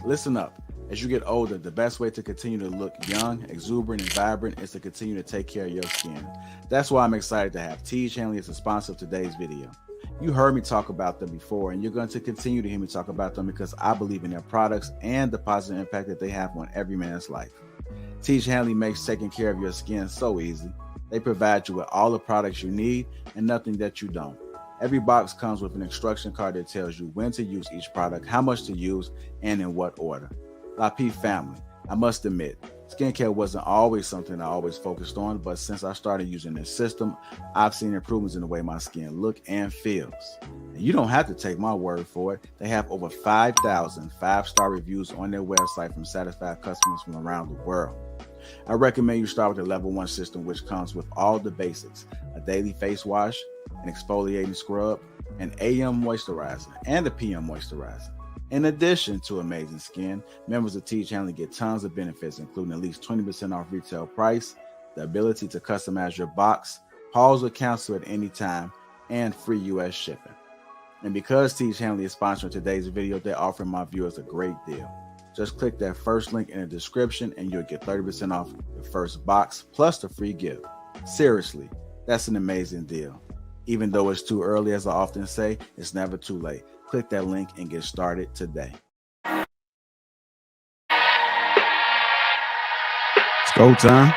Listen up. As you get older, the best way to continue to look young, exuberant, and vibrant is to continue to take care of your skin. That's why I'm excited to have Teej Hanley as a sponsor of today's video. You heard me talk about them before, and you're going to continue to hear me talk about them because I believe in their products and the positive impact that they have on every man's life. Teej Hanley makes taking care of your skin so easy. They provide you with all the products you need and nothing that you don't. Every box comes with an instruction card that tells you when to use each product, how much to use, and in what order. Lapeef family, I must admit, skincare wasn't always something I always focused on, but since I started using this system, I've seen improvements in the way my skin look and feels. And you don't have to take my word for it. They have over 5,000 five-star reviews on their website from satisfied customers from around the world. I recommend you start with the level 1 system, which comes with all the basics: a daily face wash, an exfoliating scrub, an AM moisturizer, and a PM moisturizer. In addition to amazing skin, members of Teej Hanley get tons of benefits, including at least 20% off retail price, the ability to customize your box, pause or cancel at any time, and free US shipping. And because Teej Hanley is sponsoring today's video, they're offering my viewers a great deal. Just click that first link in the description and you'll get 30% off the first box plus the free gift. Seriously, that's an amazing deal. Even though it's too early, as I often say, it's never too late. Click that link and get started today. It's go time.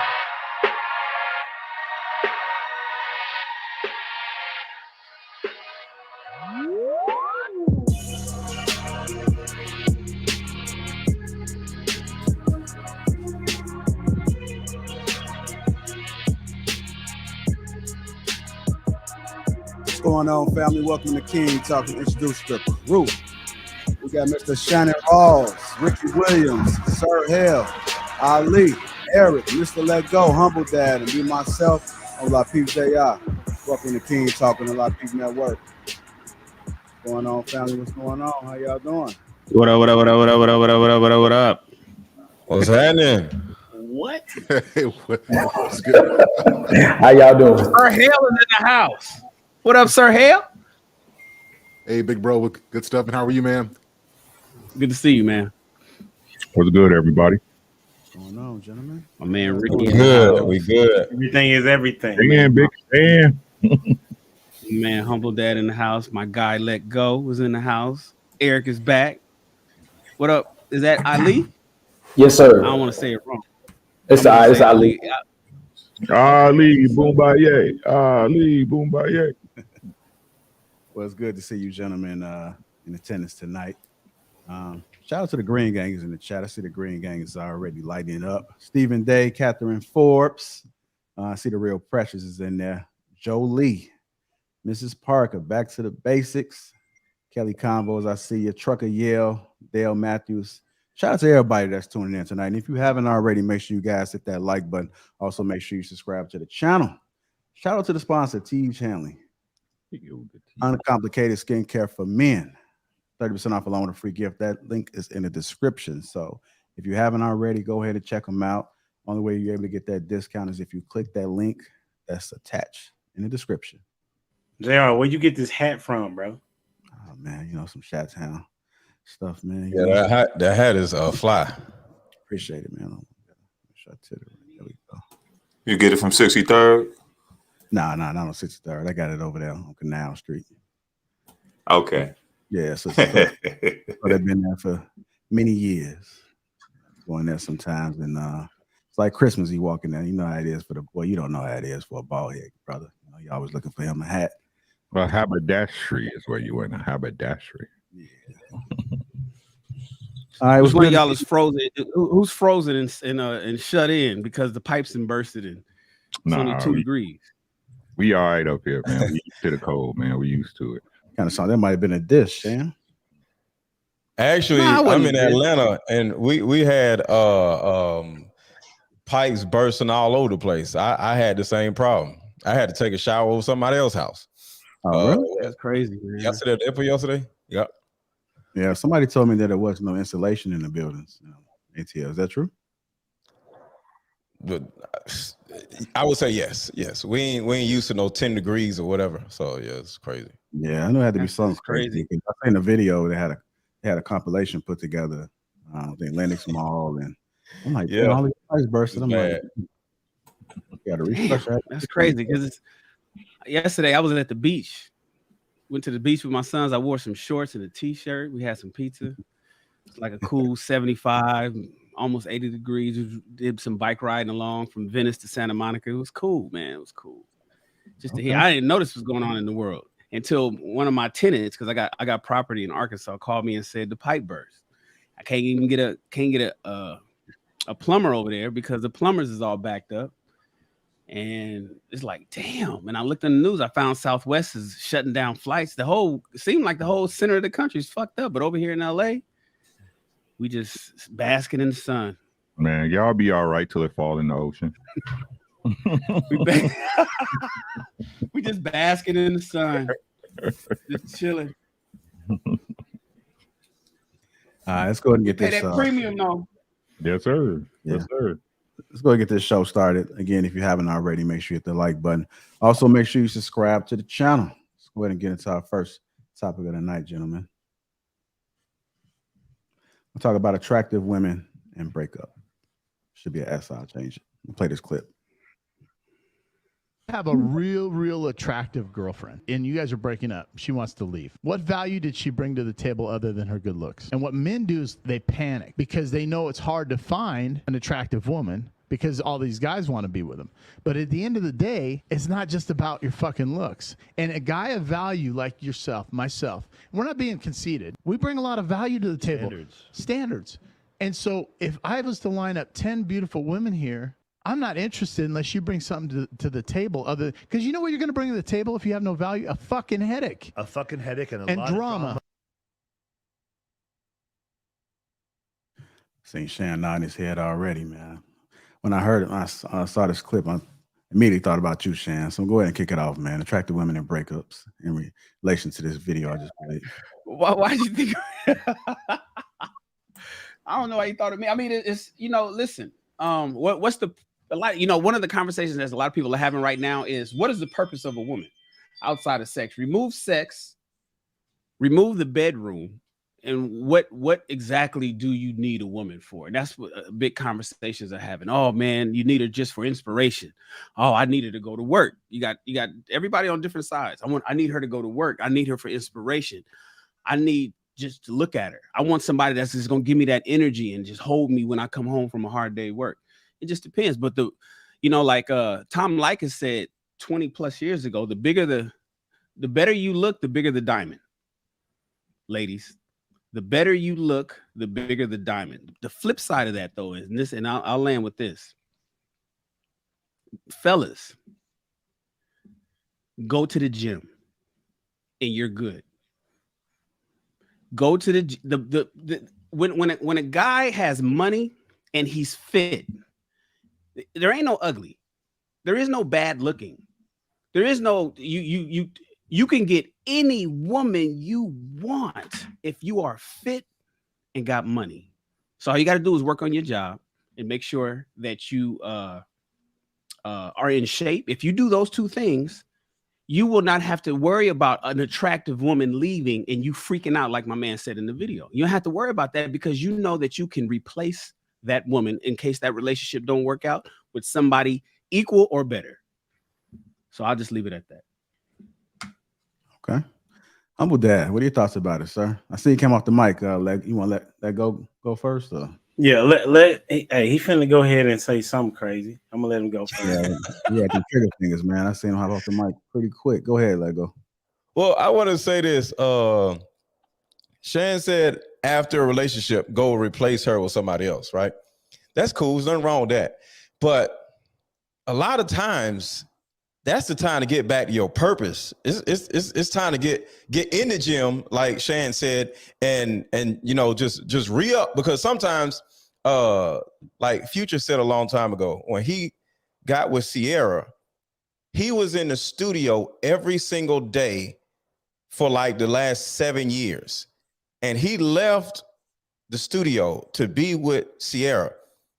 What's going on, family? Welcome to King Talking. Introduce the crew. We got Mr. Shannon Rawls, Ricky Williams, Sir Hale, Ali, Eric, Mr. Let Go, Humble Dad, and me myself on Lapeef JR. Welcome to King Talking on Lapeef Network. What's going on, family? What's going on? How y'all doing? What up, what up, what up, what up, what up, what up, what up, what up, what up? What's happening? What? What's good? How y'all doing? Sir Hale is in the house. What up, Sir Hale? Hey, big bro, good stuff. And how are you, man? Good to see you, man. What's good, everybody? What's going on, gentlemen? My man Ricky. We good. We good. Everything is everything. Dan, big Dan. Man, Humble Dad in the house. My guy Let Go was in the house. Eric is back. What up? Is that Ali? Yes, sir. I don't want to say it wrong. It's Ali. Ali, Boombaye. Ali, Boombaye. Well, it's good to see you gentlemen in attendance tonight. Shout out to the Green Gang is in the chat. I see the Green Gang is already lighting up. Stephen Day, Catherine Forbes. I see the Real Precious is in there. Jolie, Mrs. Parker, Back to the Basics. Kelly Convos, I see you. Trucker Yale, Dale Matthews. Shout out to everybody that's tuning in tonight. And if you haven't already, make sure you guys hit that like button. Also, make sure you subscribe to the channel. Shout out to the sponsor, Teej Hanley. Uncomplicated skincare for men. 30% off along with a free gift. That link is in the description. So if you haven't already, go ahead and check them out. Only way you're able to get that discount is if you click that link that's attached in the description. JR, where you get this hat from, bro? Oh, man, you know, some Chi-Town stuff, man. Yeah, that hat is fly. Appreciate it, man. There we go. You get it from 63rd? Nah, not on 63rd. I got it over there on Canal Street. Okay. Yeah, so they've been there for many years. Going there sometimes, and it's like Christmas. You walking there, you know how it is for the boy. You don't know how it is for a bald head brother. You know, you're always looking for him a hat. Well, haberdashery is where you went. A haberdashery. Yeah. All right, which one of y'all is frozen? Who's frozen and shut in because the pipes and bursted in? It's only 2 degrees. We all right up here, man. We used to the cold, man. We used to it. Kind of sound that might have been a dish, Sam. Actually, I'm in Atlanta, and we had pipes bursting all over the place. I had the same problem. I had to take a shower over somebody else's house. Oh, really? That's crazy, man. Yesterday? Yep. Yeah, somebody told me that there was no insulation in the buildings. ATL, is that true? But I would say yes. We ain't used to no 10 degrees or whatever. So yeah, it's crazy. Yeah, I know it had to be something crazy. I seen a video that had a compilation put together I think Lenox Mall, and I'm like, Yeah. yeah, all these price bursts. It's I'm bad. like, got to Damn, restructure. that's crazy because yesterday I was at the beach. Went to the beach with my sons. I wore some shorts and a t-shirt. We had some pizza. It's like a cool 75, almost 80 degrees. We did some bike riding along from Venice to Santa Monica. It was cool, man. It was cool. Just to hear. I didn't notice what's going on in the world until one of my tenants, because I got property in Arkansas, called me and said the pipe burst. I can't even get a plumber over there because the plumbers is all backed up. And it's like, damn. And I looked in the news. I found Southwest is shutting down flights. It seemed like the whole center of the country is fucked up. But over here in LA, we just basking in the sun. Man, y'all be all right till it fall in the ocean. We just basking in the sun. Just chilling. Let's go ahead and get Pay this. that premium though. Yes, sir. Yeah. Yes, sir. Let's go ahead and get this show started. Again, if you haven't already, make sure you hit the like button. Also, make sure you subscribe to the channel. Let's go ahead and get into our first topic of the night, gentlemen. We'll talk about attractive women and breakup. Should be an S. I'll change it. We'll play this clip. Have a real attractive girlfriend and you guys are breaking up. She wants to leave. What value did she bring to the table other than her good looks? And what men do is they panic because they know it's hard to find an attractive woman because all these guys want to be with them. But at the end of the day, it's not just about your fucking looks. And a guy of value like yourself, myself, we're not being conceited. We bring a lot of value to the table. Standards. And so if I was to line up 10 beautiful women here, I'm not interested unless you bring something to the table other, because you know what you're going to bring to the table if you have no value? A fucking headache. A fucking headache and lot drama. of Seen Shan nodding his head already, man. When I heard it, I saw this clip, I immediately thought about you, Shan. So go ahead and kick it off, man. Attractive women and breakups in relation to this video I just played. Why did you think? I don't know why you thought of me. I mean, it's listen. What's the one of the conversations that a lot of people are having right now is what is the purpose of a woman outside of sex? Remove sex, remove the bedroom, and what exactly do you need a woman for? And that's what big conversations are having. Oh man, you need her just for inspiration. Oh, I need her to go to work. You got everybody on different sides. I need her to go to work. I need her for inspiration. I need just to look at her. I want somebody that's just gonna give me that energy and just hold me when I come home from a hard day of work. It just depends. But Tom Likas said 20 plus years ago, the better you look, the bigger the diamond. Ladies, the better you look, the bigger the diamond. The flip side of that though is this, and I'll land with this. Fellas, go to the gym and you're good. Go to when a guy has money and he's fit, there ain't no ugly. There is no bad looking. There is no you can get any woman you want if you are fit and got money. So all you got to do is work on your job and make sure that you are in shape. If you do those two things, you will not have to worry about an attractive woman leaving and you freaking out like my man said in the video. You don't have to worry about that because you know that you can replace that woman in case that relationship don't work out with somebody equal or better. So I'll just leave it at that. Okay. Humble Dad, what are your thoughts about it, sir? I see you came off the mic. You want to let go first? Or? Yeah, he finna go ahead and say something crazy. I'm gonna let him go first. Yeah, the trigger fingers, man. I seen him hop off the mic pretty quick. Go ahead, let go. Well, I want to say this. Shan said after a relationship, go replace her with somebody else, right? That's cool. There's nothing wrong with that. But a lot of times, that's the time to get back to your purpose. It's time to get in the gym, like Shan said, and just re-up, because sometimes like Future said a long time ago, when he got with Sierra, he was in the studio every single day for like the last 7 years. And he left the studio to be with Sierra.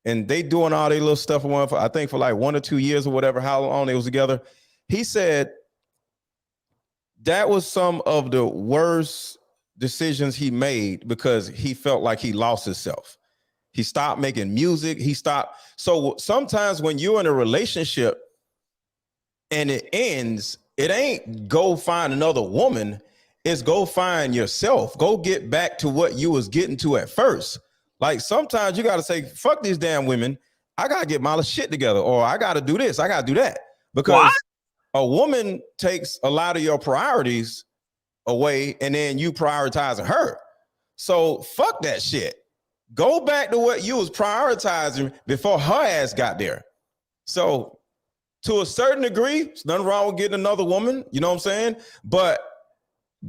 And they doing all their little stuff for I think for like 1 or 2 years or whatever, how long they was together. He said that was some of the worst decisions he made because he felt like he lost himself. He stopped making music. He stopped. So sometimes when you're in a relationship and it ends, it ain't go find another woman. It's go find yourself. Go get back to what you was getting to at first. Like sometimes you got to say, fuck these damn women. I got to get my shit together, or I got to do this. I got to do that. Because a woman takes a lot of your priorities away and then you prioritizing her. So fuck that shit. Go back to what you was prioritizing before her ass got there. So to a certain degree, there's nothing wrong with getting another woman, you know what I'm saying? But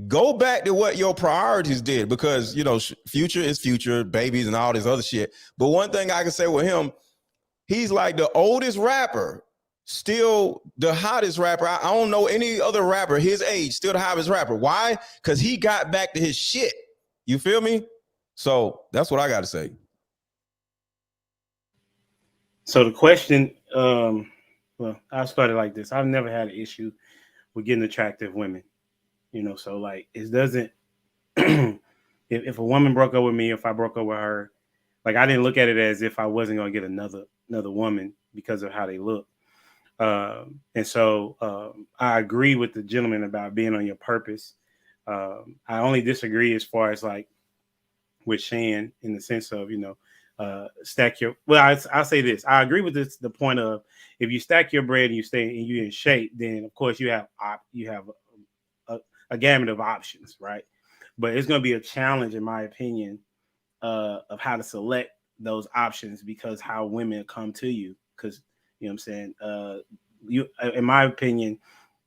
go back to what your priorities did, because, you know, future is future, babies and all this other shit. But one thing I can say with him, he's like the oldest rapper, still the hottest rapper. I don't know any other rapper his age, still the hottest rapper. Why? Because he got back to his shit. You feel me? So that's what I got to say. So the question, well, I'll start it like this. I've never had an issue with getting attractive women, you know, so like it doesn't, if a woman broke up with me, if I broke up with her, like I didn't look at it as if I wasn't going to get another woman because of how they look. And so I agree with the gentleman about being on your purpose. I only disagree as far as like with Shan in the sense of, you know, stack your, well, I'll say this. I agree with this, the point of if you stack your bread and you stay and you're in shape, then of course you have a gamut of options, right? But it's going to be a challenge, in my opinion, of how to select those options, because how women come to you, because, you know what I'm saying? You, in my opinion,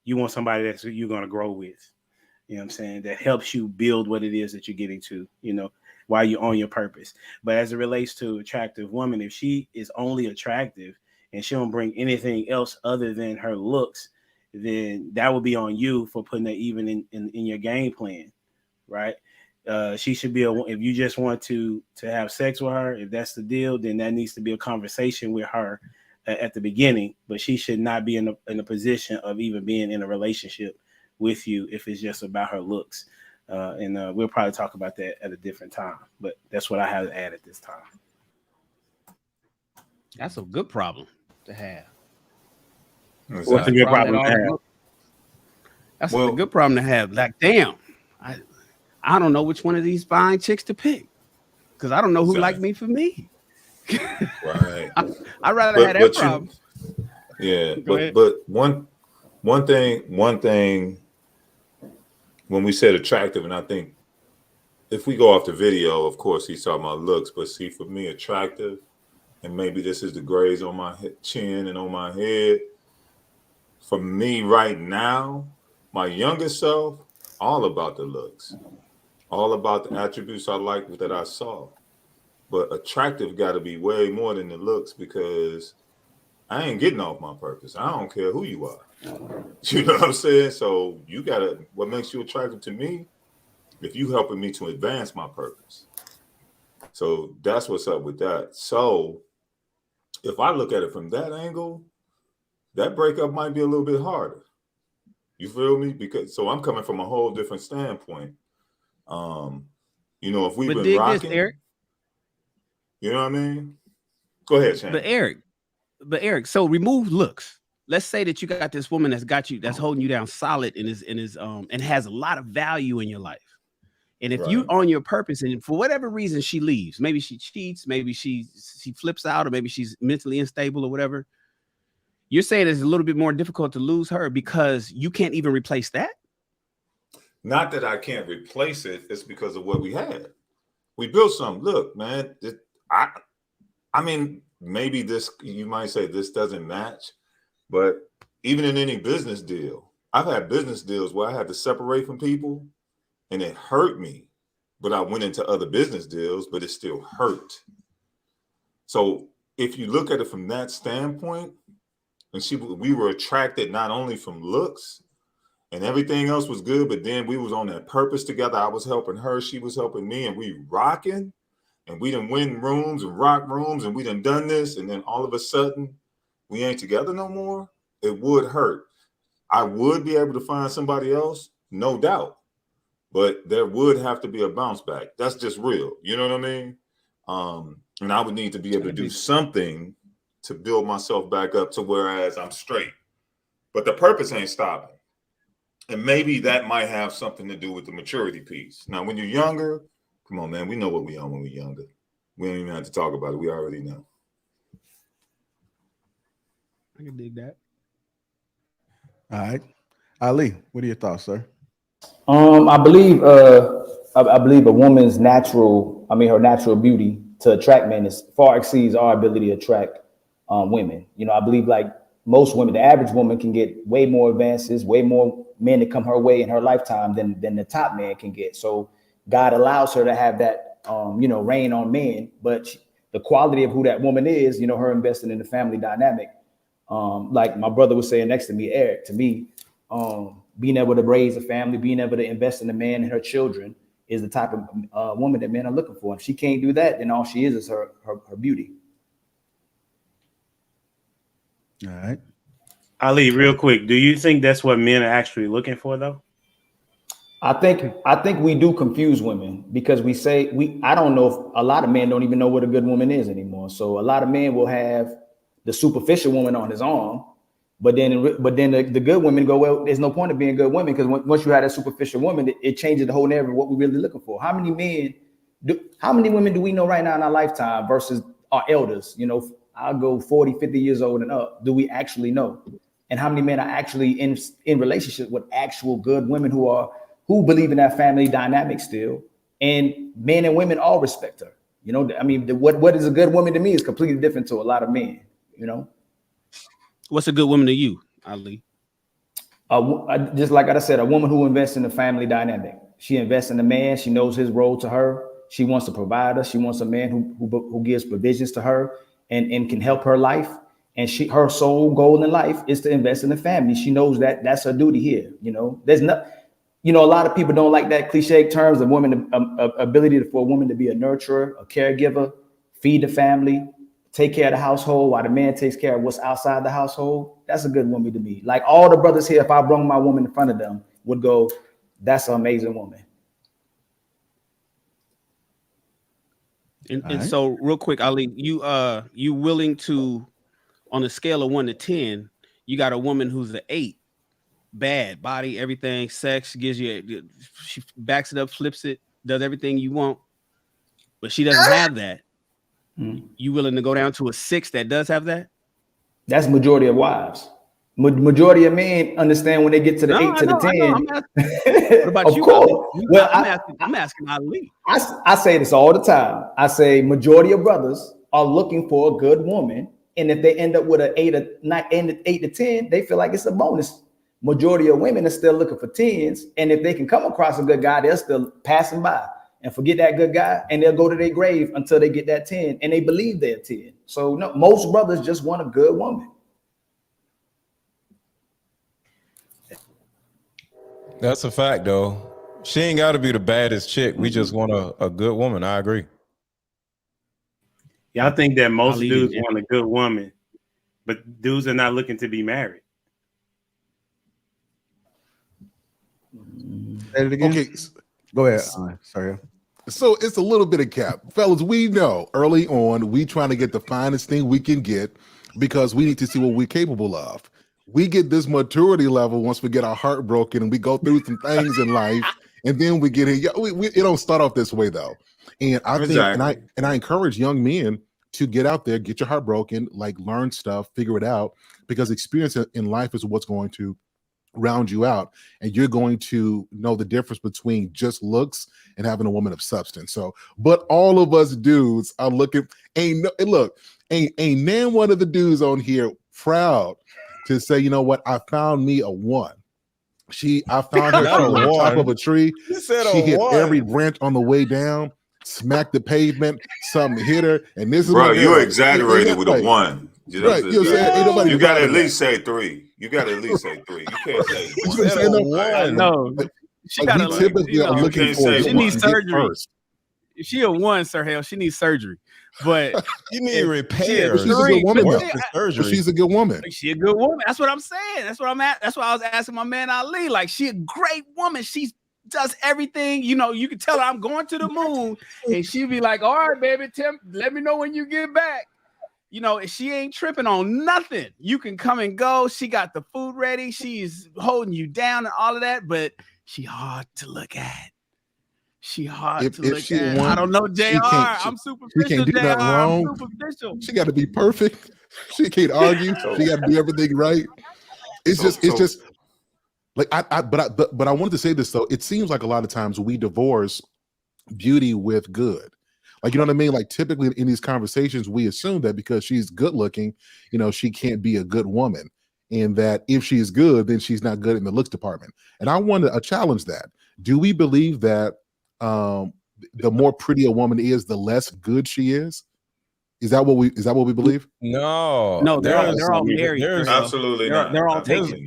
you want somebody that you're going to grow with, you know what I'm saying? That helps you build what it is that you're getting to, you know, while you're on your purpose. But as it relates to attractive woman, if she is only attractive and she don't bring anything else other than her looks, then that will be on you for putting that even in your game plan, right? She should be if you just want to have sex with her, if that's the deal, then that needs to be a conversation with her at the beginning. But she should not be in a position of even being in a relationship with you if it's just about her looks. And we'll probably talk about that at a different time. But that's what I have to add at this time. That's a good problem to have. What's a good problem to have? That's a good problem to have. Like, damn, I don't know which one of these fine chicks to pick, because I don't know who liked me for me. Right. I'd rather have that problem. But one thing when we said attractive, and I think if we go off the video, of course he's talking about looks, but see, for me, attractive, and maybe this is the grays on my chin and on my head. For me right now, my younger self, all about the looks, all about the attributes I like that I saw. But attractive got to be way more than the looks, because I ain't getting off my purpose. I don't care who you are. You know what I'm saying? So you got to, what makes you attractive to me, if you helping me to advance my purpose. So that's what's up with that. So if I look at it from that angle, that breakup might be a little bit harder. You feel me? Because so I'm coming from a whole different standpoint. You know, if we've been rocking, Eric, you know what I mean? Go ahead, Shane. But Eric, so remove looks. Let's say that you got this woman that's holding you down solid and has a lot of value in your life. And if you on your purpose, and for whatever reason she leaves, maybe she cheats, maybe she flips out, or maybe she's mentally unstable or whatever, you're saying it's a little bit more difficult to lose her because you can't even replace that? Not that I can't replace it. It's because of what we had. We built something. Look, man, I mean, maybe this, you might say this doesn't match, but even in any business deal, I've had business deals where I had to separate from people and it hurt me, but I went into other business deals, but it still hurt. So if you look at it from that standpoint, and we were attracted not only from looks and everything else was good, but then we was on that purpose together. I was helping her, she was helping me, and we rocking, and we done win rooms and rock rooms, and we done this, and then all of a sudden we ain't together no more. It would hurt. I would be able to find somebody else, no doubt, but there would have to be a bounce back. That's just real. You know what I mean? And I would need to be able to do something to build myself back up to whereas I'm straight. But the purpose ain't stopping. And maybe that might have something to do with the maturity piece. Now, when you're younger, come on, man, we know what we on when we're younger. We don't even have to talk about it. We already know. I can dig that. All right. Ali, what are your thoughts, sir? I believe a woman's her natural beauty to attract men is far exceeds our ability to attract women. You know, I believe like most women, the average woman can get way more advances, way more men to come her way in her lifetime than the top man can get. So God allows her to have that, reign on men, but the quality of who that woman is, her investing in the family dynamic. Like my brother was saying next to me, Eric, to me, being able to raise a family, being able to invest in a man and her children is the type of woman that men are looking for. If she can't do that, then all she is her beauty. All right. Ali, real quick, do you think that's what men are actually looking for, though? I think we do confuse women because I don't know if a lot of men don't even know what a good woman is anymore. So a lot of men will have the superficial woman on his arm, but then the good women go, well, there's no point of being good women because once you have that superficial woman, it changes the whole narrative of what we're really looking for. How many women do we know right now in our lifetime versus our elders? I'll go 40, 50 years old and up. Do we actually know? And how many men are actually in relationship with actual good women who believe in that family dynamic still? And men and women all respect her. What is a good woman to me is completely different to a lot of men. What's a good woman to you, Ali? Just like I said, a woman who invests in the family dynamic. She invests in the man. She knows his role to her. She wants to provide her. She wants a man who gives provisions to her and can help her life. And her sole goal in life is to invest in the family. She knows that that's her duty here. There's not, a lot of people don't like that cliche terms of women, ability for a woman to be a nurturer, a caregiver, feed the family, take care of the household while the man takes care of what's outside the household. That's a good woman to me. Like all the brothers here, if I brought my woman in front of them, would go, that's an amazing woman. And so real quick, Ali, you willing to, on a scale of 1 to 10, you got a woman who's an 8, bad body, everything, sex, she backs it up, flips it, does everything you want, but she doesn't have that. You willing to go down to a 6 that does have that? That's majority of wives. Majority of men understand when they get to the 8 to the 10. What about you? Course. Well, I'm asking Ali. I say this all the time. I say majority of brothers are looking for a good woman, and if they end up with an 8 to 10, they feel like it's a bonus. Majority of women are still looking for 10s, and if they can come across a good guy, they're still passing by and forget that good guy, and they'll go to their grave until they get that 10, and they believe they're 10. So no, most brothers just want a good woman. That's a fact, though. She ain't got to be the baddest chick. We just want a good woman. I agree. Yeah, I think that most dudes want a good woman, but dudes are not looking to be married. Say it again. Okay, go ahead. Sorry. So it's a little bit of cap, fellas. We know early on we trying to get the finest thing we can get because we need to see what we're capable of. We get this maturity level once we get our heart broken and we go through some things in life, and then we get here. It don't start off this way though. And I think, and I encourage young men to get out there, get your heart broken, like learn stuff, figure it out, because experience in life is what's going to round you out, and you're going to know the difference between just looks and having a woman of substance. So, but all of us dudes are looking. Ain't none one of the dudes on here proud to say, you know what, I found me a one. I found her on the top of a tree. She hit every branch on the way down, smacked the pavement, something hit her, and this is bro. You exaggerated with a one. You got to at least say 3. You got to at least say 3. You can't say one. No, she got to typically are looking for. She needs surgery. First. If she a 1, Sir Hale, she needs surgery. But you need repair. She's a good woman. She's a good woman. She a good woman. That's what I'm saying. That's what I'm at. That's why I was asking my man Ali. Like, she a great woman. She's does everything. You know, you can tell her I'm going to the moon, and she'll be like, all right, baby, Tim, let me know when you get back. You know, she ain't tripping on nothing. You can come and go. She got the food ready. She's holding you down and all of that, but she hard to look at. She hard to look at. I don't know, JR. I'm superficial, she can't do JR. nothing wrong. I'm superficial. She got to be perfect. She can't argue. She got to do everything right. It's just like but I wanted to say this though. It seems like a lot of times we divorce beauty with good. Like, you know what I mean? Like, typically in these conversations, we assume that because she's good looking, you know, she can't be a good woman. And that if she's good, then she's not good in the looks department. And I want to challenge that. Do we believe that the more pretty a woman is, the less good she is? Is that what we believe? No, they're all married. Absolutely not. They're all taken.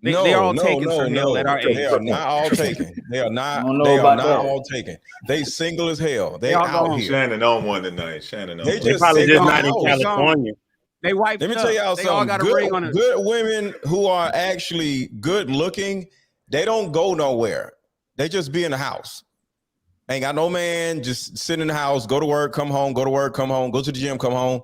They're all taken for hell at our age. They are not all taken. They are not. They are not all taken. They single as hell. They out here. Shannon on one tonight. Shannon on one. They probably just not in California. They wiped. Let me tell y'all something. Good women who are actually good looking, they don't go nowhere. They just be in the house. Ain't got no man, just sit in the house, go to work, come home, go to work, come home, go to the gym, come home.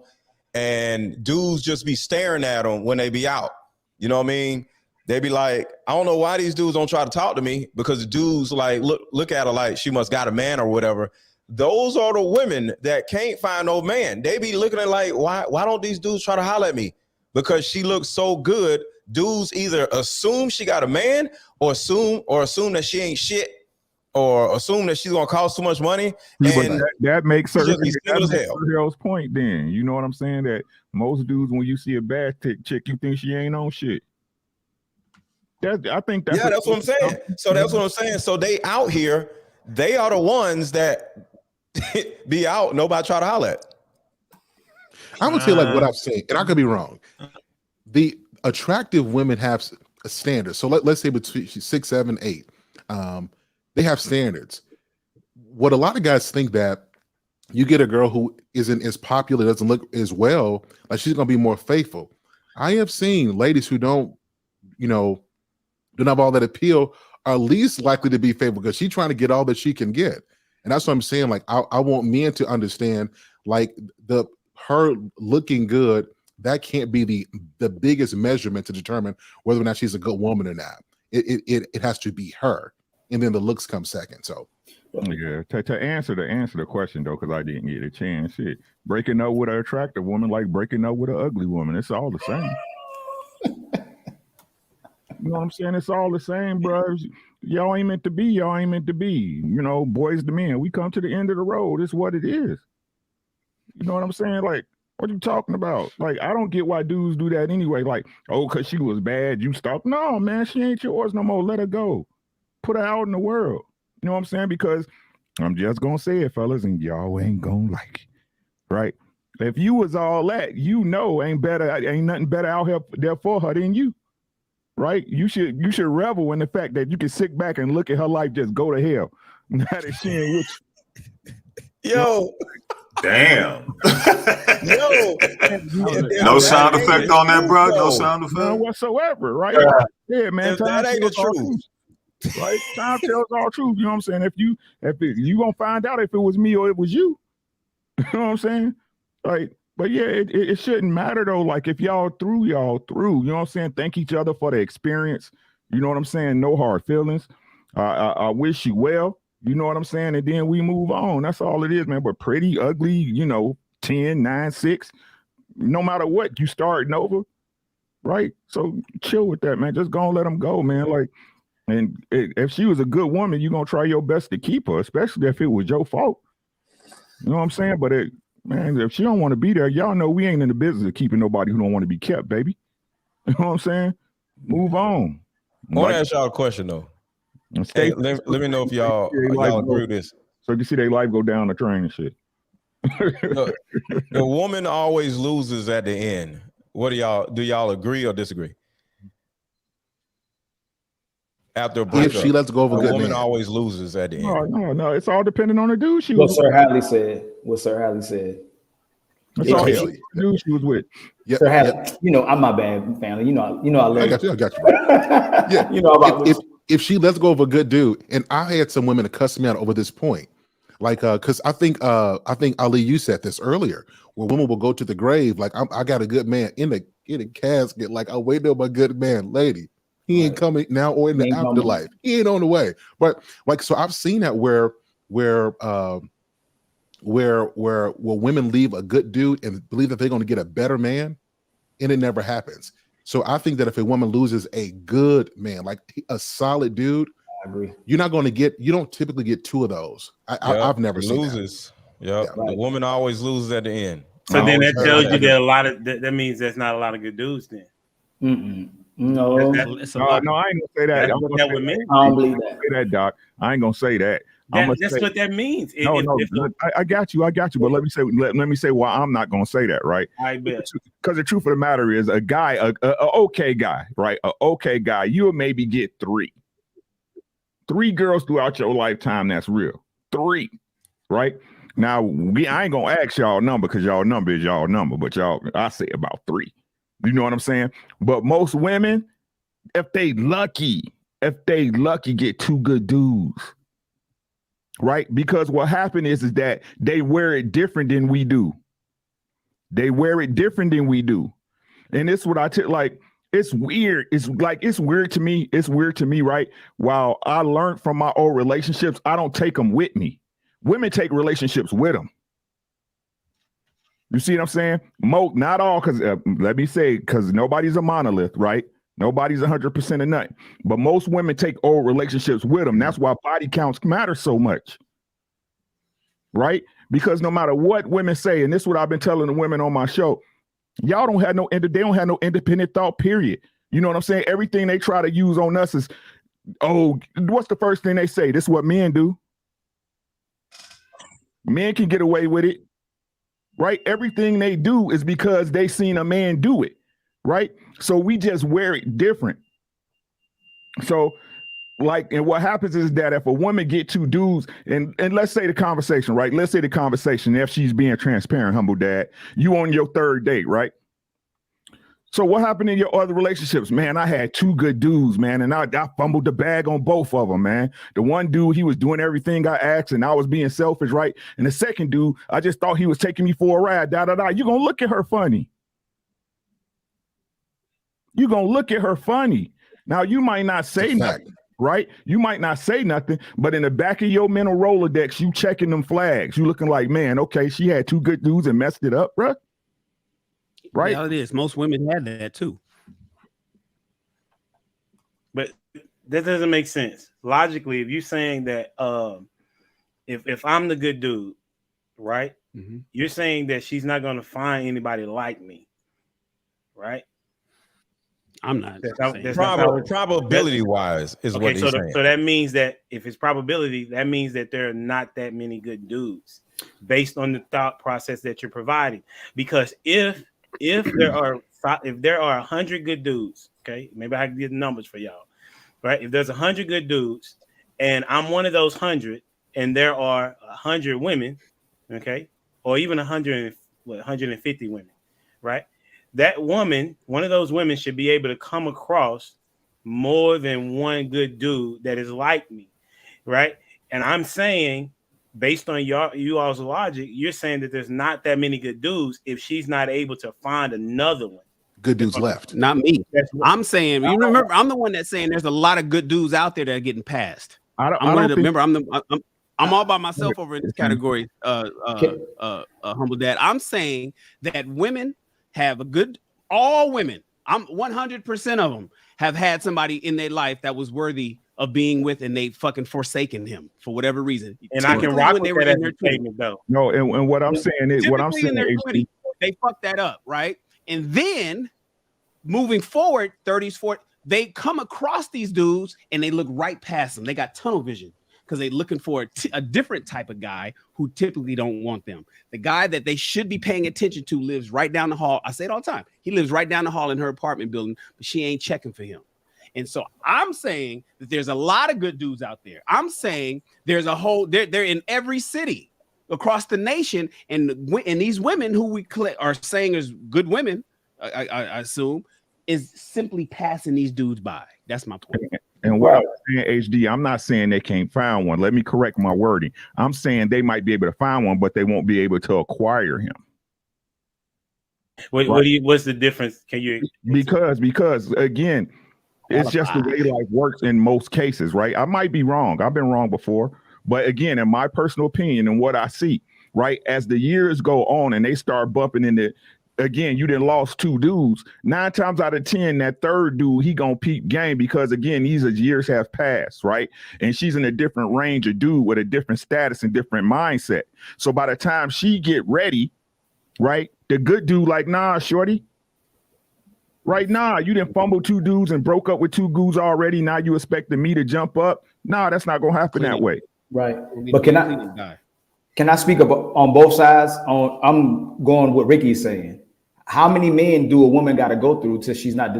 And dudes just be staring at them when they be out. You know what I mean? They be like, I don't know why these dudes don't try to talk to me, because the dudes like look at her like she must got a man or whatever. Those are the women that can't find no man. They be looking at like, why don't these dudes try to holler at me? Because she looks so good. Dudes either assume she got a man or assume that she ain't shit, or assume that she's gonna cost too much money. And that makes certain hell's point. Then you know what I'm saying? That most dudes, when you see a bad chick, you think she ain't on shit. I think that's that's what I'm saying. So that's what I'm saying. So they out here, they are the ones that be out. Nobody try to holler at. I would say like what I've seen, and I could be wrong. The attractive women have a standard. So let's say between 6, 7, 8. They have standards. What a lot of guys think that you get a girl who isn't as popular, doesn't look as well, like she's gonna be more faithful. I have seen ladies who don't have all that appeal are least likely to be faithful because she's trying to get all that she can get. And that's what I'm saying. Like, I want men to understand, like, her looking good, that can't be the biggest measurement to determine whether or not she's a good woman or not. It has to be her. And then the looks come second. So yeah, to answer the question though, because I didn't get a chance. Shit, breaking up with an attractive woman like breaking up with an ugly woman, it's all the same. You know what I'm saying? It's all the same, bro. Y'all ain't meant to be. Y'all ain't meant to be. You know, boys to men. We come to the end of the road. It's what it is. You know what I'm saying? Like, what are you talking about? Like, I don't get why dudes do that anyway. Like, oh, because she was bad, you stopped. No, man, she ain't yours no more. Let her go. Put her out in the world. You know what I'm saying? Because I'm just going to say it, fellas, and y'all ain't going to like it. Right? If you was all that, ain't nothing better out here there for her than you. Right? You should revel in the fact that you can sit back and look at her life just go to hell. Now that she ain't with you. Yo. Damn. Yo. No sound effect on that, bro? No sound effect? None whatsoever, right? Yeah, man. That ain't the truth. Right? Time tells all truth. You know what I'm saying? If you gonna find out if it was me or it was you. You know what I'm saying? Like, but yeah, it shouldn't matter though. Like, if y'all through. You know what I'm saying? Thank each other for the experience. You know what I'm saying? No hard feelings. I wish you well. You know what I'm saying? And then we move on. That's all it is, man. But pretty, ugly, 10, 9, 6. No matter what, you starting over. Right? So chill with that, man. Just go and let them go, man. Like, and if she was a good woman, you're going to try your best to keep her, especially if it was your fault. You know what I'm saying? But man, if she don't want to be there, y'all know we ain't in the business of keeping nobody who don't want to be kept, baby. You know what I'm saying? Move on. I want to ask y'all a question, though. Hey, let me know if y'all agree with this. So you see their life go down the train and shit. The woman always loses at the end. What do y'all agree or disagree? After a breakup, if she lets go of a good woman man, always loses at the end. No, it's all depending on the dude she what was Sir Hadley said. That's all the dude she was with. Yeah, Sir Hadley, I'm my bad family. I love I got you. yeah, about if she lets go of a good dude, and I had some women to cuss me out over this point, like because I think Ali, you said this earlier, where women will go to the grave like I got a good man in a casket, like I waited on my good man, lady. He ain't coming now or in the afterlife. He ain't on the way. But like, so I've seen that where women leave a good dude and believe that they're going to get a better man, and it never happens. So I think that if a woman loses a good man, like a solid dude, I agree. you don't typically get two of those. I've never seen loses. Yep. Yeah. The woman always loses at the end. So then that tells you that a lot of that means there's not a lot of good dudes then. No, no, I ain't gonna say that. I don't believe that. Say that, Doc. I ain't gonna say that. That's what that means. I got you. But let me say why I'm not gonna say that, right? I bet. Because the truth of the matter is, a guy, a okay guy, right? A okay guy, you'll maybe get three girls throughout your lifetime. That's real. 3, right? Now I ain't gonna ask y'all number because y'all number is y'all number, but I say about 3. You know what I'm saying? But most women, if they lucky, get 2 good dudes. Right? Because what happened is that they wear it different than we do. And it's what it's weird. It's weird to me, right? While I learned from my old relationships, I don't take them with me. Women take relationships with them. You see what I'm saying? Not all, because let me say, because nobody's a monolith, right? Nobody's 100% of nothing. But most women take old relationships with them. That's why body counts matter so much. Right? Because no matter what women say, and this is what I've been telling the women on my show, y'all don't have no independent thought, period. You know what I'm saying? Everything they try to use on us is, what's the first thing they say? This is what men do. Men can get away with it. Right? Everything they do is because they seen a man do it. Right? So we just wear it different. So and what happens is that if a woman get 2 dudes, and let's say the conversation, right? Let's say the conversation, if she's being transparent, humble dad, you on your 3rd date, right? So what happened in your other relationships? Man, I had 2 good dudes, man, and I fumbled the bag on both of them, man. The one dude, he was doing everything I asked, and I was being selfish, right? And the second dude, I just thought he was taking me for a ride, You're going to look at her funny. You're going to look at her funny. Now, you might not say nothing, right? You might not say nothing, but in the back of your mental Rolodex, you checking them flags. You looking like, man, okay, she had 2 good dudes and messed it up, bro. Right? Yeah, it is. Most women had that too. But that doesn't make sense. Logically, if you're saying that if I'm the good dude, right? Mm-hmm. You're saying that she's not going to find anybody like me, right? I'm not. Probability wise is what he's saying. So that means that if it's probability, that means that there are not that many good dudes based on the thought process that you're providing. Because if there are 100 good dudes, okay, maybe I can get numbers for y'all, right? If there's 100 good dudes and I'm one of those 100 and there are 100 women, okay, or even 150 women, right? That woman, one of those women should be able to come across more than one good dude that is like me, right? And I'm saying, based on you all's logic, you're saying that there's not that many good dudes if she's not able to find another one. Good dudes left. Not me. I'm saying, you remember, I'm the one that's saying there's a lot of good dudes out there that are getting passed. I'm all by myself over in this category, humble dad. I'm saying that women have all women, I'm 100% of them have had somebody in their life that was worthy of being with, and they fucking forsaken him for whatever reason. And I can rock with that as a statement, though. No, and what I'm saying is, they fucked that up, right? And then moving forward, 30s, 40s, they come across these dudes and they look right past them. They got tunnel vision because they're looking for a different type of guy who typically don't want them. The guy that they should be paying attention to lives right down the hall. I say it all the time. He lives right down the hall in her apartment building, but she ain't checking for him. And so I'm saying that there's a lot of good dudes out there. I'm saying there's they're in every city across the nation. And these women who we are saying is good women, I assume, is simply passing these dudes by. That's my point. And what I'm saying, HD, I'm not saying they can't find one. Let me correct my wording. I'm saying they might be able to find one, but they won't be able to acquire him. What's the difference? Can you? Because again, it's just the way life works in most cases, right? I might be wrong. I've been wrong before. But again, in my personal opinion and what I see, right, as the years go on and they start bumping into, again, you done lost 2 dudes. 9 times out of 10, that third dude, he gonna peep game because, again, these years have passed, right? And she's in a different range of dude with a different status and different mindset. So by the time she get ready, right, the good dude like, nah, shorty, right, nah, you didn't fumble 2 dudes and broke up with 2 dudes already. Now you expecting me to jump up? Nah, that's not gonna happen that way. Right. But can I speak on both sides? I'm going what Ricky's saying. How many men do a woman got to go through till she's not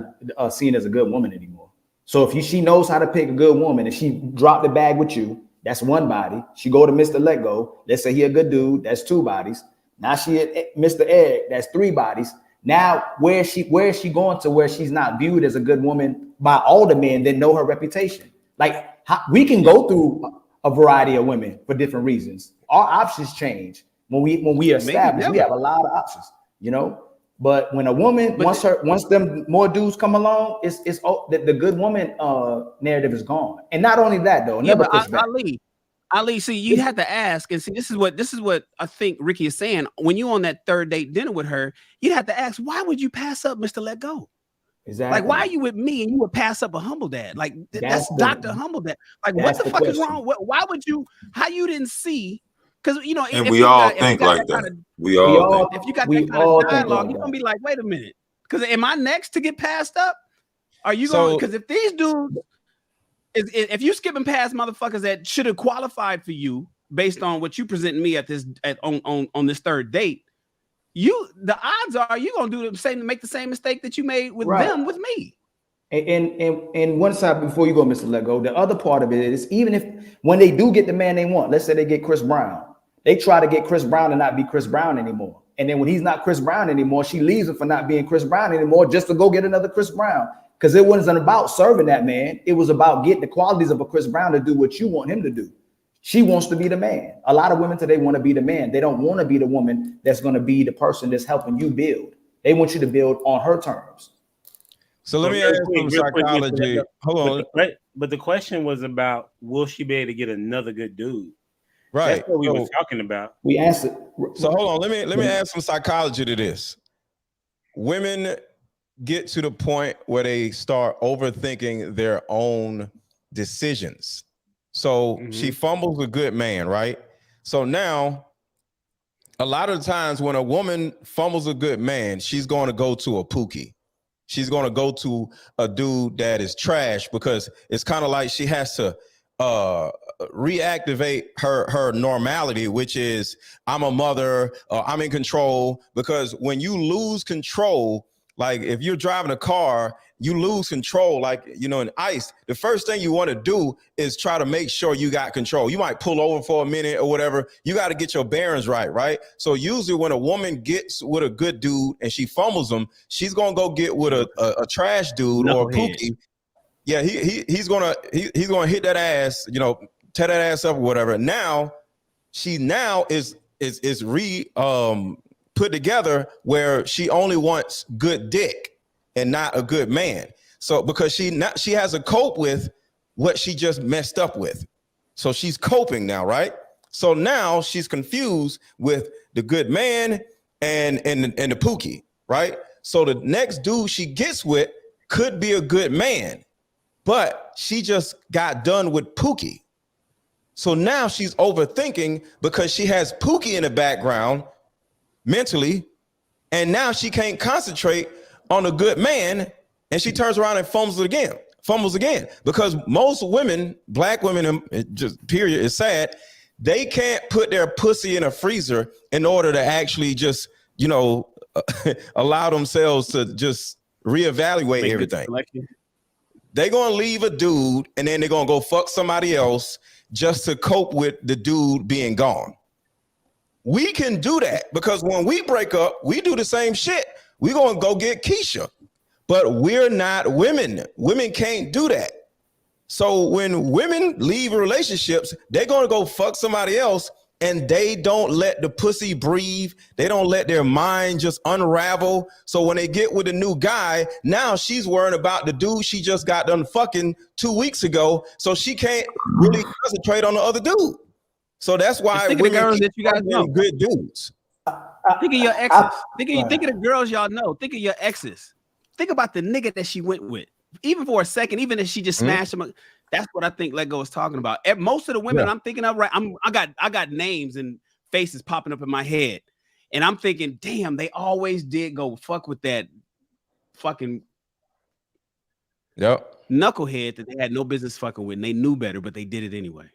seen as a good woman anymore? So if she knows how to pick a good woman and she dropped the bag with you, that's 1 body. She go to Mr. Let Go. Let's say he a good dude. That's 2 bodies. Now she at Mr. Egg. That's 3 bodies. Now where is she going to where she's not viewed as a good woman by all the men that know her reputation? Like we can go through a variety of women for different reasons. Our options change when we establish. We have a lot of options, you know. But when a woman once them more dudes come along, it's the good woman narrative is gone. And not only that though, never push back. Ali, see, you have to ask, and see, this is what I think Ricky is saying. When you on that 3rd date dinner with her, you'd have to ask, why would you pass up Mr. Let Go? Exactly. Like, why are you with me and you would pass up a humble dad? Like, that's Dr. Humble Dad. Like, what the fuck is wrong? Why would you? How you didn't see? Because you know, and we all think like that. We all if you got that kind of dialogue, you're gonna be like, wait a minute. Because am I next to get passed up? Are you going? Because if these dudes, if you skipping past motherfuckers that should have qualified for you based on what you presenting me on this 3rd date, the odds are you gonna do the same, make the same mistake that you made with them with me. And one side before you go, Mr. Let Go, the other part of it is even if when they do get the man they want, let's say they get Chris Brown, they try to get Chris Brown to not be Chris Brown anymore. And then when he's not Chris Brown anymore, she leaves him for not being Chris Brown anymore just to go get another Chris Brown. Because it wasn't about serving that man. It was about getting the qualities of a Chris Brown to do what you want him to do. She wants to be the man. A lot of women today want to be the man. They don't want to be the woman that's going to be the person that's helping you build. They want you to build on her terms. So let me ask some psychology. Hold on. But the question was about, will she be able to get another good dude? Right. That's what we were talking about. We answered. So hold on. Let me add some psychology to this. Women get to the point where they start overthinking their own decisions. So she fumbles a good man, right? So now, a lot of the times when a woman fumbles a good man, she's going to go to a pookie. She's going to go to a dude that is trash because it's kind of like she has to reactivate her normality, which is I'm a mother, I'm in control. Because when you lose control, like if you're driving a car, you lose control, like, you know, in ice, the first thing you want to do is try to make sure you got control. You might pull over for a minute or whatever. You got to get your bearings right? So usually when a woman gets with a good dude and she fumbles him, she's going to go get with a trash dude or a pookie. Yeah, he's gonna hit that ass, you know, tear that ass up or whatever. Now she is put together where she only wants good dick and not a good man. So because she has to cope with what she just messed up with. So she's coping now, right? So now she's confused with the good man and the pookie, right? So the next dude she gets with could be a good man, but she just got done with pookie. So now she's overthinking because she has pookie in the background mentally, and now she can't concentrate on a good man, and she turns around and fumbles again. Because most women, black women, just period, it's sad, they can't put their pussy in a freezer in order to actually just, you know, allow themselves to just reevaluate everything. They're gonna leave a dude and then they're gonna go fuck somebody else just to cope with the dude being gone. We can do that because when we break up, we do the same shit. We're gonna go get Keisha, but we're not women. Women can't do that. So when women leave relationships, they're going to go fuck somebody else, and they don't let the pussy breathe. They don't let their mind just unravel. So when they get with a new guy, now she's worrying about the dude she just got done fucking 2 weeks ago. So she can't really concentrate on the other dude. So that's why think of the girls that you guys know. Good dudes. Think of your exes. Think of the girls y'all know. Think of your exes. Think about the nigga that she went with. Even for a second, even if she just smashed him. That's what I think Let Go is talking about. Most of the women I'm thinking of, right? I got names and faces popping up in my head, and I'm thinking, damn, they always did go fuck with that fucking knucklehead that they had no business fucking with. And they knew better, but they did it anyway.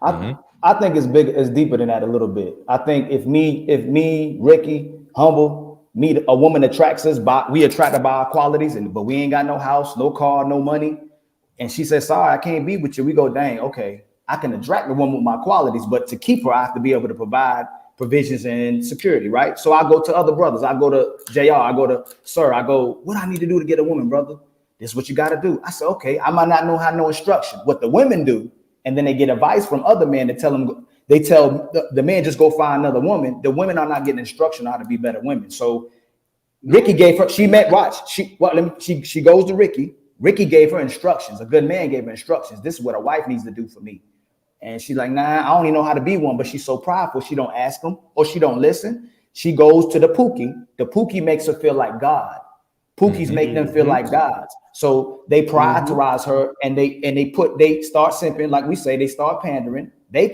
I think it's deeper than that a little bit. I think if me, Ricky, Humble, meet a woman attracts us we attracted by our qualities, but we ain't got no house, no car, no money. And she says, sorry, I can't be with you. We go, dang, okay, I can attract the woman with my qualities, but to keep her, I have to be able to provide provisions and security, right? So I go to other brothers. I go to JR. I go to Sir. I go, what I need to do to get a woman, brother? This is what you got to do. I said, okay, I might not know how no instruction. What the women do, and then they get advice from other men to tell them, they tell the man just go find another woman. The women are not getting instruction on how to be better women. So Ricky gave her, she goes to Ricky. Ricky gave her instructions. A good man gave her instructions. This is what a wife needs to do for me. And she's like, nah, I don't even know how to be one, but she's so prideful. She don't ask him or she don't listen. She goes to the Pookie. The Pookie makes her feel like God. Pookies make them feel like gods. So they prioritize her and they start simping, like we say, they start pandering. They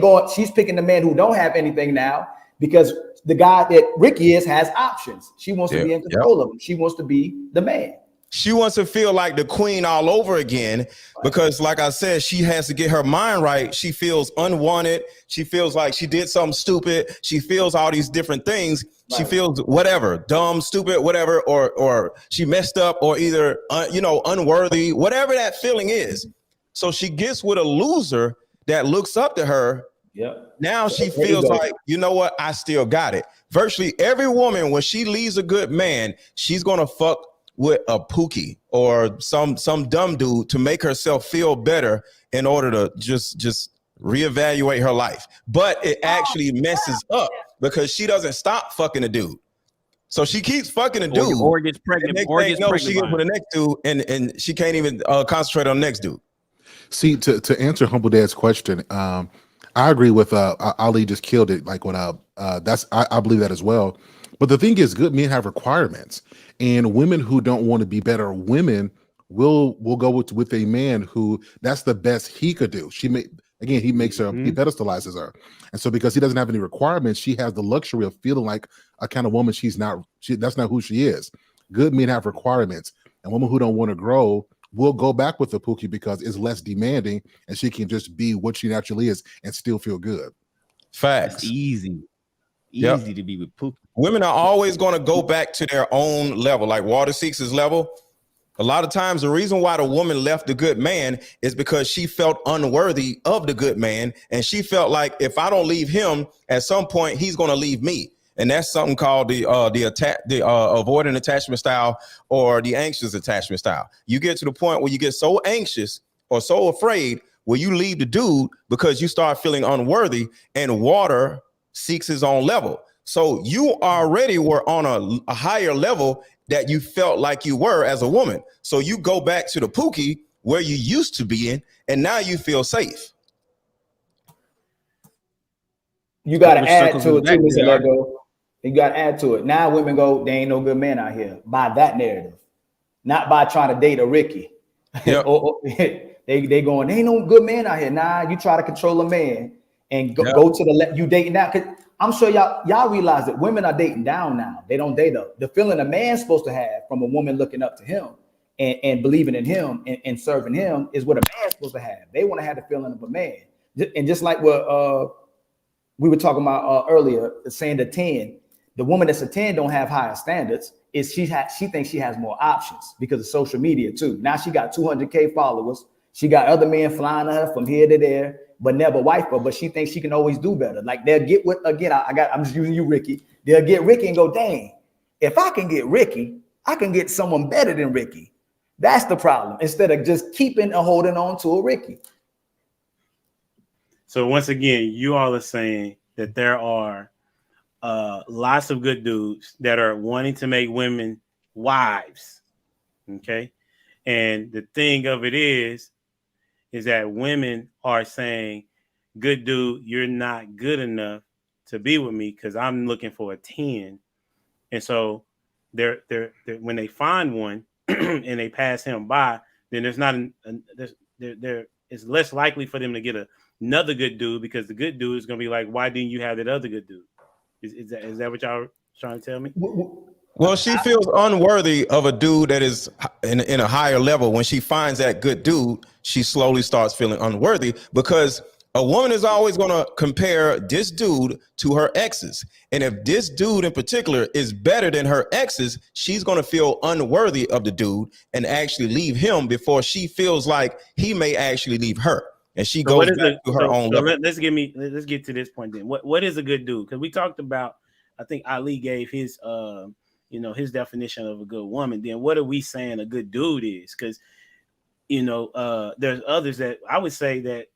go, she's picking the man who don't have anything now because the guy that Ricky has options. She wants to be in control of him. She wants to be the man. She wants to feel like the queen all over again because, like I said, she has to get her mind right. She feels unwanted. She feels like she did something stupid. She feels all these different things. Right. She feels whatever, dumb, stupid, whatever, or she messed up, or either unworthy, whatever that feeling is. So she gets with a loser that looks up to her. Yep. Now she feels like, you know what? I still got it. Virtually every woman, when she leaves a good man, she's gonna fuck with a Pookie or some dumb dude to make herself feel better in order to just reevaluate her life. But it actually messes up because she doesn't stop fucking a dude. So she keeps fucking a dude or gets pregnant. She gets with the next dude and she can't even concentrate on the next dude. See, to answer Humble Dad's question, I agree with Ali just killed it. Like when I believe that as well. But the thing is, good men have requirements, and women who don't want to be better women will go with a man who that's the best he could do. He makes her, he pedestalizes her, and so because he doesn't have any requirements, she has the luxury of feeling like a kind of woman that's not who she is. Good men have requirements, and women who don't want to grow will go back with the Pookie because it's less demanding, and she can just be what she naturally is and still feel good. Facts. It's easy to be with Pookie. Women are always going to go back to their own level, like Water Seeks' level. A lot of times the reason why the woman left the good man is because she felt unworthy of the good man. And she felt like if I don't leave him, at some point he's going to leave me. And that's something called the avoidant attachment style or the anxious attachment style. You get to the point where you get so anxious or so afraid where you leave the dude because you start feeling unworthy, and Water seeks his own level. So you already were on a higher level that you felt like you were as a woman. So you go back to the Pookie where you used to be in, and now you feel safe. You got to add to it too, Mr. Lego. You got to add to it. Now women go, there ain't no good man out here, by that narrative, not by trying to date a Ricky. Yep. they going, there ain't no good man out here. Nah, you try to control a man and go to the you dating now. I'm sure y'all realize that women are dating down now. They don't date up. The feeling a man's supposed to have from a woman looking up to him and believing in him and serving him is what a man's supposed to have. They want to have the feeling of a man. And just like what we were talking about earlier, saying the 10, the woman that's a 10 don't have higher standards. Is she thinks she has more options because of social media too. Now she got 200K followers. She got other men flying to her from here to there, but never wife her. But she thinks she can always do better. Like they'll get with again. I'm just using you, Ricky. They'll get Ricky and go, dang, if I can get Ricky, I can get someone better than Ricky. That's the problem. Instead of just keeping and holding on to a Ricky. So once again, you all are saying that there are lots of good dudes that are wanting to make women wives. Okay. And the thing of it is that women are saying, good dude, you're not good enough to be with me because I'm looking for a 10. And so they're when they find one and they pass him by, then there's not it's less likely for them to get another good dude, because the good dude is going to be like, why didn't you have that other good dude? Is that what y'all are trying to tell me? Well, she feels unworthy of a dude that is in a higher level. When she finds that good dude, she slowly starts feeling unworthy, because a woman is always going to compare this dude to her exes. And if this dude in particular is better than her exes, she's going to feel unworthy of the dude and actually leave him before she feels like he may actually leave her. And she goes back to her own level. Let's get to this point then. What is a good dude? Because we talked about, I think Ali gave his his definition of a good woman. Then what are we saying a good dude is? Because there's others that I would say that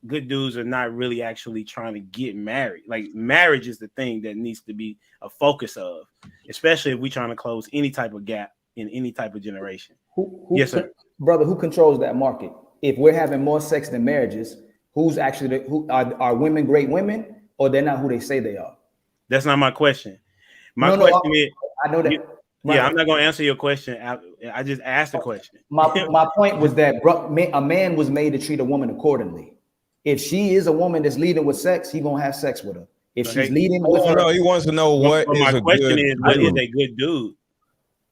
good dudes are not really actually trying to get married. Like, marriage is the thing that needs to be a focus of, especially if we're trying to close any type of gap in any type of generation. Yes, sir. Brother, who controls that market? If we're having more sex than marriages, who's actually are women great women, or they're not who they say they are? That's not my question. My question is, I know that. Yeah, I'm not going to answer your question. I just asked the question. My point was that a man was made to treat a woman accordingly. If she is a woman that's leading with sex, he's gonna have sex with her. If she's leading with her, no, he wants to know what is my a question good is, what dude. is a good dude?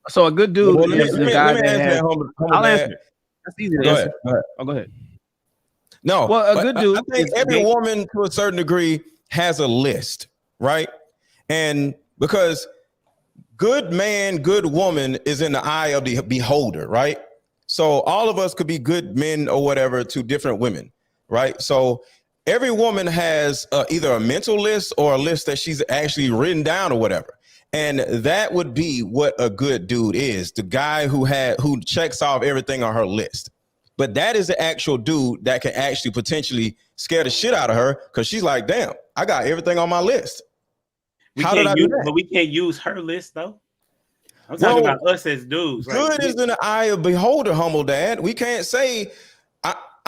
So a good dude is the guy that has. I'll answer it. That's easy to answer. Go ahead. Oh, go ahead. No, well, a good dude. I think every woman, to a certain degree, has a list, right? And because good man, good woman is in the eye of the beholder, right? So all of us could be good men or whatever to different women, right? So every woman has either a mental list or a list that she's actually written down or whatever. And that would be what a good dude is, the guy who checks off everything on her list. But that is the actual dude that can actually potentially scare the shit out of her, because she's like, damn, I got everything on my list. How did I do that? But we can't use her list, though. I'm talking about us as dudes. Good is in the eye of beholder, humble dad. We can't say,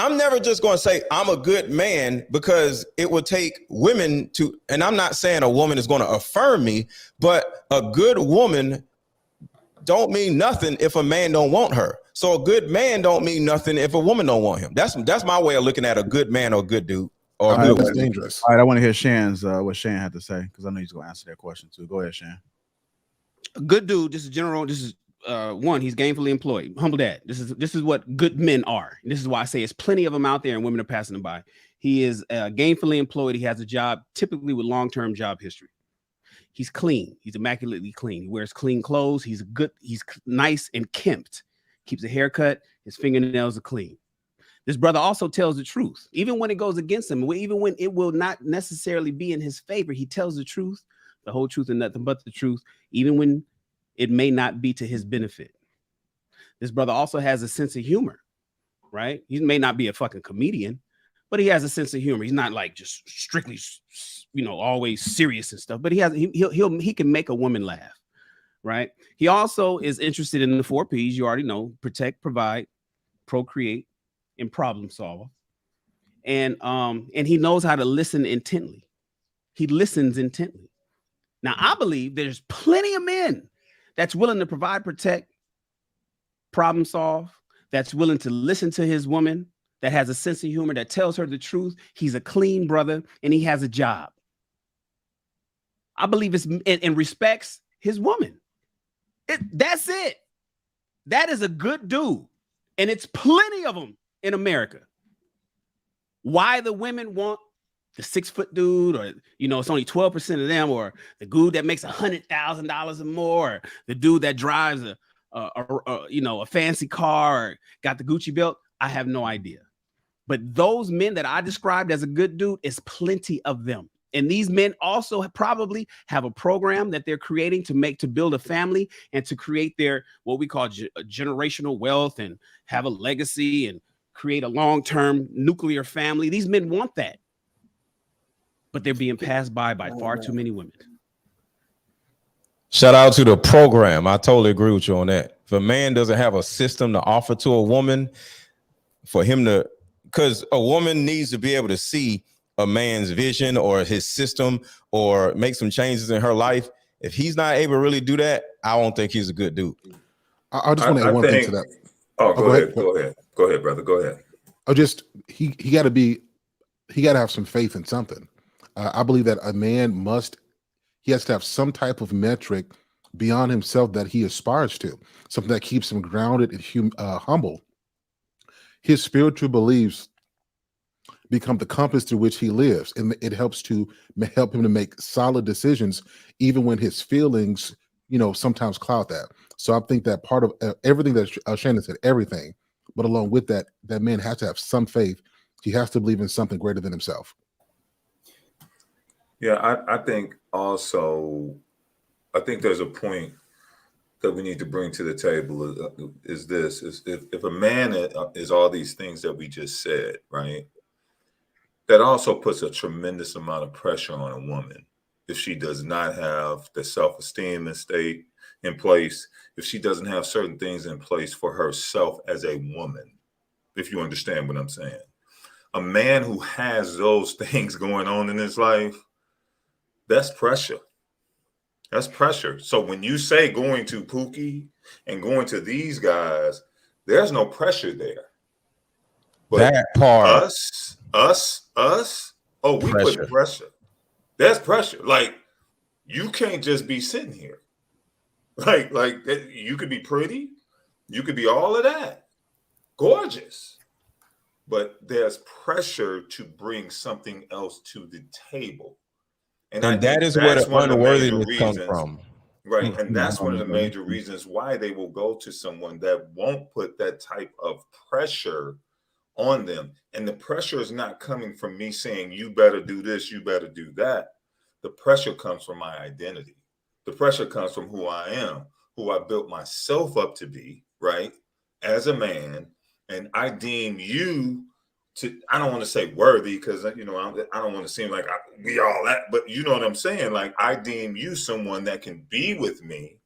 I'm never just going to say I'm a good man, because it would take women to, and I'm not saying a woman is going to affirm me, but a good woman don't mean nothing if a man don't want her. So a good man don't mean nothing if a woman don't want him. That's my way of looking at a good man or a good dude. Or All right, that's dangerous. All right, I want to hear Shan's what Shan had to say, because I know he's going to answer that question too. Go ahead, Shan. A good dude. This is general. This is one. He's gainfully employed. Humble dad. This is what good men are. And this is why I say it's plenty of them out there, and women are passing them by. He is gainfully employed. He has a job, typically with long-term job history. He's clean. He's immaculately clean. He wears clean clothes. He's nice and kempt. Keeps a haircut. His fingernails are clean. This brother also tells the truth, even when it goes against him, even when it will not necessarily be in his favor. He tells the truth, the whole truth, and nothing but the truth, even when it may not be to his benefit. This brother also has a sense of humor, right? He may not be a fucking comedian, but he has a sense of humor. He's not like just strictly, always serious and stuff, but he can make a woman laugh, right? He also is interested in the 4 P's. You already know: protect, provide, procreate, and problem solver. And he knows how to listen intently. He listens intently. Now, I believe there's plenty of men that's willing to provide, protect, problem solve, that's willing to listen to his woman, that has a sense of humor, that tells her the truth. He's a clean brother, and he has a job. I believe it's and respects his woman. That's it. That is a good dude. And it's plenty of them in America. Why the women want the 6-foot dude, or it's only 12% of them, or the dude that makes $100,000 or more, or the dude that drives a fancy car, or got the Gucci belt, I have no idea. But those men that I described as a good dude, is plenty of them. And these men also probably have a program that they're creating to build a family and to create their what we call generational wealth and have a legacy and create a long-term nuclear family. These men want that, but they're being passed by far too many women. Shout out to the program. I totally agree with you on that. If a man doesn't have a system to offer to a woman, for him to, because a woman needs to be able to see a man's vision or his system or make some changes in her life. If he's not able to really do that, I don't think he's a good dude. I just want to add one thing to that. Oh, go ahead, brother. Go ahead. He got to have some faith in something. I believe that a man he has to have some type of metric beyond himself that he aspires to, something that keeps him grounded and humble. His spiritual beliefs become the compass through which he lives, and it helps him to make solid decisions, even when his feelings, sometimes cloud that. So I think that part of everything that Shannon said, everything, but along with that, that man has to have some faith. He has to believe in something greater than himself. Yeah, I think also, there's a point that we need to bring to the table is if a man is all these things that we just said, right? That also puts a tremendous amount of pressure on a woman if she does not have the self-esteem and state in place, if she doesn't have certain things in place for herself as a woman, if you understand what I'm saying. A man who has those things going on in his life, that's pressure. That's pressure. So when you say going to Pookie and going to these guys, there's no pressure there. But that part, us. Oh, we put pressure. There's pressure. Like, you can't just be sitting here. Like you could be pretty, you could be all of that, gorgeous, but there's pressure to bring something else to the table, and that is where the unworthiness comes from. Right, and that's one of the major reasons why they will go to someone that won't put that type of pressure on them. And the pressure is not coming from me saying, you better do this, you better do that. The pressure comes from my identity. The pressure comes from who I am, who I built myself up to be, right, as a man. And I deem you to, I don't want to say worthy because, I don't want to seem like we all that, but you know what I'm saying? Like, I deem you someone that can be with me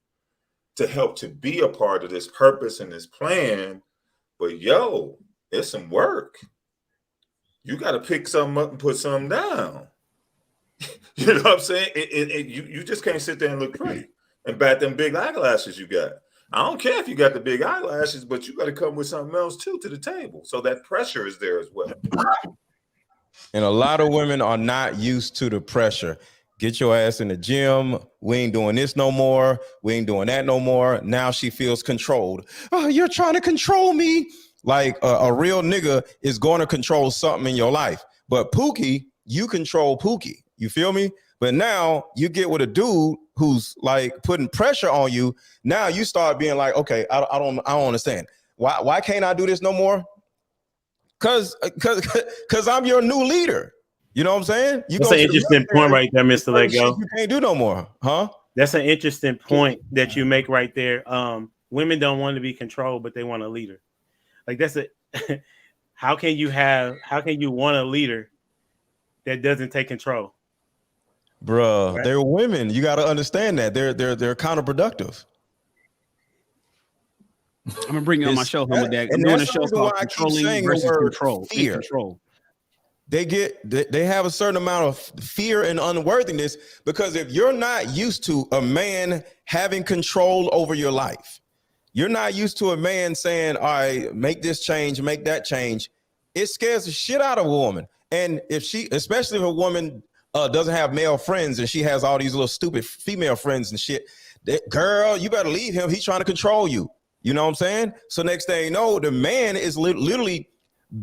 to help to be a part of this purpose and this plan. But it's some work. You got to pick something up and put something down. You know what I'm saying? You just can't sit there and look pretty and bat them big eyelashes you got. I don't care if you got the big eyelashes, but you got to come with something else too to the table. So that pressure is there as well. And a lot of women are not used to the pressure. Get your ass in the gym. We ain't doing this no more. We ain't doing that no more. Now she feels controlled. Oh, you're trying to control me. Like a real nigga is going to control something in your life. But Pookie, you control Pookie. You feel me? But now you get with a dude who's like putting pressure on you. Now you start being like, okay, I don't understand. Why can't I do this no more? Cause I'm your new leader. You know what I'm saying? That's an interesting point right there, Mr. Let Go. You can't do no more, huh? That's an interesting point that you make right there. Women don't want to be controlled, but they want a leader. Like how can you want a leader that doesn't take control? Bruh, right? They're women. You got to understand that they're counterproductive. I'm gonna bring you on my show, Humble Dad. I'm doing a show called Controlling versus Control. Fear. Control. They have a certain amount of fear and unworthiness because if you're not used to a man having control over your life, you're not used to a man saying, all right, make this change, make that change. It scares the shit out of a woman. And especially if a woman doesn't have male friends and she has all these little stupid female friends and shit, girl, you better leave him. He's trying to control you. You know what I'm saying? So next thing you know, the man is literally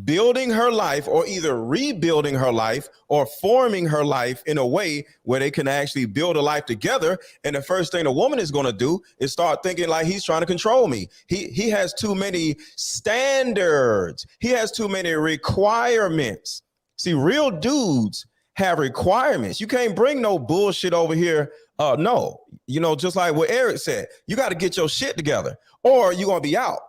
building her life or either rebuilding her life or forming her life in a way where they can actually build a life together. And the first thing a woman is going to do is start thinking like he's trying to control me. He has too many standards. He has too many requirements. See, real dudes have requirements. You can't bring no bullshit over here. No, just like what Eric said, you got to get your shit together or you're going to be out.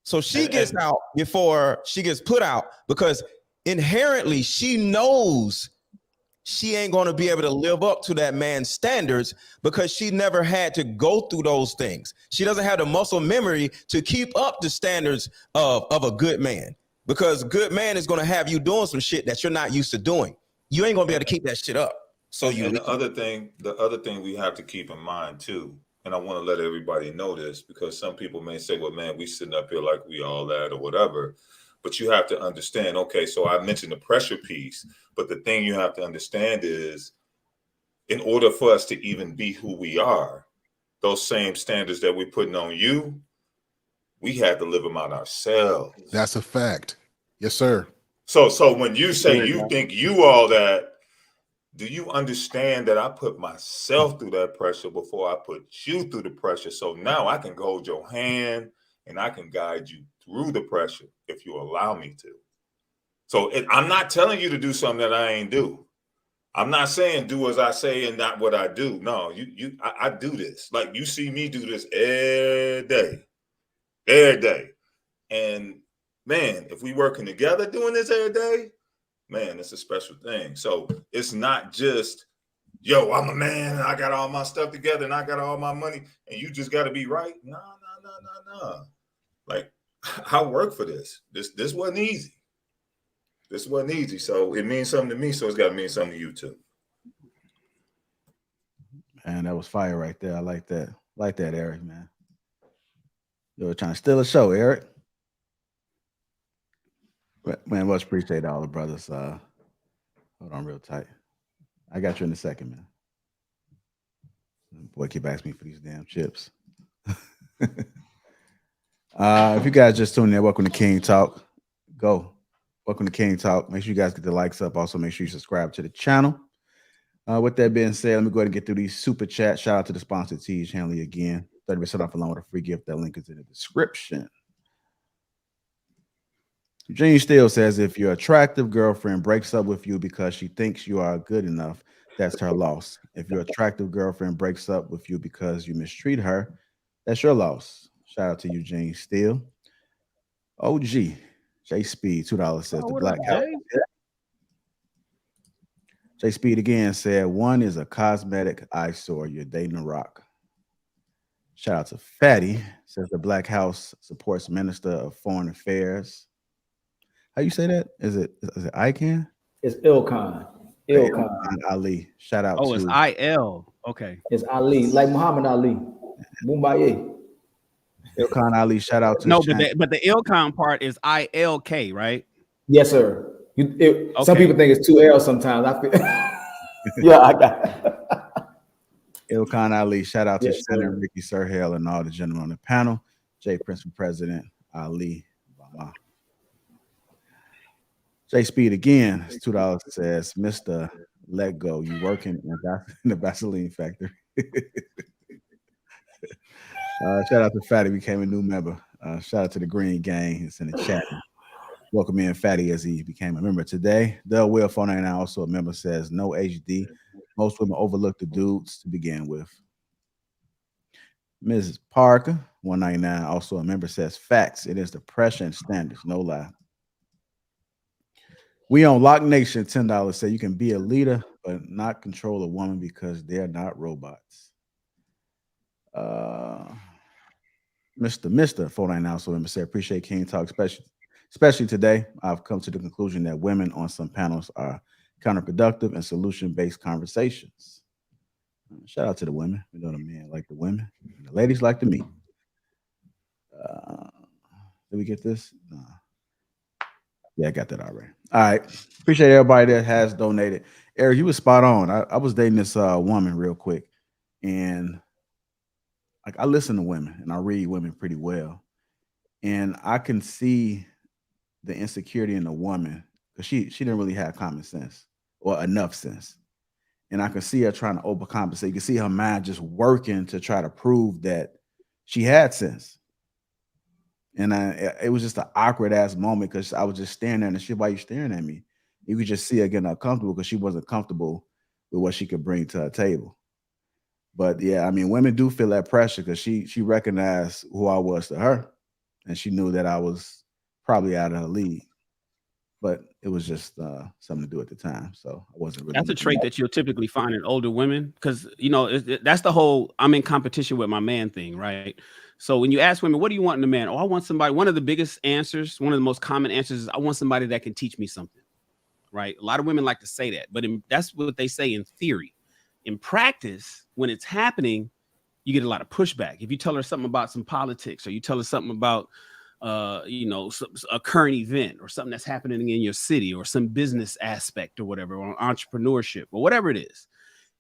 So she gets out before she gets put out because inherently she knows she ain't going to be able to live up to that man's standards because she never had to go through those things. She doesn't have the muscle memory to keep up the standards of a good man, because a good man is going to have you doing some shit that you're not used to doing. You ain't going to be able to keep that shit up. So the other thing we have to keep in mind too, and I want to let everybody know this because some people may say, well, man, we sitting up here like we all that or whatever. But you have to understand, okay, so I mentioned the pressure piece, but the thing you have to understand is in order for us to even be who we are, those same standards that we're putting on you, we had to live them out ourselves. That's a fact. Yes, sir. So when you say you think you all that, do you understand that I put myself through that pressure before I put you through the pressure? So now I can hold your hand and I can guide you through the pressure if you allow me to. So I'm not telling you to do something that I ain't do. I'm not saying do as I say and not what I do. No, I do this. Like you see me do this every day. And man, if we working together doing this every day, man, it's a special thing. So it's not just, yo, I'm a man and I got all my stuff together and I got all my money and you just got to be right. No. Like I work for this. This wasn't easy. This wasn't easy. So it means something to me. So it's got to mean something to you too. Man, that was fire right there. I like that. Like that, Eric, man. You were trying to steal a show, Eric. Man, much appreciate all the brothers. Hold on real tight. I got you in a second, man. Boy, keep asking me for these damn chips. If you guys just tuned in, welcome to King Talk. Welcome to King Talk. Make sure you guys get the likes up. Also, make sure you subscribe to the channel. With that being said, let me go ahead and get through these super chats. Shout out to the sponsor, T.H. Hanley again. 30% off along with a free gift. That link is in the description. Eugene Steele says, if your attractive girlfriend breaks up with you because she thinks you are good enough, that's her loss. If your attractive girlfriend breaks up with you because you mistreat her, that's your loss. Shout out to Eugene Steele. OG, J Speed, $2 says the Black House. J Speed again said, one is a cosmetic eyesore. You're dating a rock. Shout out to Fatty, says the Black House supports Minister of Foreign Affairs. How you say that? Is it ICANN? It's Ilkan. Ilkan Ali. Shout out to. Oh, it's IL. Okay. It's Ali, like Muhammad Ali. Mumbai. Ilkan Ali. Shout out to. No, but the Ilkan part is ILK, right? Yes, sir. Some people think it's 2 L's sometimes. I feel. Yeah, I got it. Ilkan Ali. Shout out to Shannon, Ricky Sirhale, and all the gentlemen on the panel. Jay Prince for President. Ali. J Speed again. $2 says, Mr. Let Go. You working in the Vaseline factory. Shout out to Fatty, became a new member. Shout out to the Green Gang. It's in the chat. Welcome in Fatty as he became a member today. Del Will 499, also a member, says no HD. Most women overlook the dudes to begin with. Mrs. Parker 199, also a member, says facts. It is the pressure and standards, no lie. We on Lock Nation, $10 say you can be a leader but not control a woman because they're not robots. Mr. 499 also member said, appreciate King Talk, especially today. I've come to the conclusion that women on some panels are counterproductive and solution-based conversations. Shout out to the women. We know the men like the women. The ladies like the meat. Did we get this? Yeah, I got that already. All right. Appreciate everybody that has donated. Eric, you was spot on. I was dating this woman real quick, and like I listen to women and I read women pretty well, and I can see the insecurity in the woman because she didn't really have common sense or enough sense, and I can see her trying to overcompensate. You can see her mind just working to try to prove that she had sense. And it was just an awkward ass moment because I was just staring there and she, why you staring at me? You could just see her getting uncomfortable because she wasn't comfortable with what she could bring to her table. But yeah, I mean, women do feel that pressure because she recognized who I was to her, and she knew that I was probably out of her league. But it was just something to do at the time, so I wasn't really. That's a trait that you'll typically find in older women because, you know, that's the whole I'm in competition with my man thing, right? So when you ask women, what do you want in a man? Oh, I want somebody. One of the biggest answers, one of the most common answers is I want somebody that can teach me something, right? A lot of women like to say that, but that's what they say in theory. In practice, when it's happening, you get a lot of pushback. If you tell her something about some politics, or you tell her something about you know, a current event or something that's happening in your city, or some business aspect or whatever, or entrepreneurship or whatever it is,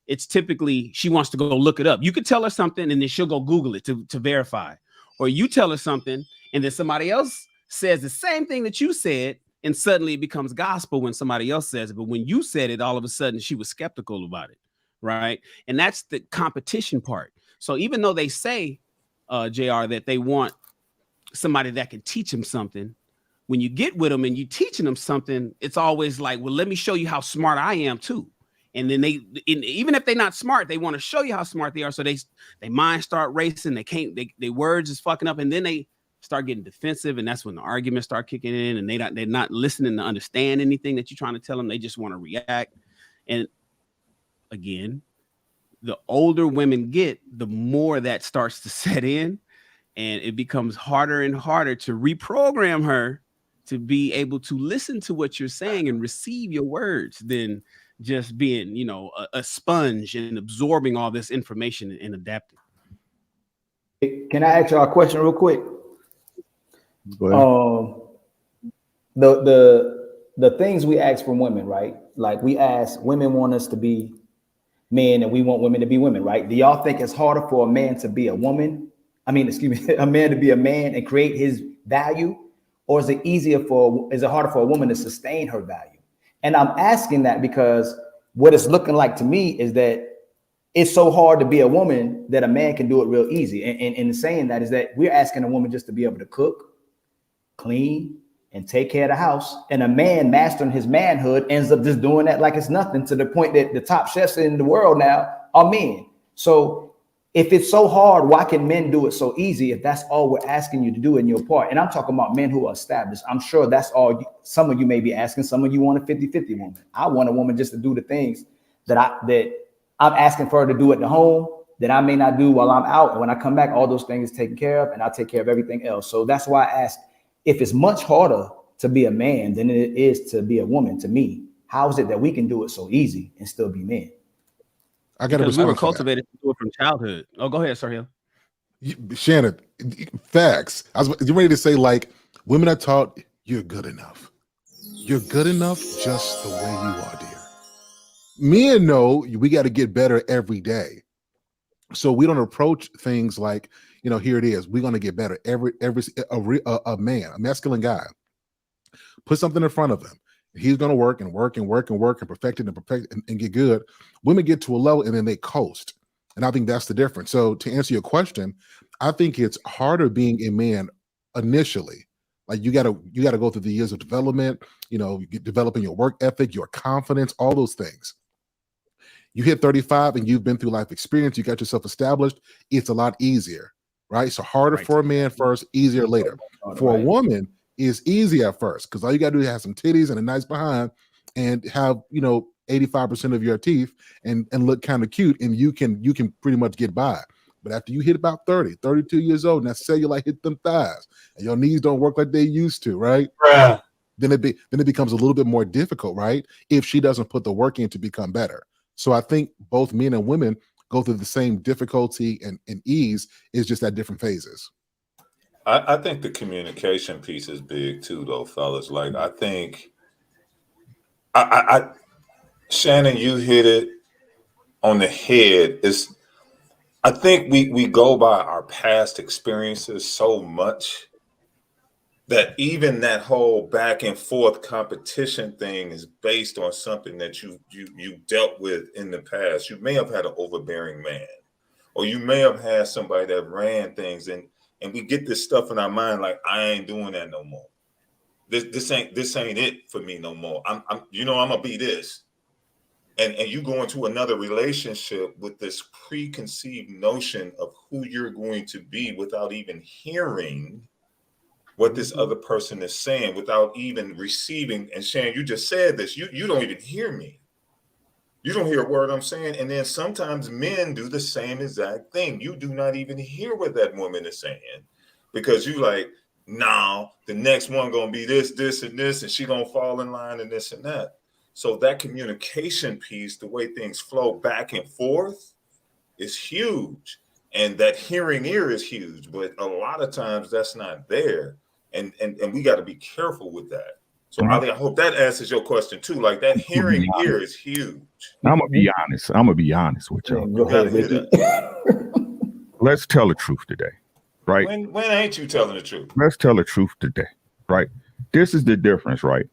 it's typically she wants to go look it up. You could tell her something and then she'll go Google it to verify. Or you tell her something and then somebody else says the same thing that you said, and suddenly it becomes gospel when somebody else says it. But when you said it, all of a sudden she was skeptical about it, right? And that's the competition part. So even though they say, JR, that they want somebody that can teach them something, when you get with them and you teaching them something, it's always like, well, let me show you how smart I am too. And then even if they're not smart, they want to show you how smart they are. So they mind start racing. They words is fucking up, and then they start getting defensive, and that's when the arguments start kicking in, and they're not listening to understand anything that you're trying to tell them. They just want to react. And again, the older women get, the more that starts to set in. And it becomes harder and harder to reprogram her to be able to listen to what you're saying and receive your words than just being, you know, a sponge and absorbing all this information and adapting. Can I ask y'all a question real quick? Go ahead. The things we ask from women, right? Like we ask women want us to be men and we want women to be women, right? Do y'all think it's harder for a man to be a woman? I mean, excuse me, a man to be a man and create his value? Or is it harder for a woman to sustain her value? And I'm asking that because what it's looking like to me is that it's so hard to be a woman that a man can do it real easy. And in saying that is that we're asking a woman just to be able to cook, clean, and take care of the house. And a man mastering his manhood ends up just doing that like it's nothing, to the point that the top chefs in the world now are men. So if it's so hard, why can men do it so easy if that's all we're asking you to do in your part? And I'm talking about men who are established. I'm sure that's all some of you may be asking. Some of you want a 50-50 woman. I want a woman just to do the things that I'm asking for her to do at the home that I may not do while I'm out. And when I come back, all those things is taken care of, and I take care of everything else. So that's why I ask, if it's much harder to be a man than it is to be a woman, to me, how is it that we can do it so easy and still be men? I got to because we were cultivated to do it from childhood. Oh, go ahead, Sir Hill. Shannon, facts. I was ready to say, like, women are taught you're good enough. You're good enough just the way you are, dear. Men know we got to get better every day. So we don't approach things like, you know, here it is. We're going to get better. A man, a masculine guy, put something in front of him. He's going to work and work and work and work and perfect it and get good. Women get to a level and then they coast. And I think that's the difference. So to answer your question, I think it's harder being a man initially. Like you gotta go through the years of development, you know, developing your work ethic, your confidence, all those things. You hit 35 and you've been through life experience, you got yourself established, it's a lot easier, right? So harder for a man first, easier later. For a woman, it's easy at first because all you got to do is have some titties and a nice behind and have, you know, 85% of your teeth and look kind of cute, and you can pretty much get by. But after you hit about 30, 32 years old, and that cellulite hit them thighs and your knees don't work like they used to, right? Yeah. Then it becomes a little bit more difficult, right? If she doesn't put the work in to become better. So I think both men and women go through the same difficulty and ease, is just at different phases. I think the communication piece is big too, though, fellas. Like, I think, Shannon, you hit it on the head. I think we go by our past experiences so much that even that whole back and forth competition thing is based on something that you dealt with in the past. You may have had an overbearing man, or you may have had somebody that ran things, and we get this stuff in our mind like, I ain't doing that no more. this ain't it for me no more. I'm gonna be this. And you go into another relationship with this preconceived notion of who you're going to be without even hearing what this other person is saying, without even receiving. And Shan, you just said this. You don't even hear me. You don't hear a word I'm saying. And then sometimes men do the same exact thing. You do not even hear what that woman is saying because you like, nah, the next one gonna be this, and this, and she gonna fall in line and this and that. So that communication piece, the way things flow back and forth is huge. And that hearing ear is huge, but a lot of times that's not there. And we got to be careful with that. So Ali, I hope that answers your question too. Like that hearing ear is huge. I'm gonna be honest with y'all. You gotta hear that. Let's tell the truth today, right? When ain't you telling the truth? Let's tell the truth today, right? This is the difference, right?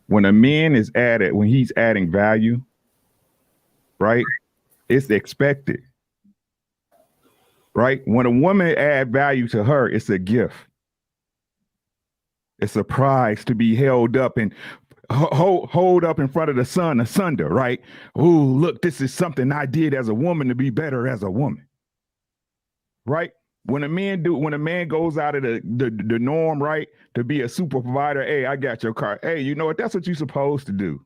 When a man is when he's adding value, right? It's expected, right? When a woman add value to her, it's a gift. It's a prize to be held up and hold up in front of the sun asunder, right? Oh, look, this is something I did as a woman to be better as a woman, right? When a man goes out of the norm, right, to be a super provider, hey, I got your car. Hey, you know what? That's what you're supposed to do.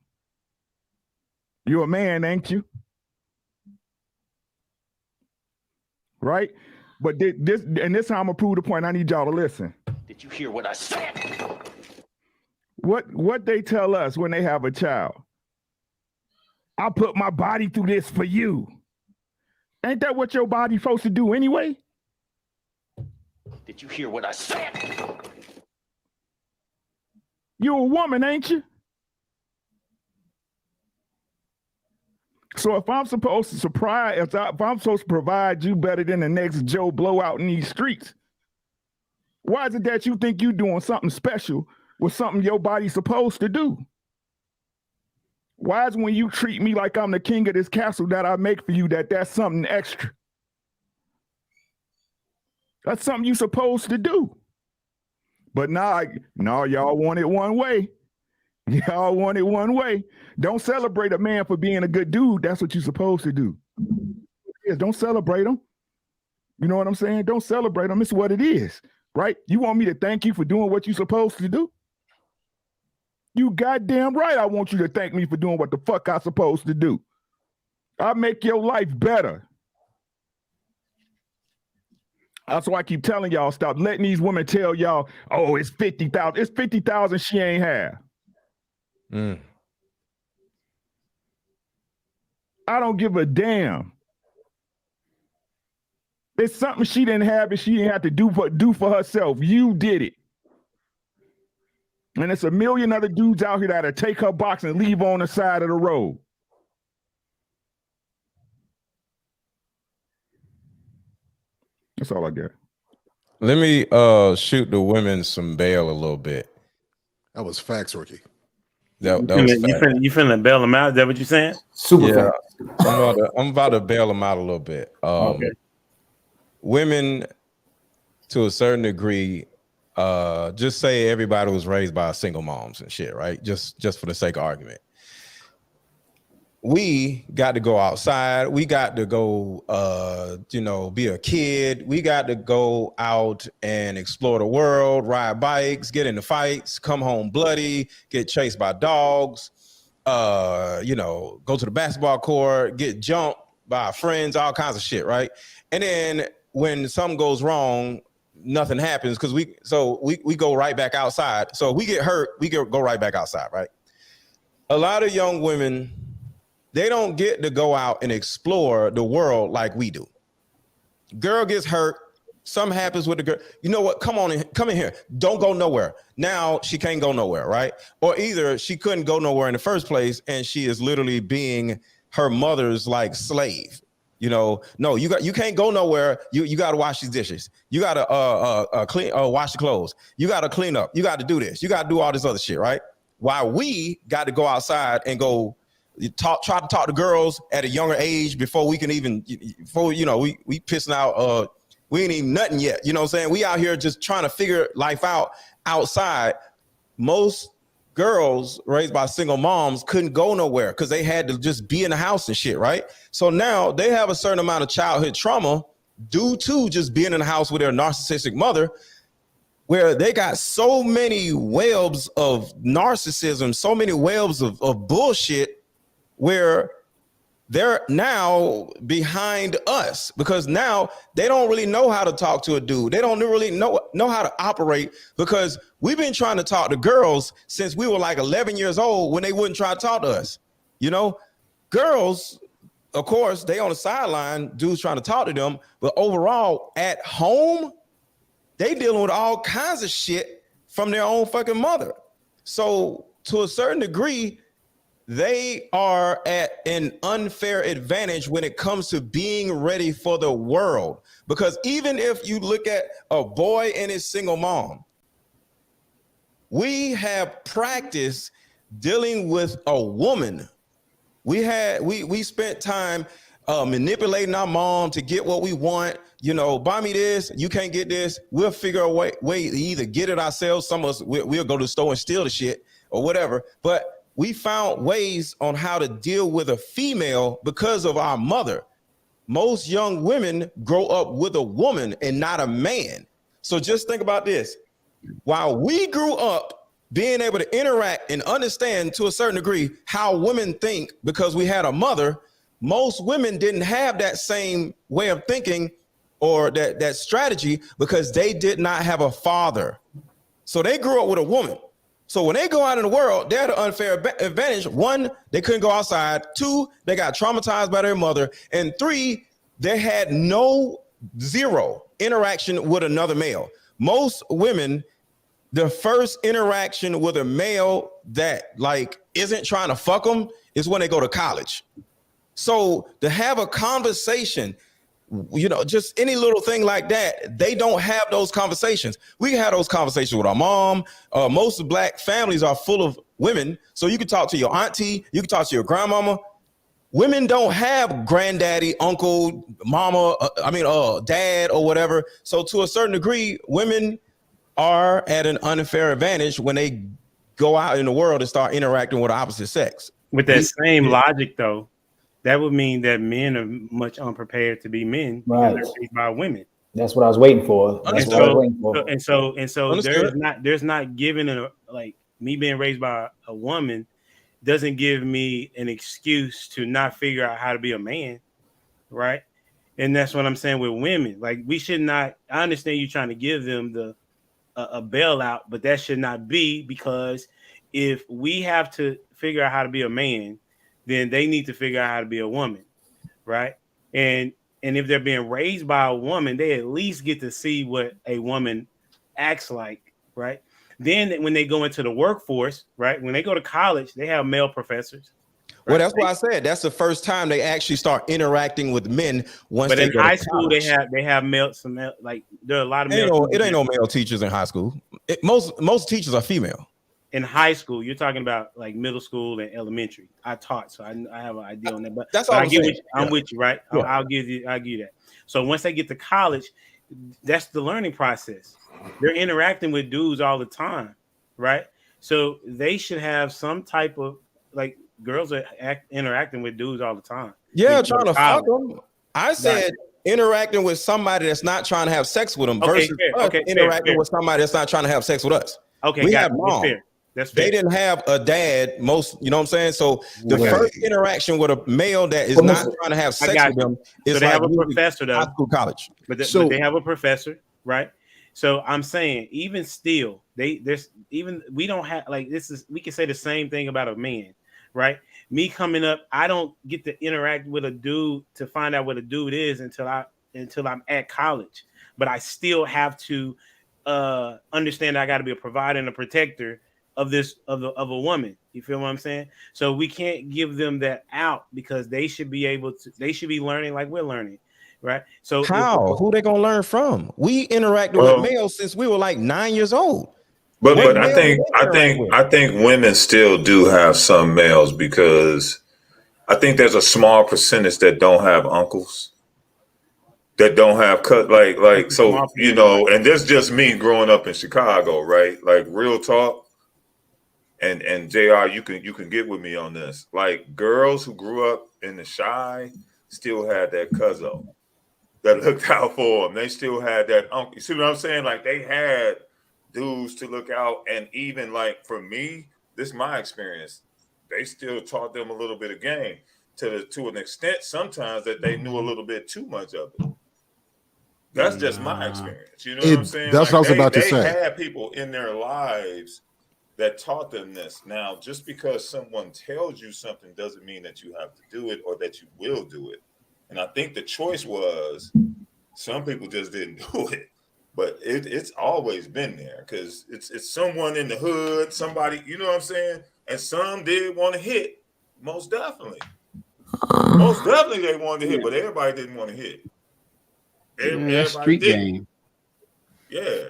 You're a man, ain't you? Right? But this time I'm gonna prove the point. I need y'all to listen. Did you hear what I said? What they tell us when they have a child? I put my body through this for you. Ain't that what your body's supposed to do anyway? Did you hear what I said? You're a woman, ain't you? So if I'm supposed to provide you better than the next Joe Blowout in these streets, why is it that you think you're doing something special with something your body's supposed to do? Why is when you treat me like I'm the king of this castle that I make for you, that's something extra? That's something you're supposed to do. But now y'all want it one way. Y'all want it one way. Don't celebrate a man for being a good dude. That's what you're supposed to do. Yes, don't celebrate him. You know what I'm saying? Don't celebrate him. It's what it is, right? You want me to thank you for doing what you're supposed to do? You goddamn right I want you to thank me for doing what the fuck I'm supposed to do. I make your life better. That's why I keep telling y'all, stop letting these women tell y'all, oh, it's 50,000. It's 50,000 she ain't have. I don't give a damn. It's something she didn't have and she didn't have to do for herself. You did it. And it's a million other dudes out here that'll take her box and leave on the side of the road. That's all I got. Let me shoot the women some bail a little bit. That was facts, Ricky. That was facts. You finna bail them out? Is that what you're saying? Super facts. I'm about to bail them out a little bit. Okay. Women, to a certain degree, just say everybody was raised by single moms and shit, right? Just for the sake of argument. We got to go outside. We got to go, be a kid. We got to go out and explore the world, ride bikes, get into fights, come home bloody, get chased by dogs, go to the basketball court, get jumped by friends, all kinds of shit, right? And then when something goes wrong, nothing happens because we go right back outside. So we get hurt, we go right back outside, right? A lot of young women, they don't get to go out and explore the world like we do. Girl gets hurt. Something happens with the girl. You know what? Come in here. Don't go nowhere. Now she can't go nowhere, right? Or either she couldn't go nowhere in the first place and she is literally being her mother's like slave. No, you can't go nowhere. You got to wash these dishes. You got to clean, wash the clothes. You got to clean up. You got to do this. You got to do all this other shit, right? While we got to go outside and go try to talk to girls at a younger age before we can even, we pissing out, we ain't even nothing yet. You know what I'm saying? We out here just trying to figure life out outside, most girls raised by single moms couldn't go nowhere because they had to just be in the house and shit, right? So now they have a certain amount of childhood trauma due to just being in the house with their narcissistic mother, where they got so many webs of narcissism, so many webs of bullshit, where they're now behind us because now they don't really know how to talk to a dude. They don't really know how to operate because we've been trying to talk to girls since we were like 11 years old when they wouldn't try to talk to us. You know, girls, of course, they on the sideline, dudes trying to talk to them, but overall at home, they dealing with all kinds of shit from their own fucking mother. So to a certain degree, they are at an unfair advantage when it comes to being ready for the world. Because even if you look at a boy and his single mom, we have practiced dealing with a woman. We spent time manipulating our mom to get what we want. You know, buy me this, you can't get this. We'll figure a way to either get it ourselves. Some of us, we'll go to the store and steal the shit or whatever. But we found ways on how to deal with a female because of our mother. Most young women grow up with a woman and not a man. So just think about this. While we grew up being able to interact and understand to a certain degree how women think because we had a mother, most women didn't have that same way of thinking or that strategy because they did not have a father. So they grew up with a woman. So when they go out in the world, they had an unfair advantage. One, they couldn't go outside. Two, they got traumatized by their mother. And three, they had zero interaction with another male. Most women, the first interaction with a male that like isn't trying to fuck them is when they go to college. So to have a conversation, you know, just any little thing like that, they don't have those conversations. We have those conversations with our mom. Most Black families are full of women. So you can talk to your auntie, you can talk to your grandmama. Women don't have granddaddy, uncle, mama, dad or whatever. So to a certain degree, women are at an unfair advantage when they go out in the world and start interacting with the opposite sex. With that same logic, though, that would mean that men are much unprepared to be men because they're raised by women. That's what I was waiting for. And so there's not given like me being raised by a woman doesn't give me an excuse to not figure out how to be a man, right? And that's what I'm saying with women. Like we should not. I understand you trying to give them a bailout, but that should not be, because if we have to figure out how to be a man, then they need to figure out how to be a woman, right? And if they're being raised by a woman, they at least get to see what a woman acts like, right? Then when they go into the workforce, right? When they go to college, they have male professors. Right? Well, that's why I said that's the first time they actually start interacting with men. But in high school, they have male, like there are a lot of male. It ain't no male teachers in high school. Most teachers are female. In high school, you're talking about like middle school and elementary. I taught, so I have an idea on that. But that's all I'm with you, right? Yeah. I'll give you that. So once they get to college, that's the learning process. They're interacting with dudes all the time, right? So they should have some type of, like, girls are interacting with dudes all the time. Yeah, trying to fuck them. I said interacting with somebody that's not trying to have sex with them versus interacting with somebody that's not trying to have sex with us. Okay, we have mom. That's fair. They didn't have a dad. You know what I'm saying? So the first interaction with a male that is not trying to have sex with them is they have a professor, though. High school, college. But they have a professor, right? So I'm saying, even still, we don't have, like, we can say the same thing about a man, right? Me coming up, I don't get to interact with a dude to find out what a dude is until I'm at college. But I still have to understand that I got to be a provider and a protector of a woman. You feel what I'm saying? So we can't give them that out, because they should be learning like we're learning, right? So who they gonna learn from? We interacted with males since we were like 9 years old. But I think women still do have some males, because I think there's a small percentage that don't have uncles. that don't have cut like so, you know, and this just me growing up in Chicago, right? Like real talk. And JR, you can get with me on this. Like girls who grew up in the Chi still had that cuzzo that looked out for them. They still had that uncle. You see what I'm saying? Like they had dudes to look out. And even like for me, this is my experience. They still taught them a little bit of game to an extent sometimes that they knew a little bit too much of it. That's just my experience. You know what I'm saying? That's like what I was about to they say. had people in their lives that taught them this. Now, just because someone tells you something doesn't mean that you have to do it or that you will do it. And I think the choice was some people just didn't do it, but it's always been there because it's someone in the hood, somebody, you know what I'm saying? And some did want to hit, most definitely. Most definitely they wanted to hit, but everybody didn't want to hit. Everybody street didn't. game. Yeah,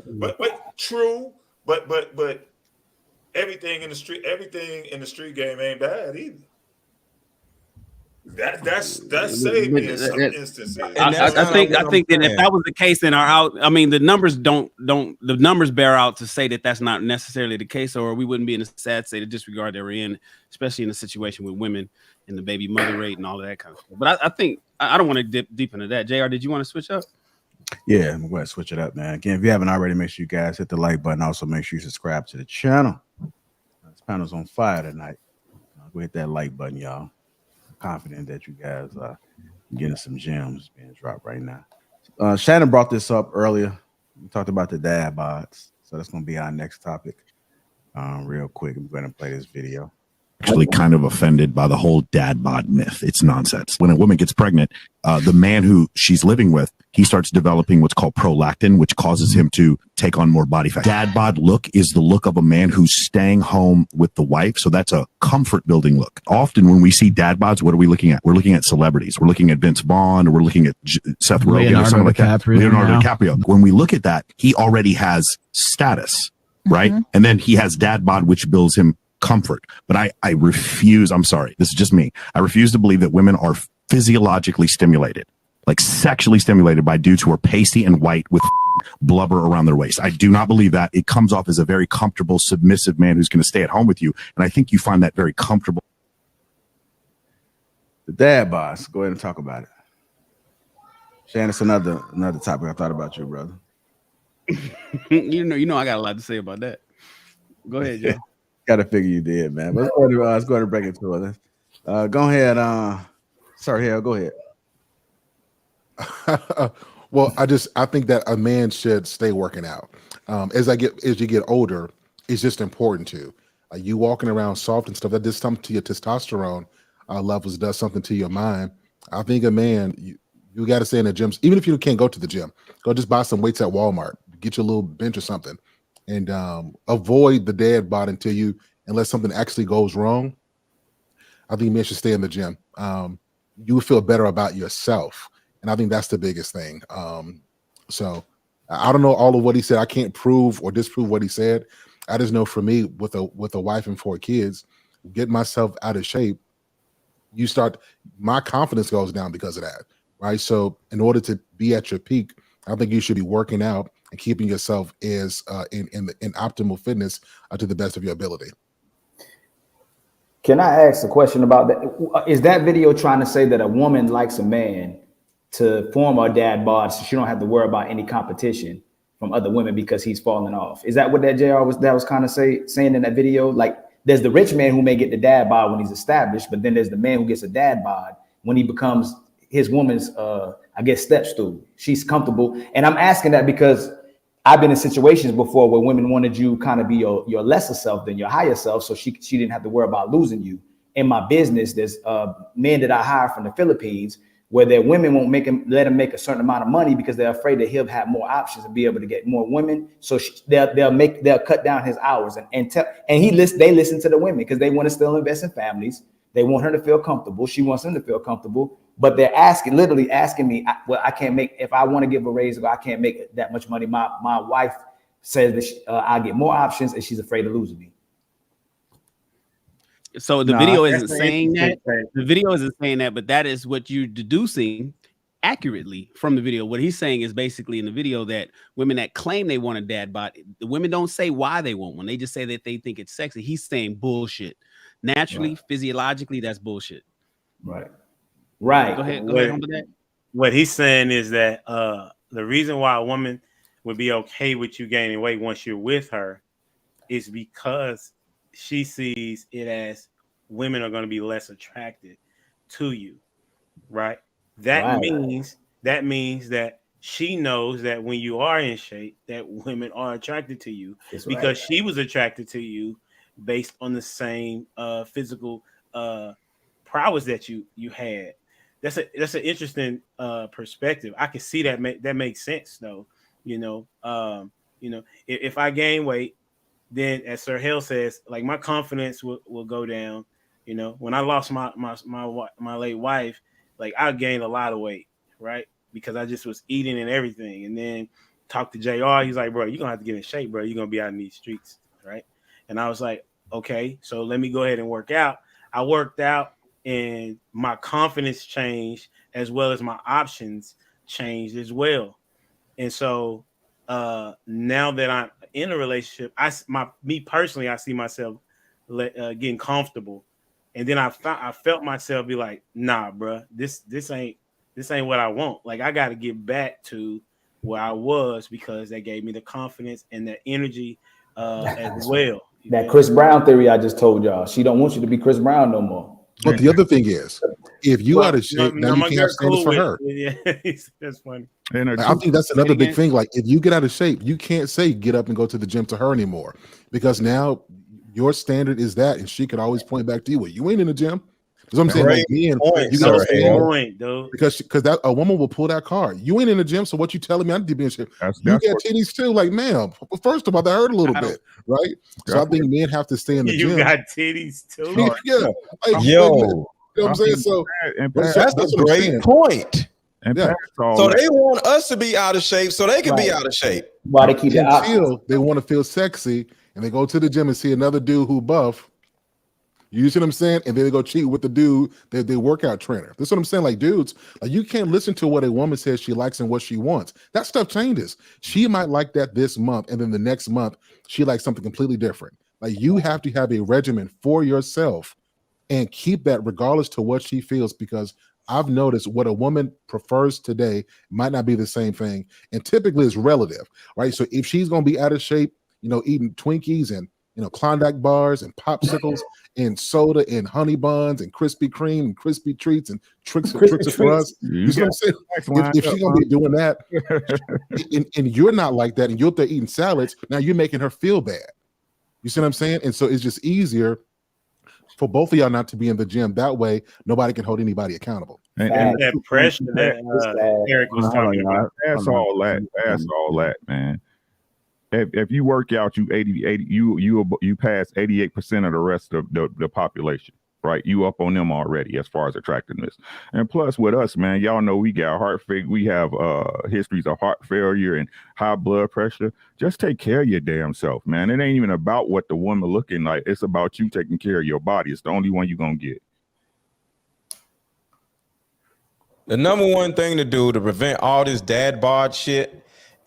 but true, but everything in the street game ain't bad either. That's saved me in some instances. I think that if that was the case, then the numbers bear out to say that that's not necessarily the case, or we wouldn't be in a sad state of disregard that we're in, especially in a situation with women and the baby mother rate and all of that kind of stuff. But I think I don't want to dip deep into that. JR, did you want to switch up? Yeah, I'm going to switch it up, man. Again, if you haven't already, make sure you guys hit the like button. Also, make sure you subscribe to the channel. This panel's on fire tonight. Go hit that like button, y'all. I'm confident that you guys are getting some gems being dropped right now. Shannon brought this up earlier. We talked about the dad bods. So that's going to be our next topic. Real quick, I'm going to play this video. Actually kind of offended by the whole dad bod myth. It's nonsense. When a woman gets pregnant, the man who she's living with, he starts developing what's called prolactin, which causes him to take on more body fat. Dad bod look is the look of a man who's staying home with the wife. So that's a comfort building look. Often when we see dad bods, what are we looking at? We're looking at celebrities. We're looking at Vince Vaughn, or we're looking at Seth Rogen or something like that. Leonardo DiCaprio. When we look at that, he already has status, right? And then he has dad bod, which builds him comfort. But I refuse, I'm sorry, this is just me. I refuse to believe that women are physiologically stimulated, like sexually stimulated by dudes who are pasty and white with blubber around their waist. I do not believe that. It comes off as a very comfortable, submissive man who's going to stay at home with you. And I think you find that very comfortable. The dad boss, go ahead and talk about it. Shannon, it's another topic I thought about you, brother. you know I got a lot to say about that. Go ahead, Joe. Gotta figure you did, man. But let's go ahead and break it to it. Go ahead. Sorry, Hale, go ahead. Well, I think that a man should stay working out. As you get older, it's just important to. You walking around soft and stuff, that does something to your testosterone levels, does something to your mind. I think a man, you got to stay in the gyms. Even if you can't go to the gym, go just buy some weights at Walmart, get your little bench or something. And avoid the dad bod unless something actually goes wrong. I think men should stay in the gym. You will feel better about yourself, and I think that's the biggest thing. So I don't know all of what he said. I can't prove or disprove what he said. I just know for me, with a wife and 4 kids, getting myself out of shape, my confidence goes down because of that, right? So in order to be at your peak, I think you should be working out and keeping yourself in optimal fitness to the best of your ability. Can I ask a question about that? Is that video trying to say that a woman likes a man to form a dad bod so she don't have to worry about any competition from other women because he's falling off? Is that what that JR was kind of saying in that video? Like, there's the rich man who may get the dad bod when he's established, but then there's the man who gets a dad bod when he becomes his woman's step stool. She's comfortable. And I'm asking that because I've been in situations before where women wanted you kind of be your lesser self than your higher self, so she didn't have to worry about losing you. In my business, there's men that I hire from the Philippines where their women won't let him make a certain amount of money because they're afraid that he'll have more options and be able to get more women. So they'll cut down his hours they listen to the women because they want to still invest in families. They want her to feel comfortable. She wants them to feel comfortable. But they're literally asking me, well, I can't make, if I want to give a raise, I can't make that much money. My wife says that I get more options and she's afraid of losing me. So the video isn't saying that. The video isn't saying that, but that is what you're deducing accurately from the video. What he's saying is basically in the video that women that claim they want a dad bod, the women don't say why they want one. They just say that they think it's sexy. He's saying bullshit. Naturally, physiologically, that's bullshit. Right. Go ahead. On with that. What he's saying is that the reason why a woman would be okay with you gaining weight once you're with her is because she sees it as women are going to be less attracted to you, right? That means that she knows that when you are in shape, that women are attracted to you because she was attracted to you based on the same physical prowess that you had. That's an interesting perspective. I can see that that makes sense though. If I gain weight, then as Sir Hill says, like my confidence will go down. When I lost my late wife, like I gained a lot of weight, right? Because I just was eating and everything. And then talked to JR, he's like, bro, you're gonna have to get in shape, bro. You're gonna be out in these streets, right? And I was like, okay, so let me go ahead and work out. I worked out and my confidence changed as well as my options changed as well. And so now that I'm in a relationship, me personally, I see myself getting comfortable. And then I felt myself be like, nah, bro, this ain't what I want. Like I got to get back to where I was because that gave me the confidence and the energy as well. That Chris Brown theory I just told y'all. She don't want you to be Chris Brown no more. But the other thing is, if you out of shape, now you can't have standards for her. Yeah, that's funny. Like, I think that's another big thing. Like if you get out of shape, you can't say get up and go to the gym to her anymore because now your standard is that, and she could always point back to you. Well, you ain't in the gym. That's what I'm saying. Like, you got to point, dude. Because that a woman will pull that card. You ain't in the gym, so what you telling me? I need to be in shape. You got titties too, like ma'am. First of all, that hurt a little bit, right? So I think men have to stay in the gym. You got titties too. Yeah, like, you know what I'm saying? So that's a great point. And so they want us to be out of shape so they can be out of shape. Why they keep they want to feel sexy, and they go to the gym and see another dude who buff. You see what I'm saying? And then they go cheat with the dude, they workout trainer. That's what I'm saying. Like dudes, like you can't listen to what a woman says she likes and what she wants. That stuff changes. She might like that this month, and then the next month she likes something completely different. Like you have to have a regimen for yourself and keep that regardless to what she feels, because I've noticed what a woman prefers today might not be the same thing, and typically it's relative, right? So if she's going to be out of shape, eating Twinkies and Klondike bars and popsicles and soda and honey buns and Krispy Kreme and crispy treats and tricks for us. You see what I'm saying? If she's gonna be doing that, and you're not like that, and you're there eating salads, now you're making her feel bad. You see what I'm saying? And so it's just easier for both of y'all not to be in the gym. That way, nobody can hold anybody accountable. And that pressure that Eric was talking about. That's all that, man. If you work out, you pass 88% of the rest of the population, right? You up on them already as far as attractiveness. And plus with us, man, y'all know we got we have histories of heart failure and high blood pressure. Just take care of your damn self, man. It ain't even about what the woman looking like. It's about you taking care of your body. It's the only one you're gonna get. The number one thing to do to prevent all this dad bod shit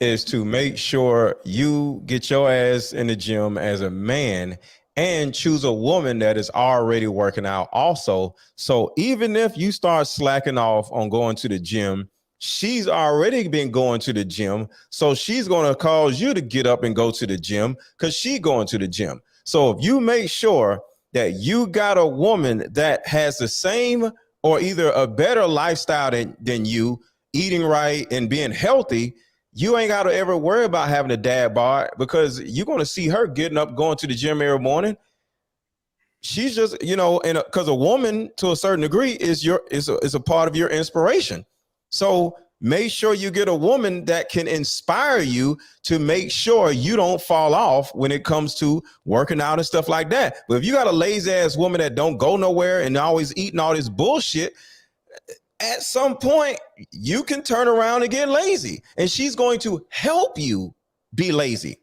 is to make sure you get your ass in the gym as a man and choose a woman that is already working out also. So even if you start slacking off on going to the gym, she's already been going to the gym. So she's going to cause you to get up and go to the gym because she's going to the gym. So if you make sure that you got a woman that has the same or either a better lifestyle than you, eating right and being healthy, you ain't got to ever worry about having a dad bod because you're going to see her getting up, going to the gym every morning. She's just, because a woman to a certain degree is a part of your inspiration. So make sure you get a woman that can inspire you to make sure you don't fall off when it comes to working out and stuff like that. But if you got a lazy ass woman that don't go nowhere and always eating all this bullshit, at some point, you can turn around and get lazy, and she's going to help you be lazy.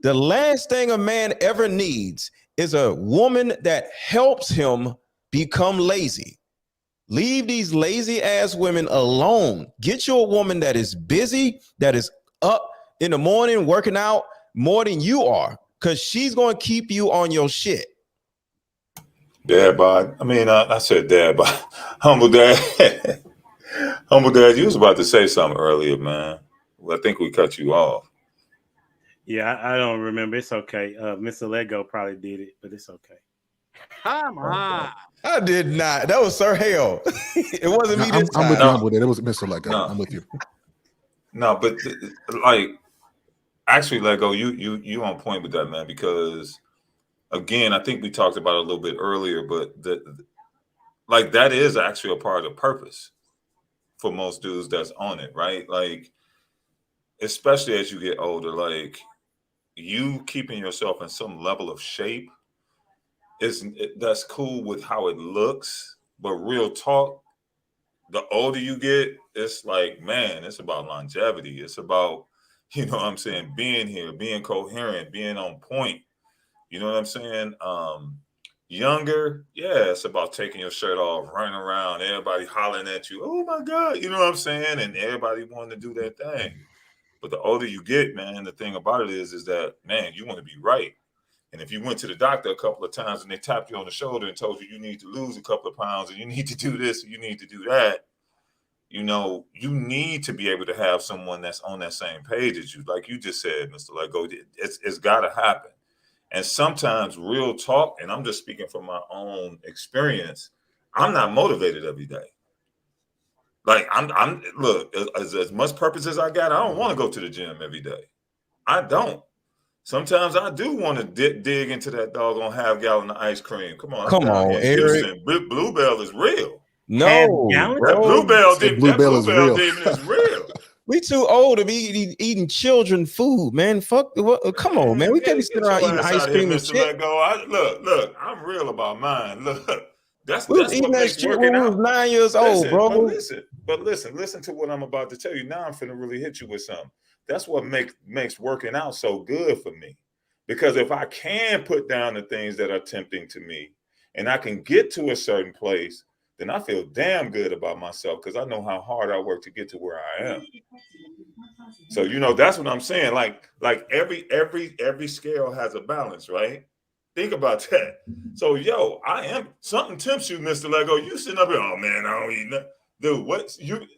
The last thing a man ever needs is a woman that helps him become lazy. Leave these lazy ass women alone. Get you a woman that is busy, that is up in the morning working out more than you are, because she's going to keep you on your shit. Dad bod. I mean, I said dad bod. Humble dad. Humble dad, you was about to say something earlier, man. Well, I think we cut you off. Yeah, I don't remember. It's okay. Mr. Lego probably did it, but it's okay. Come on. I did not. That was Sir Hale. It wasn't me this time. I'm with you. I'm with it. It was Mr. Lego. No. I'm with you. No, but like, actually, Lego, you on point with that, man, because again, I think we talked about it a little bit earlier, but like that is actually a part of the purpose for most dudes that's on it, right? Like, especially as you get older, like you keeping yourself in some level of shape that's cool with how it looks, but real talk, the older you get, it's like, man, it's about longevity. It's about, you know what I'm saying, being here, being coherent, being on point. You know what I'm saying? Younger, yeah, it's about taking your shirt off, running around, everybody hollering at you. Oh my God, you know what I'm saying? And everybody wanting to do their thing. But the older you get, man, the thing about it is that, man, you want to be right. And if you went to the doctor a couple of times and they tapped you on the shoulder and told you need to lose a couple of pounds and you need to do this and you need to do that, you know, you need to be able to have someone that's on that same page as you. Like you just said, Mr. Lego, it's got to happen. And sometimes real talk, and I'm just speaking from my own experience, I'm not motivated every day. Like I'm look, as much purpose as I got, I don't want to go to the gym every day. I don't. Sometimes I do want to dig into that doggone half-gallon of ice cream. Come on, Eric. Bluebell is real. No, that Bluebell demon is real. We too old to be eating children food, man. Fuck, come on, man. We can't be sitting around eating ice cream and shit. Look, I'm real about mine. Look, that's what eating that shit when we was 9 years old, bro. But listen to what I'm about to tell you. Now I'm finna really hit you with something. That's what makes working out so good for me. Because if I can put down the things that are tempting to me and I can get to a certain place, then I feel damn good about myself because I know how hard I work to get to where I am. So, you know, that's what I'm saying. Like every scale has a balance, right? Think about that. So, something tempts you, Mr. Lego. You sitting up here, oh man, I don't eat nothing. Dude,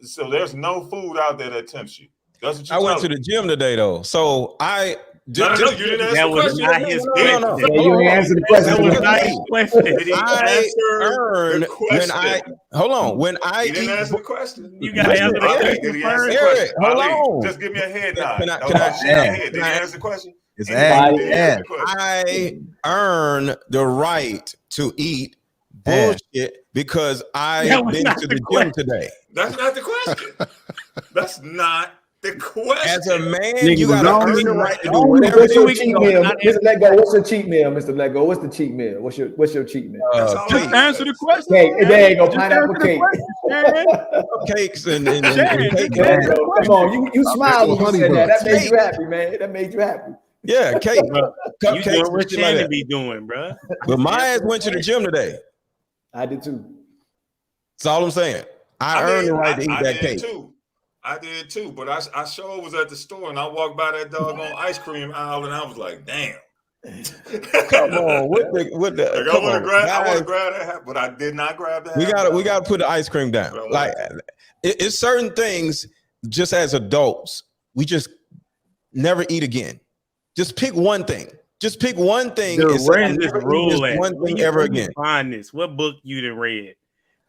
so there's no food out there that tempts you. That's what you I went to the gym today though. So I you didn't answer the question. Not his question. Yeah, you didn't answer the question. That was not his question. Did he answer the question? When I he didn't answer the question. You got to answer the question first. Eric, hold on. Just give me a head nod. Can I Did he answer the question? I earn the right to eat bullshit because I've been to the gym today. That's not the question. That's not the question. As a man, you got to earn the right to do whatever What's your cheat meal, Mr. Lego? What's your cheat meal, Mr. Lego? What's the cheat meal? What's your cheat meal? Just answer the question. Cake. There you go. Pineapple cake. Cakes and cake. Come on, you smiled when you said that. That made you happy, man. That made you happy. Yeah, cake. You doing what Shannon be doing, bro. But my ass went to the gym today. I did too. That's all I'm saying. I earned the right to eat that cake. I did too, but I sure was at the store and I walked by that doggone ice cream aisle and I was like, damn. Come on, what the like, I want to grab that, but I did not grab that. We gotta put the ice cream down. Like it's certain things, just as adults, we just never eat again. Just pick one thing. Just pick one thing. Dude, where's this rule at? One thing ever again. Find this. What book you done read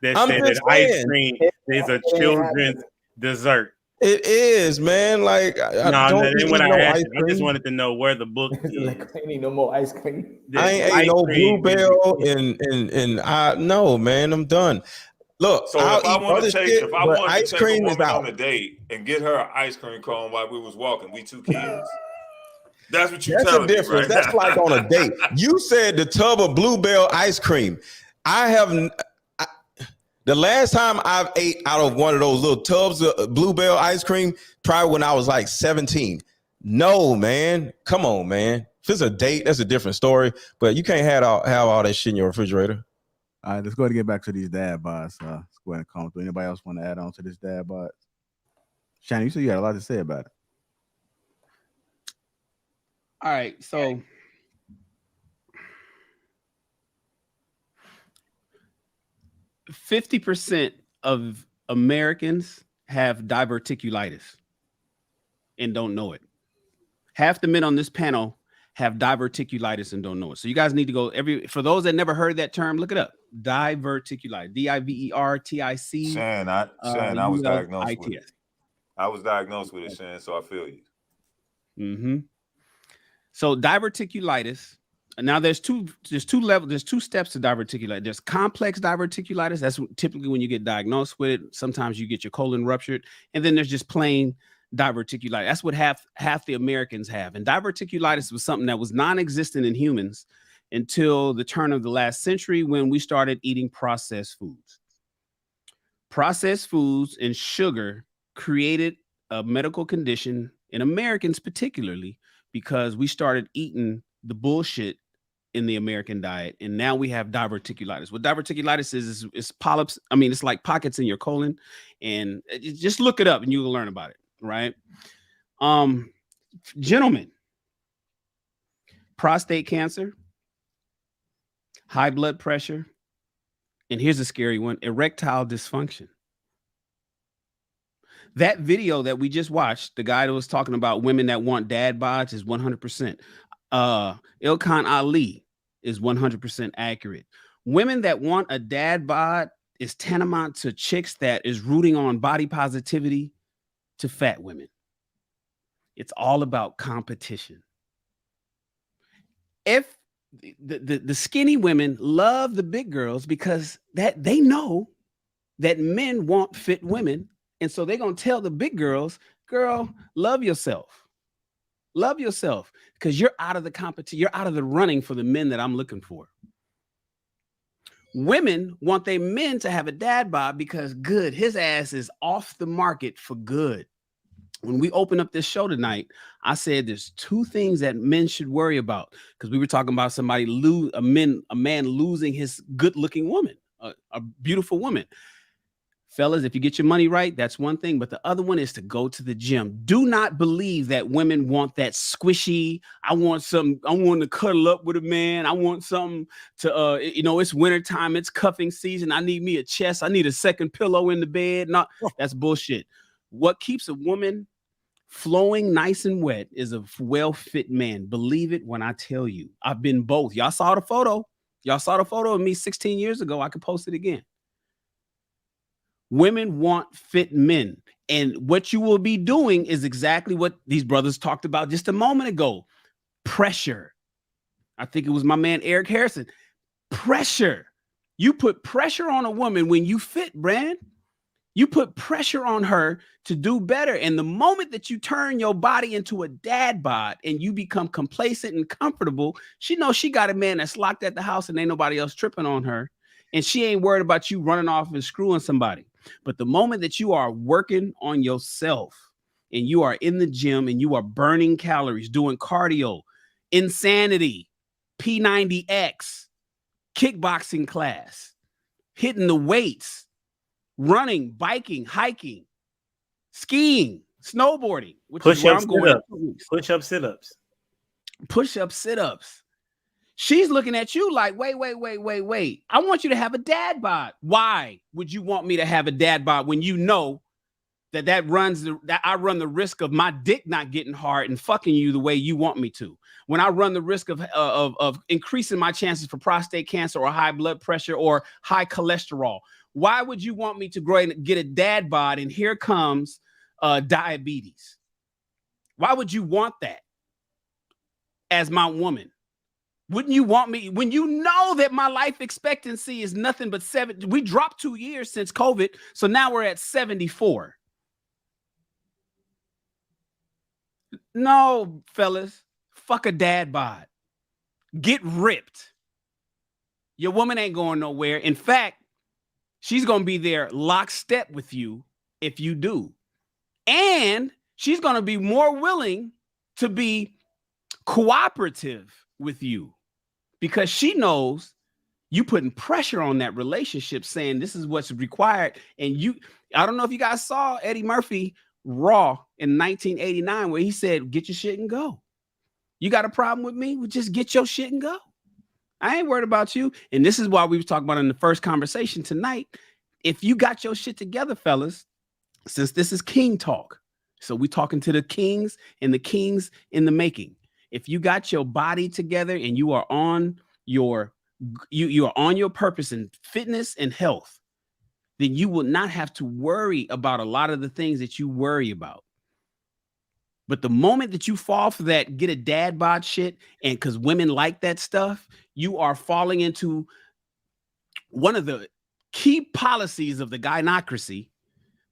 that said that ice cream is a children's dessert? It is, man. Like I just wanted to know where the book is. Like, I ain't need no more ice cream. I ain't ate no Bluebell and I no, man. I'm done. Look, so if I want to take ice cream is out on a date and get her an ice cream cone while we was walking, we two kids. That's what you're telling me, right? That's like on a date. You said the tub of Bluebell ice cream. The last time I've ate out of one of those little tubs of Bluebell ice cream, probably when I was like 17. No, man. Come on, man. If it's a date, that's a different story. But you can't have all that shit in your refrigerator. All right, let's go ahead and get back to these dad bods. Let's go ahead and comment through. Anybody else want to add on to this dad bod? Shannon, you said you had a lot to say about it. All right, so 50% of Americans have diverticulitis and don't know it. Half the men on this panel have diverticulitis and don't know it. So you guys need to go for those that never heard that term, look it up. Diverticulitis, D-I-V-E-R-T-I-C. Shan, I was diagnosed with it. I was diagnosed with it, Shan, so I feel you. Mm-hmm. So diverticulitis. Now there's two levels. There's two steps to diverticulitis. There's complex diverticulitis. That's typically when you get diagnosed with it. Sometimes you get your colon ruptured, and then there's just plain diverticulitis. That's what half the Americans have. And diverticulitis was something that was non-existent in humans until the turn of the last century when we started eating processed foods. Processed foods and sugar created a medical condition in Americans particularly because we started eating the bullshit in the American diet, and now we have diverticulitis. What diverticulitis is polyps. I mean, it's like pockets in your colon, and just look it up and you will learn about it, right? Gentlemen, prostate cancer, high blood pressure, and here's a scary one, erectile dysfunction. That video that we just watched, the guy that was talking about women that want dad bods is 100%. Ilkhan Ali is 100% accurate. Women that want a dad bod is tantamount to chicks that is rooting on body positivity to fat women. It's all about competition. If the skinny women love the big girls because that they know that men want fit women, and so they're gonna tell the big girls, girl, love yourself. Love yourself, because you're out of the competition. You're out of the running for the men that I'm looking for. Women want their men to have a dad bod because good, his ass is off the market for good. When we open up this show tonight, I said there's two things that men should worry about, because we were talking about somebody a man losing his good-looking woman, a beautiful woman. Fellas, if you get your money right, that's one thing. But the other one is to go to the gym. Do not believe that women want that squishy. I want to cuddle up with a man. I want something to, it's wintertime. It's cuffing season. I need me a chest. I need a second pillow in the bed. No, that's bullshit. What keeps a woman flowing nice and wet is a well-fit man. Believe it when I tell you. I've been both. Y'all saw the photo. Y'all saw the photo of me 16 years ago. I could post it again. Women want fit men. And what you will be doing is exactly what these brothers talked about just a moment ago. Pressure. I think it was my man, Eric Harrison. Pressure. You put pressure on a woman when you fit, Brand. You put pressure on her to do better. And the moment that you turn your body into a dad bod and you become complacent and comfortable, she knows she got a man that's locked at the house and ain't nobody else tripping on her. And she ain't worried about you running off and screwing somebody. But the moment that you are working on yourself and you are in the gym and you are burning calories, doing cardio, insanity, P90X, kickboxing class, hitting the weights, running, biking, hiking, skiing, snowboarding, which is where I'm going. Push-up, sit-ups. Push-up, sit-ups. She's looking at you like, wait. I want you to have a dad bod. Why would you want me to have a dad bod when you know that I run the risk of my dick not getting hard and fucking you the way you want me to? When I run the risk of increasing my chances for prostate cancer or high blood pressure or high cholesterol? Why would you want me to go and get a dad bod and here comes diabetes? Why would you want that as my woman? Wouldn't you want me when you know that my life expectancy is nothing but 7? We dropped 2 years since COVID, so now we're at 74. No, fellas, fuck a dad bod. Get ripped. Your woman ain't going nowhere. In fact, she's going to be there lockstep with you if you do. And she's going to be more willing to be cooperative with you because she knows You putting pressure on that relationship, saying this is what's required. And I don't know if you guys saw Eddie Murphy Raw in 1989, where he said, get your shit and go. You got a problem with me? Well, just get your shit and go. I ain't worried about you. And this is why we were talking about in the first conversation tonight. If you got your shit together, fellas, since this is king talk, so we talking to the kings and the kings in the making. If you got your body together and you are on your you are on your purpose in fitness and health, then you will not have to worry about a lot of the things that you worry about. But the moment that you fall for that get a dad bod shit, and because women like that stuff, you are falling into one of the key policies of the gynocracy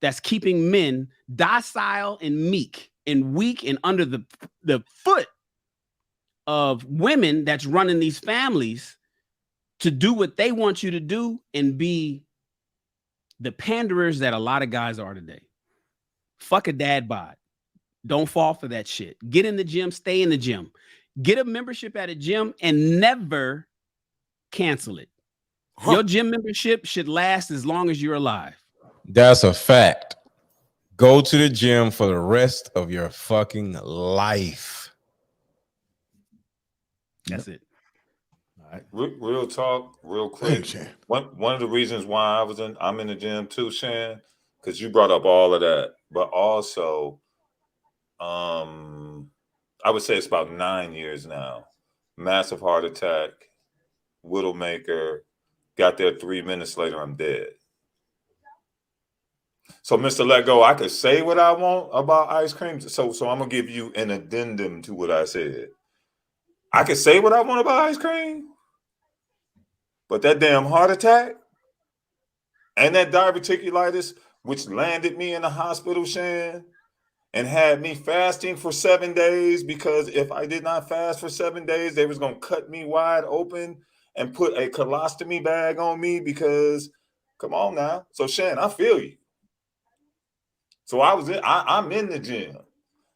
that's keeping men docile and meek and weak and under the foot of women that's running these families to do what they want you to do and be the panderers that a lot of guys are today. Fuck a dad bod. Don't fall for that shit. Get in the gym, stay in the gym. Get a membership at a gym and never cancel it. Your gym membership should last as long as you're alive. That's a fact. Go to the gym for the rest of your fucking life. That's it. All right. Real talk, real quick. One of the reasons why I'm in the gym too, Shan, because you brought up all of that, but also, I would say it's about 9 years now. Massive heart attack, Widowmaker, got there 3 minutes later, I'm dead. So, Mr. Let Go, I could say what I want about ice cream. So I'm gonna give you an addendum to what I said. I could say what I want about ice cream, but that damn heart attack and that diverticulitis, which landed me in the hospital, Shan, and had me fasting for 7 days, because if I did not fast for 7 days, they was gonna cut me wide open and put a colostomy bag on me, because come on now. So Shan, I feel you. So I'm in the gym.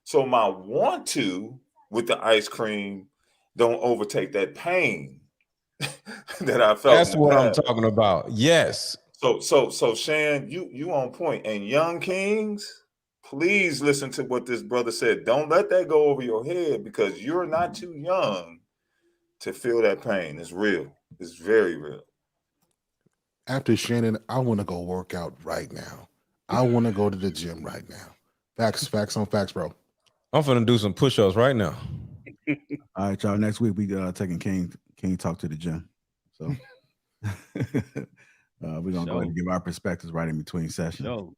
So my want to with the ice cream don't overtake that pain that I felt. That's what I'm talking about. Yes. So Shan, you on point. And young kings, please listen to what this brother said. Don't let that go over your head, because you're not too young to feel that pain. It's real. It's very real. After Shannon, I want to go work out right now. I want to go to the gym right now. Facts on facts, bro. I'm finna do some push-ups right now. All right, y'all. Next week we taking King Talk to the gym. So we're gonna go ahead and give our perspectives right in between sessions.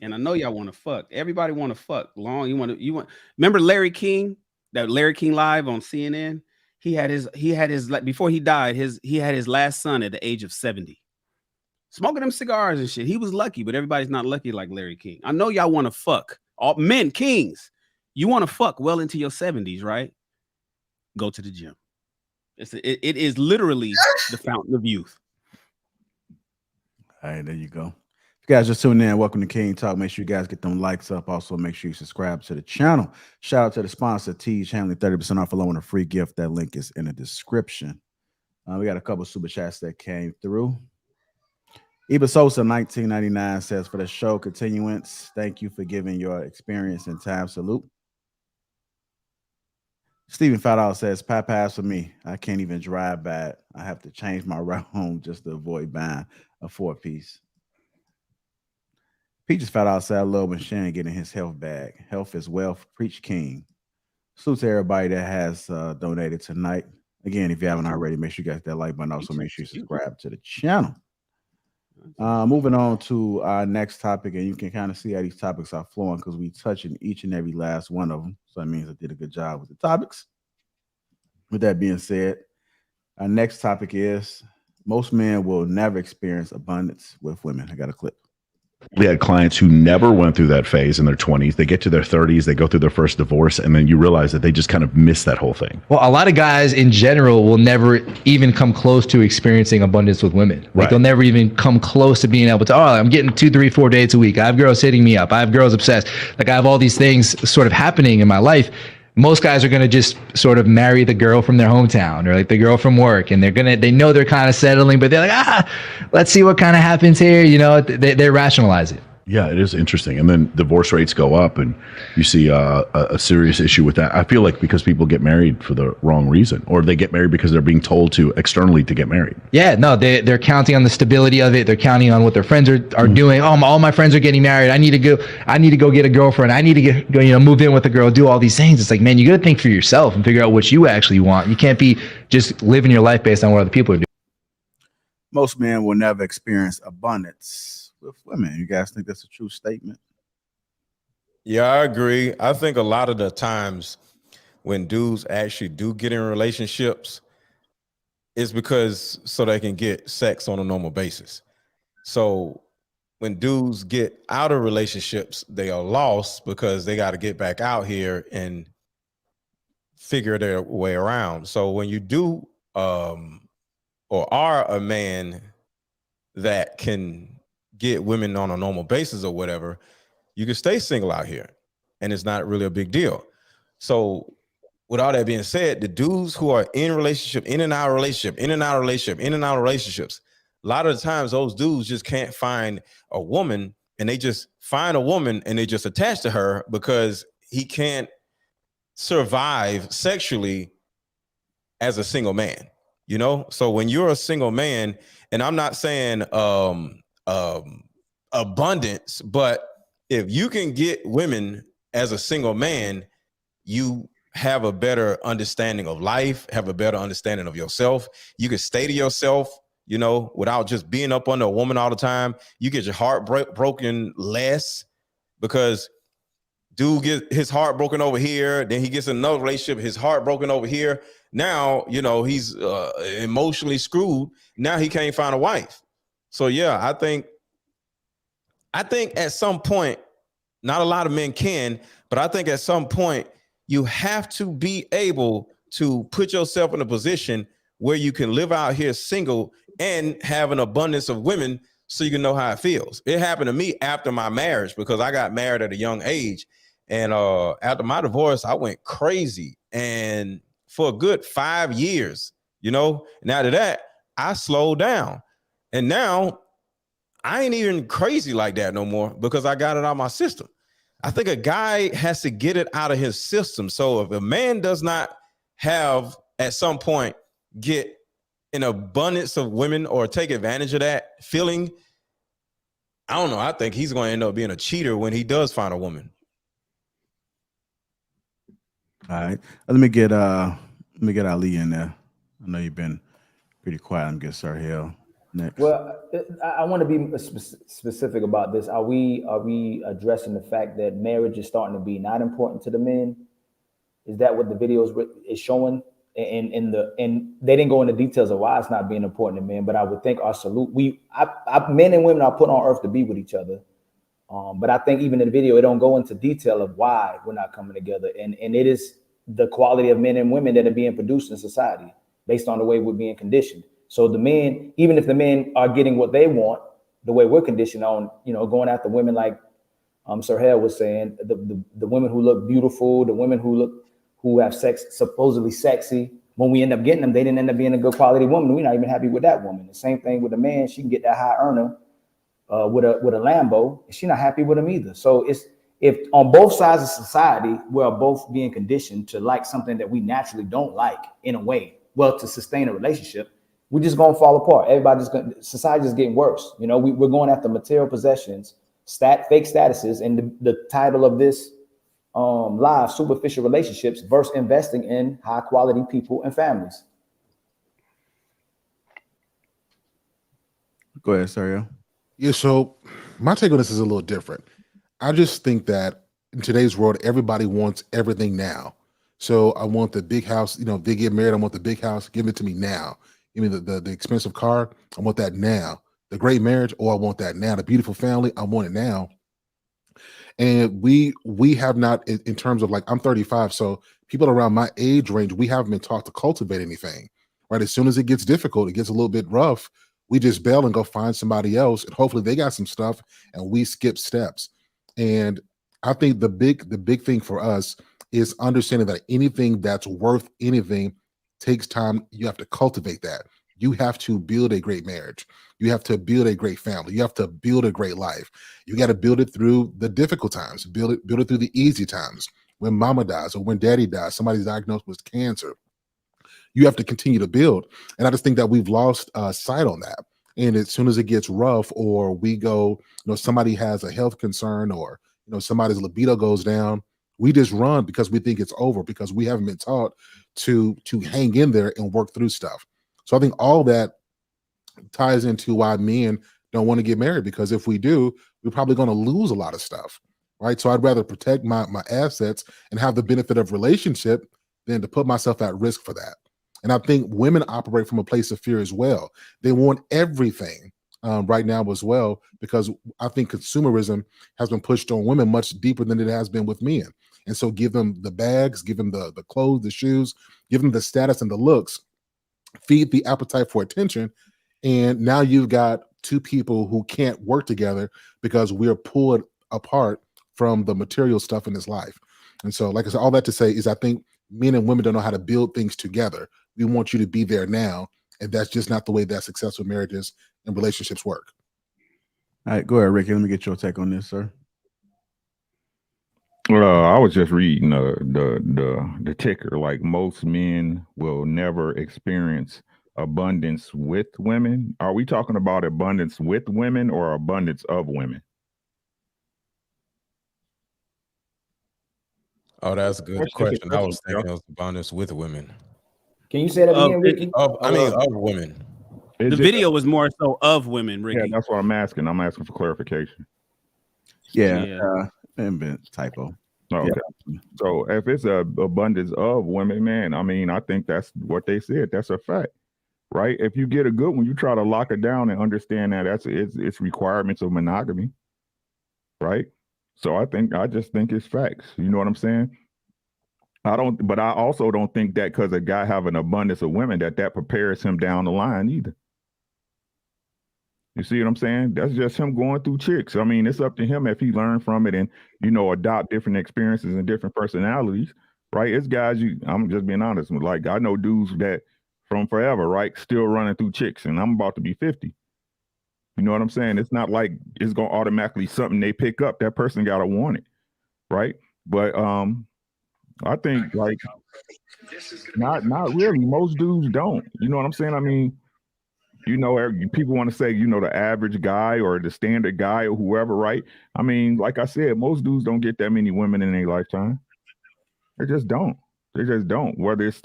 And I know y'all want to fuck. Everybody want to fuck. You want. Remember Larry King? That Larry King live on CNN. He had his before he died. He had his last son at the age of 70. Smoking them cigars and shit. He was lucky, but everybody's not lucky like Larry King. I know y'all want to fuck. All men, kings, you want to fuck well into your 70s, right? Go to the gym. It is literally the fountain of youth. All right, there you go. If you guys just tuning in, welcome to King Talk. Make sure you guys get them likes up. Also, make sure you subscribe to the channel. Shout out to the sponsor, Teach, handling 30% off along with a free gift. That link is in the description. We got a couple super chats that came through. Iba Sosa 1999 says, for the show continuance, thank you for giving your experience and time. Salute. Stephen Fadal says, pass for me. I can't even drive back. I have to change my route home just to avoid buying a 4-piece. Peaches Fadal said, I love when Shannon getting his health back. Health is wealth. Preach King. Salute to everybody that has donated tonight. Again, if you haven't already, make sure you guys that like button. Also, make sure you subscribe to the channel. Moving on to our next topic, and you can kind of see how these topics are flowing because we touch in each and every last one of them. So that means I did a good job with the topics. With that being said, our next topic is most men will never experience abundance with women. I got a clip. We had clients who never went through that phase in their 20s. They get to their 30s, they go through their first divorce, and then you realize that they just kind of miss that whole thing. Well, a lot of guys in general will never even come close to experiencing abundance with women. Like they'll never even come close to being able to, I'm getting 2, 3, 4 dates a week. I have girls hitting me up. I have girls obsessed. Like I have all these things sort of happening in my life. most guys are going to just sort of marry the girl from their hometown or like the girl from work, and they know they're kind of settling, but they're like, let's see what kind of happens here. You know, they rationalize it. Yeah, it is interesting. And then divorce rates go up, and you see a serious issue with that. I feel like because people get married for the wrong reason, or they get married because they're being told to externally to get married. Yeah, no, they're counting on the stability of it. They're counting on what their friends are doing. Oh, all my friends are getting married. I need to go get a girlfriend. I need to go move in with a girl, do all these things. It's like, man, you got to think for yourself and figure out what you actually want. You can't be just living your life based on what other people are doing. Most men will never experience abundance with women. You guys think that's a true statement? Yeah, I agree. I think a lot of the times when dudes actually do get in relationships, it's because so they can get sex on a normal basis. So when dudes get out of relationships, they are lost because they got to get back out here and figure their way around. So when you do or are a man that can get women on a normal basis or whatever, you can stay single out here and it's not really a big deal. So with all that being said, the dudes who are in relationship, in and out of relationship, in and out of relationship, in and out of relationships, a lot of the times those dudes just can't find a woman, and they just find a woman and they just attach to her because he can't survive sexually as a single man, you know? So when you're a single man, and I'm not saying abundance, but if you can get women as a single man, you have a better understanding of life, have a better understanding of yourself. You can stay to yourself, you know, without just being up under a woman all the time. You get your heart broken less because dude get his heart broken over here, then he gets another relationship, his heart broken over here. Now, you know, he's emotionally screwed. Now he can't find a wife. So yeah, I think at some point, not a lot of men can, but I think at some point you have to be able to put yourself in a position where you can live out here single and have an abundance of women so you can know how it feels. It happened to me after my marriage because I got married at a young age. And after my divorce, I went crazy. And for a good 5 years, you know, and after that, I slowed down. And now I ain't even crazy like that no more because I got it out of my system. I think a guy has to get it out of his system. So if a man does not have at some point get an abundance of women or take advantage of that feeling, I don't know. I think he's going to end up being a cheater when he does find a woman. All right. Let me get Ali in there. I know you've been pretty quiet. I'm get Sir Hill next. Well, I want to be specific about this. Are we addressing the fact that marriage is starting to be not important to the men? Is that what the video is showing? And they didn't go into details of why it's not being important to men, but I would think our salute, men and women are put on earth to be with each other. But I think even in the video, it don't go into detail of why we're not coming together. And it is the quality of men and women that are being produced in society based on the way we're being conditioned. So the men, even if the men are getting what they want, the way we're conditioned on, you know, going after women like Sir Hale was saying, the women who look beautiful, the women who have sex, supposedly sexy. When we end up getting them, they didn't end up being a good quality woman. We're not even happy with that woman. The same thing with a man. She can get that high earner with a Lambo, and she's not happy with him either. So if on both sides of society, we're both being conditioned to like something that we naturally don't like in a way, well, to sustain a relationship, we're just going to fall apart. Society's just getting worse. You know, we're going after material possessions, fake statuses, and the title of this live, superficial relationships versus investing in high quality people and families. Go ahead, Sario. Yeah, so my take on this is a little different. I just think that in today's world, everybody wants everything now. So I want the big house, you know, if they get married, I want the big house, give it to me now. Give me the expensive car, I want that now. The great marriage, I want that now. The beautiful family, I want it now. And we have not, in terms of like, I'm 35, so people around my age range, we haven't been taught to cultivate anything, right? As soon as it gets difficult, it gets a little bit rough, we just bail and go find somebody else, and hopefully they got some stuff, and we skip steps. And I think the big thing for us is understanding that anything that's worth anything takes time. You have to cultivate that. You have to build a great marriage. You have to build a great family. You have to build a great life. You got to build it through the difficult times, build it through the easy times. When mama dies or when daddy dies, somebody's diagnosed with cancer. You have to continue to build. And I just think that we've lost sight on that. And as soon as it gets rough, or we go, somebody has a health concern, or somebody's libido goes down, we just run because we think it's over, because we haven't been taught to hang in there and work through stuff. So I think all that ties into why men don't want to get married, because if we do, we're probably going to lose a lot of stuff, right? So I'd rather protect my assets and have the benefit of relationship than to put myself at risk for that. And I think women operate from a place of fear as well. They want everything right now as well, because I think consumerism has been pushed on women much deeper than it has been with men. And so give them the bags, give them the clothes, the shoes, give them the status and the looks, feed the appetite for attention. And now you've got two people who can't work together because we're pulled apart from the material stuff in this life. And so, like I said, all that to say is I think men and women don't know how to build things together. We want you to be there now. And that's just not the way that successful marriages and relationships work. All right, go ahead, Ricky. Let me get your take on this, sir. I was just reading the ticker. Like, most men will never experience abundance with women. Are we talking about abundance with women or abundance of women? Oh, that's a good question. I was thinking it was abundance with women. Can you say that again, Ricky? Of women. The video was more so of women, Ricky. Yeah, that's what I'm asking. I'm asking for clarification. Yeah. Typo. Okay. Yeah. So if it's a abundance of women, man, I mean, I think that's what they said. That's a fact, right? If you get a good one, you try to lock it down and understand that it's requirements of monogamy, right? So I just think it's facts. You know what I'm saying? But I also don't think that because a guy have an abundance of women that prepares him down the line either. You see what I'm saying? That's just him going through chicks. I mean, it's up to him if he learned from it and, adopt different experiences and different personalities, right? It's guys, I'm just being honest, like, I know dudes that from forever, right, still running through chicks, and I'm about to be 50. You know what I'm saying? It's not like it's going to automatically something they pick up. That person got to want it, right? But I think, like, not really. Most dudes don't. You know what I'm saying? I mean, people want to say, the average guy or the standard guy or whoever, right? I mean, like I said, most dudes don't get that many women in their lifetime. They just don't. They just don't. Whether it's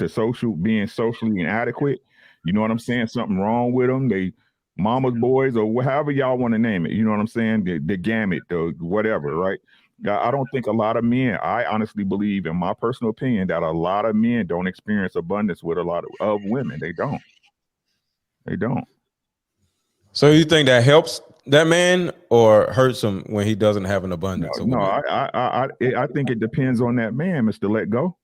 being socially inadequate, you know what I'm saying? Something wrong with them. They mama's boys or however y'all want to name it. You know what I'm saying? The gamut, the whatever, right? I don't think a lot of men, I honestly believe, in my personal opinion, that a lot of men don't experience abundance with a lot of women. They don't. They don't. So you think that helps that man or hurts him when he doesn't have an abundance? No, I think it depends on that man, Mr. Let Go.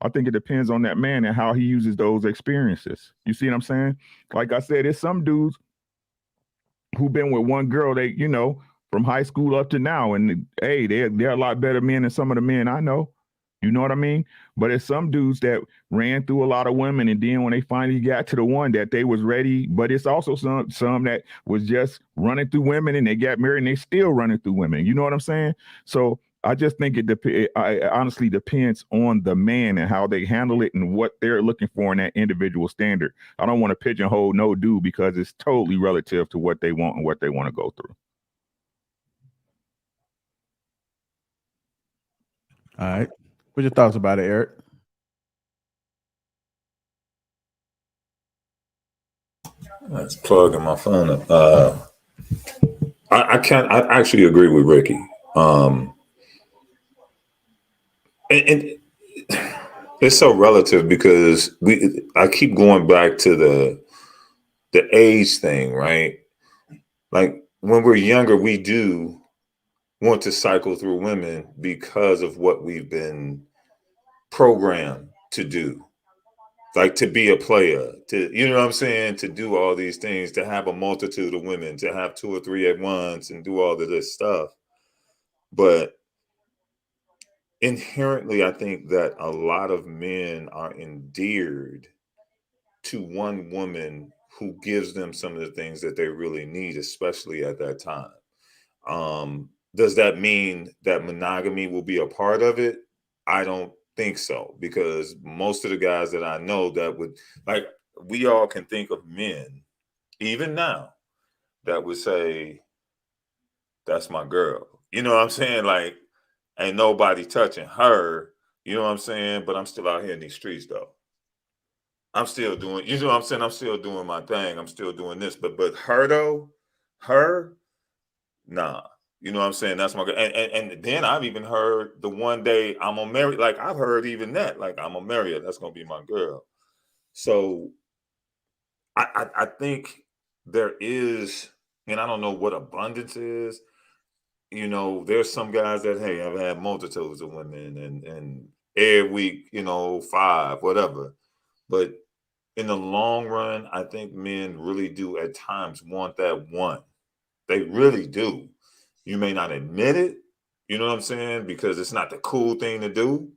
I think it depends on that man and how he uses those experiences. You see what I'm saying? Like I said, there's some dudes who've been with one girl, they, from high school up to now, and hey, they're a lot better men than some of the men I know. You know what I mean? But it's some dudes that ran through a lot of women, and then when they finally got to the one that they was ready, but it's also some that was just running through women and they got married and they still running through women. You know what I'm saying? So I just think it honestly depends on the man and how they handle it and what they're looking for in that individual standard. I don't want to pigeonhole no dude because it's totally relative to what they want and what they want to go through. All right. What's your thoughts about it, Eric? That's plugging my phone up. I actually agree with Ricky. And it's so relative because I keep going back to the age thing, right? Like when we're younger, we do want to cycle through women because of what we've been programmed to do. Like to be a player, you know what I'm saying? To do all these things, to have a multitude of women, to have 2 or 3 at once and do all of this stuff. But inherently, I think that a lot of men are endeared to one woman who gives them some of the things that they really need, especially at that time. Does that mean that monogamy will be a part of it? I don't think so, because most of the guys that I know that would, like, we all can think of men, even now, that would say, that's my girl. You know what I'm saying? Like, ain't nobody touching her. You know what I'm saying? But I'm still out here in these streets, though. I'm still doing, you know what I'm saying? I'm still doing my thing. I'm still doing this. But her though, her, nah. You know what I'm saying? That's my girl. And then I've even heard the one day I'm gonna marry, like I've heard even that, like I'm gonna marry her. That's gonna be my girl. So I think there is, and I don't know what abundance is. You know, there's some guys that, hey, I've had multitudes of women and every week, you know, 5, whatever. But in the long run, I think men really do at times want that one. They really do. You may not admit it, you know what I'm saying? Because it's not the cool thing to do.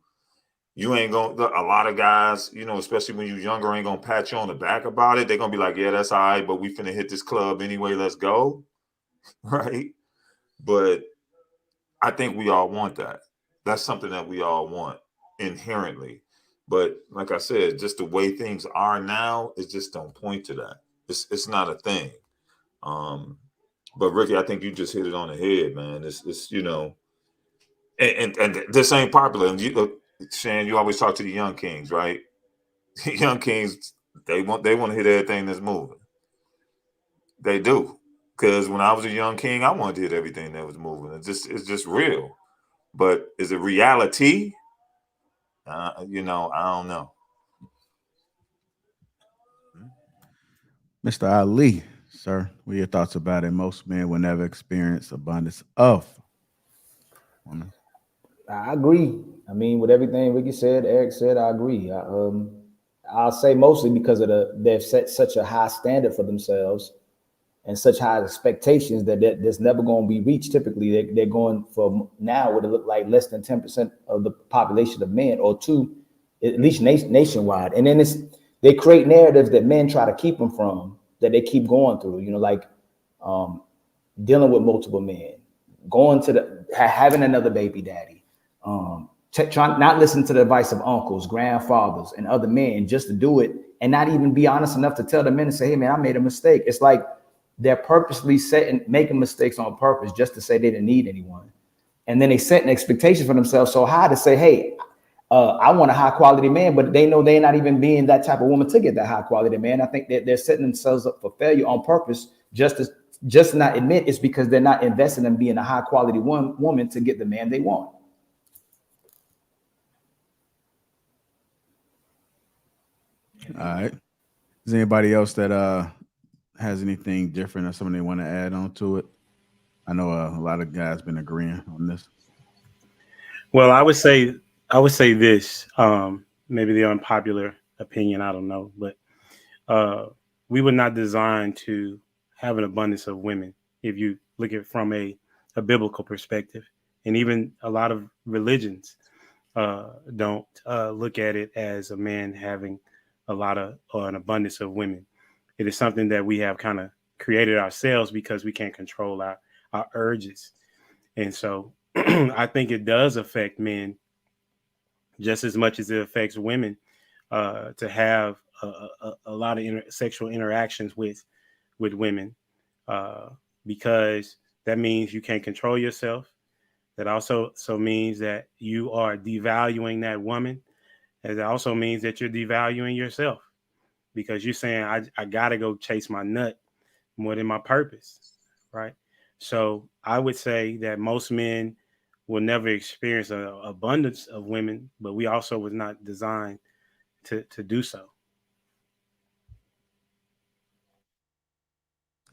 You ain't gonna, a lot of guys, you know, especially when you're younger, ain't gonna pat you on the back about it. They're gonna be like, yeah, that's all right, but we finna hit this club anyway, let's go. Right? But I think we all want that. That's something that we all want inherently. But like I said, just the way things are now, it just don't point to that. It's not a thing. But Ricky, I think you just hit it on the head, man. It's you know, and this ain't popular. And you look, Shan, you always talk to the young kings, right? Young kings, they want to hit everything that's moving. They do. Because when I was a young king, I wanted to hit everything that was moving. It's just real. But is it reality? You know, I don't know. Mr. Ali, sir, what are your thoughts about it? Most men will never experience abundance of women. I agree. I mean, with everything Ricky said, Eric said, I agree. I'll say mostly because of they've set such a high standard for themselves and such high expectations that's never going to be reached. Typically, they're going for now what it look like less than 10% of the population of men, or 2, at least nationwide. And then they create narratives that men try to keep them from, that they keep going through. You know, like dealing with multiple men, going to having another baby daddy, trying not listen to the advice of uncles, grandfathers, and other men just to do it, and not even be honest enough to tell the men and say, hey man, I made a mistake. It's like they're purposely making mistakes on purpose just to say they didn't need anyone. And then they set an expectation for themselves so high to say, hey, I want a high quality man, but they know they're not even being that type of woman to get that high quality man. I think that they're setting themselves up for failure on purpose, just to not admit it's because they're not investing in being a high quality woman to get the man they want. All right. Is anybody else that has anything different or something they want to add on to it? I know a lot of guys been agreeing on this. Well, I would say this, maybe the unpopular opinion, I don't know, but we were not designed to have an abundance of women. If you look at it from a biblical perspective, and even a lot of religions don't look at it as a man having a lot of or an abundance of women. It is something that we have kind of created ourselves because we can't control our urges. And so I think it does affect men just as much as it affects women to have a lot of sexual interactions with women, because that means you can't control yourself. That also means that you are devaluing that woman. And it also means that you're devaluing yourself, because you're saying, I got to go chase my nut more than my purpose, right? So I would say that most men will never experience an abundance of women, but we also was not designed to do so.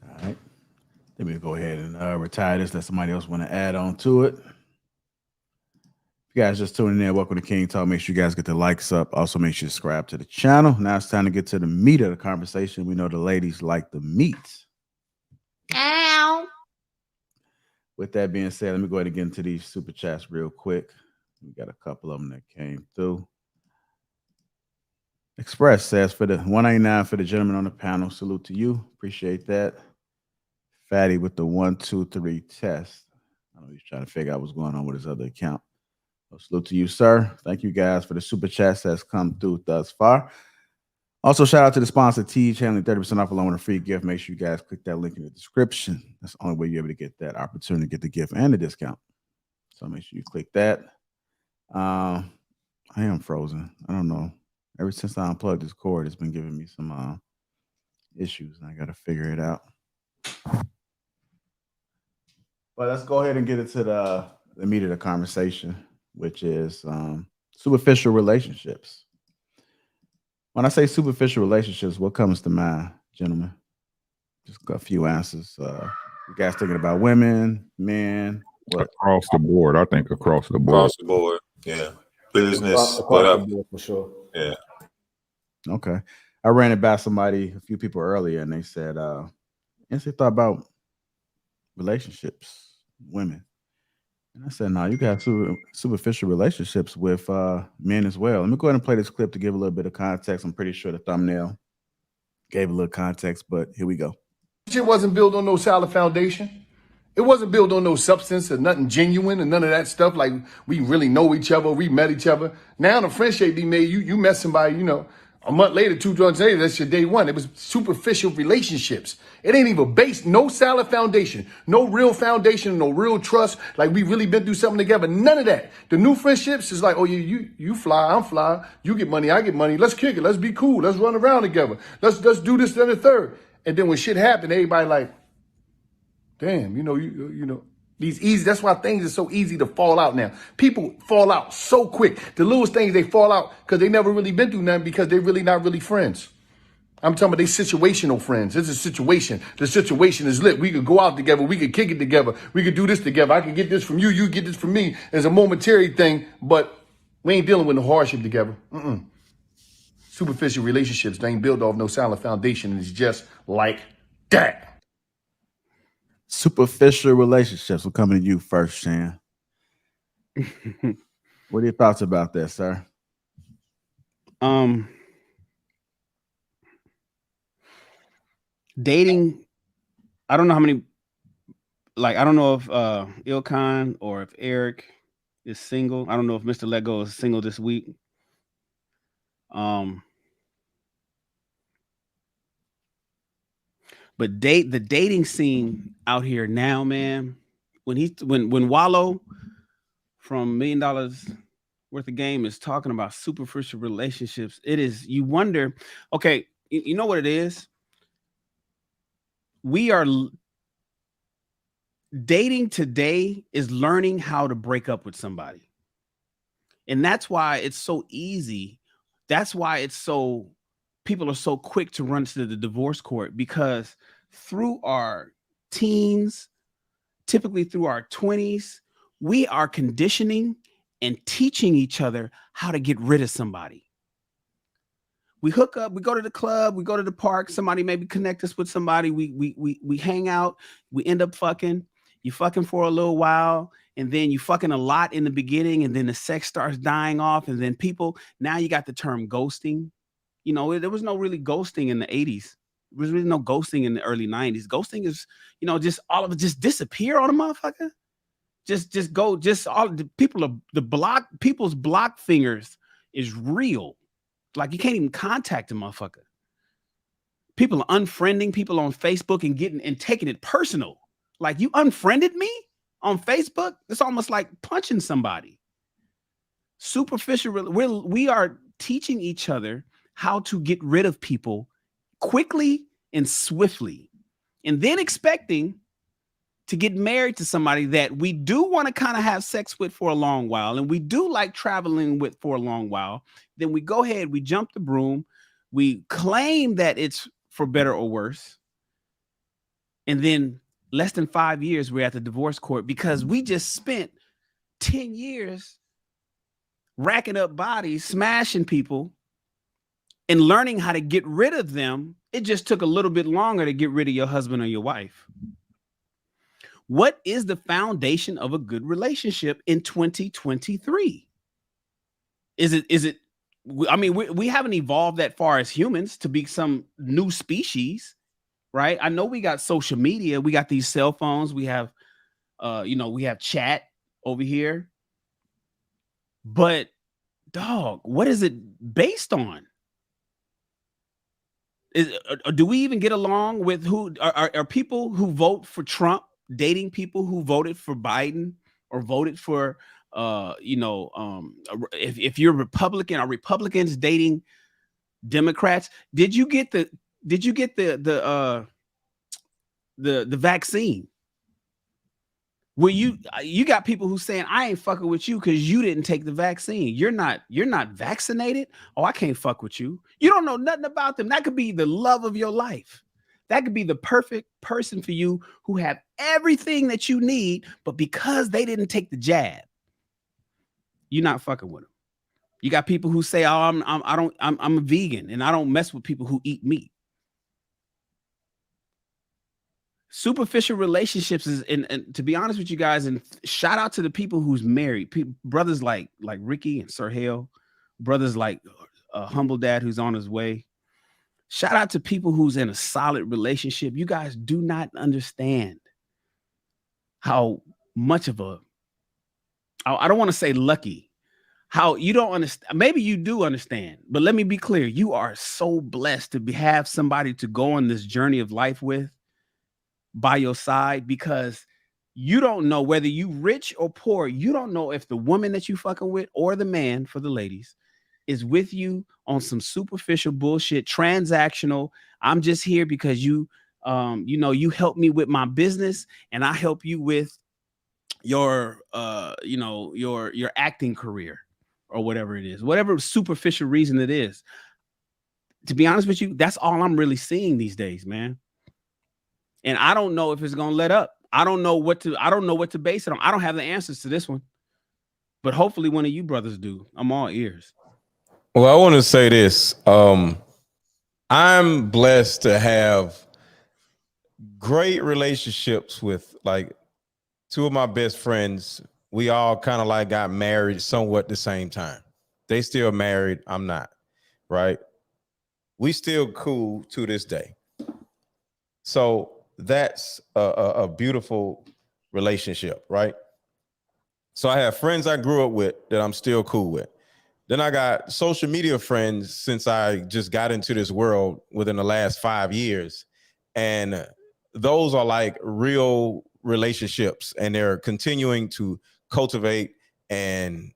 All right. Let me go ahead and retire this. Let somebody else want to add on to it. If you guys just tuning in, welcome to King Talk. Make sure you guys get the likes up. Also, make sure you subscribe to the channel. Now it's time to get to the meat of the conversation. We know the ladies like the meat. Ow. With that being said, let me go ahead and get into these super chats real quick. We got a couple of them that came through. Express says for the 199 for the gentleman on the panel. Salute to you. Appreciate that. Fatty with the 1, 2, 3 test. I know he's trying to figure out what's going on with his other account. So salute to you, sir. Thank you guys for the super chats that's come through thus far. Also, shout out to the sponsor, T Channeling 30% off along with a free gift. Make sure you guys click that link in the description. That's the only way you're able to get that opportunity to get the gift and the discount. So make sure you click that. I am frozen. I don't know. Ever since I unplugged this cord, it's been giving me some issues, and I got to figure it out. But let's go ahead and get into the meat of the conversation, which is superficial relationships. When I say superficial relationships, what comes to mind, gentlemen? Just a few answers. You guys thinking about women, men? What? Across the board. I think across the board. Across the board. Yeah. Business. Across the board for sure. Yeah. Okay. I ran it by a few people earlier, and they said, they thought about relationships, women. And I said, no, you got superficial relationships with men as well. Let me go ahead and play this clip to give a little bit of context. I'm pretty sure the thumbnail gave a little context, but here we go. Shit wasn't built on no solid foundation. It wasn't built on no substance or nothing genuine and none of that stuff. Like we really know each other, we met each other. Now the friendship be made. You met somebody, a month later, 2 months later, that's your day one. It was superficial relationships. It ain't even based, no solid foundation, no real foundation, no real trust. Like we really been through something together. None of that. The new friendships is like, oh, you fly, I'm fly. You get money, I get money. Let's kick it. Let's be cool. Let's run around together. Let's do this, then the third. And then when shit happened, everybody like, damn, these easy. That's why things are so easy to fall out now. People fall out so quick. The littlest things they fall out because they never really been through nothing because they're really not really friends. I'm talking about they situational friends. It's a situation. The situation is lit. We could go out together. We could kick it together. We could do this together. I could get this from you. You get this from me. It's a momentary thing, but we ain't dealing with the hardship together. Superficial relationships, they ain't built off no solid foundation. It's just like that. Superficial relationships. We're coming to you first, Shan. What are your thoughts about that, sir? Dating, I don't know how many, I don't know if Ilkan or if Eric is single. I don't know if Mr. Lego is single this week. But the dating scene out here now, man, when Wallow from $1 Million Worth of Game is talking about superficial relationships, it is, you wonder, okay, you know what it is? We are dating today is learning how to break up with somebody. And that's why it's so easy. That's why people are so quick to run to the divorce court, because through our teens, typically through our 20s, we are conditioning and teaching each other how to get rid of somebody. We hook up, we go to the club, we go to the park, somebody maybe connect us with somebody, we hang out, we end up fucking, you fucking for a little while, and then you fucking a lot in the beginning, and then the sex starts dying off, and then now you got the term ghosting. There was no really ghosting in the 80s. There was really no ghosting in the early 90s. Ghosting is, just all of it just disappear on a motherfucker. Just go, all the people, people's block fingers is real. Like you can't even contact a motherfucker. People are unfriending people on Facebook and taking it personal. Like, you unfriended me on Facebook? It's almost like punching somebody. Superficial. We are teaching each other how to get rid of people quickly and swiftly, and then expecting to get married to somebody that we do want to kind of have sex with for a long while, and we do like traveling with for a long while. Then we go ahead, we jump the broom, we claim that it's for better or worse, and then less than 5 years we're at the divorce court because we just spent 10 years racking up bodies, smashing people, and learning how to get rid of them. It just took a little bit longer to get rid of your husband or your wife. What is the foundation of a good relationship in 2023? Is it? I mean, we haven't evolved that far as humans to be some new species, right? I know we got social media, we got these cell phones, we have, we have chat over here, but dog, what is it based on? Do we even get along with who are people who vote for Trump dating people who voted for Biden or voted for if you're Republican, are Republicans dating Democrats? Did you get the vaccine? Where you got people who saying I ain't fucking with you because you didn't take the vaccine. You're not vaccinated. Oh, I can't fuck with you. You don't know nothing about them. That could be the love of your life. That could be the perfect person for you who have everything that you need, but because they didn't take the jab, you're not fucking with them. You got people who say, "Oh, I'm a vegan and I don't mess with people who eat meat." Superficial relationships is, and to be honest with you guys, and shout out to the people who's married, brothers like Ricky and Sir Hale, brothers like Humble Dad who's on his way. Shout out to people who's in a solid relationship. You guys do not understand how much of I don't want to say lucky, how you don't understand. Maybe you do understand, but let me be clear. You are so blessed to have somebody to go on this journey of life with by your side, because you don't know whether you rich or poor. You don't know if the woman that you fucking with or the man, for the ladies, is with you on some superficial bullshit, transactional. I'm just here because you help me with my business and I help you with your your acting career or whatever it is, whatever superficial reason it is. To be honest with you, that's all I'm really seeing these days, man. And I don't know if it's gonna let up. I don't know what to base it on. I don't have the answers to this one, but hopefully one of you brothers do. I'm all ears. Well, I want to say this. I'm blessed to have great relationships with like two of my best friends. We all kind of like got married somewhat the same time. They still married. I'm not, right? We still cool to this day. So that's a beautiful relationship, right? So I have friends I grew up with that I'm still cool with. Then I got social media friends since I just got into this world within the last 5 years. And those are like real relationships, and they're continuing to cultivate and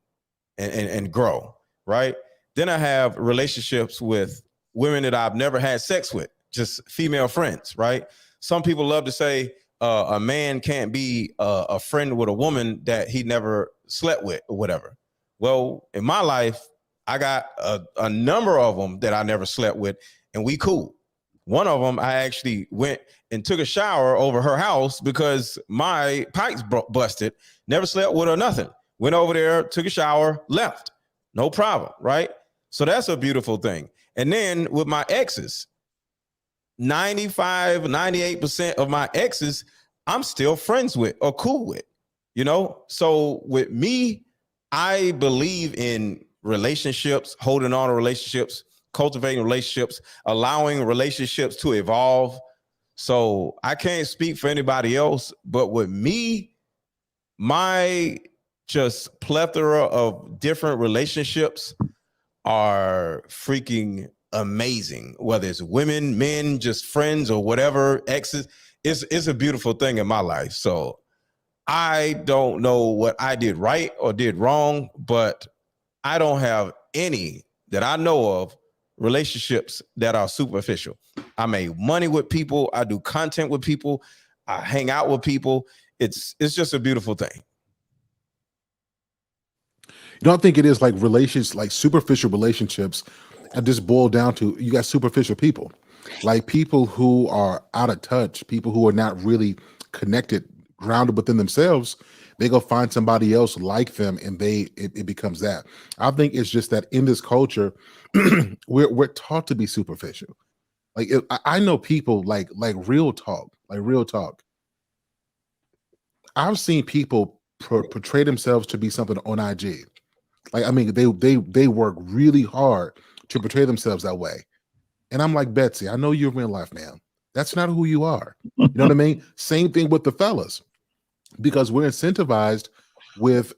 grow, right? Then I have relationships with women that I've never had sex with, just female friends, right? Some people love to say a man can't be a friend with a woman that he never slept with or whatever. Well, in my life, I got a number of them that I never slept with, and we cool. One of them, I actually went and took a shower over her house because my pipes busted. Never slept with her, nothing. Went over there, took a shower, left. No problem, right? So that's a beautiful thing. And then with my exes, 95, 98% of my exes, I'm still friends with or cool with, you know? So with me, I believe in relationships, holding on to relationships, cultivating relationships, allowing relationships to evolve. So I can't speak for anybody else, but with me, my just plethora of different relationships are freaking amazing. Whether it's women, men, just friends or whatever, exes, it's a beautiful thing in my life. So I don't know what I did right or did wrong, but I don't have any that I know of relationships that are superficial. I make money with people. I do content with people. I hang out with people. It's just a beautiful thing. You don't think it is like relations, like superficial relationships, and just boil down to you got superficial people, like people who are out of touch, people who are not really connected, grounded within themselves. They go find somebody else like them, and it becomes that. I think it's just that in this culture, we're taught to be superficial. Like I know people like real talk. I've seen people portray themselves to be something on IG. Like, I mean, they work really hard to portray themselves that way. And I'm like, Betsy, I know you're real life, man. That's not who you are. You know what I mean? Same thing with the fellas, because we're incentivized with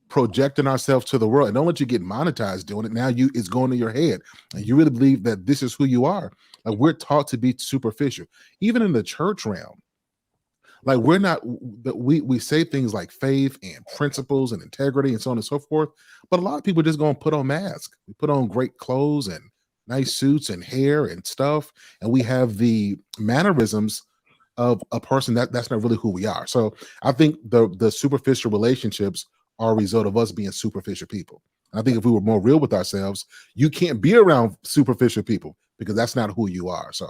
projecting ourselves to the world. And don't let you get monetized doing it. Now it's going to your head. And you really believe that this is who you are. Like, we're taught to be superficial. Even in the church realm, like, we're not, we say things like faith and principles and integrity and so on and so forth, but a lot of people just going to put on masks. We put on great clothes and nice suits and hair and stuff, and we have the mannerisms of a person that's not really who we are. So I think the superficial relationships are a result of us being superficial people. And I think if we were more real with ourselves, you can't be around superficial people because that's not who you are. So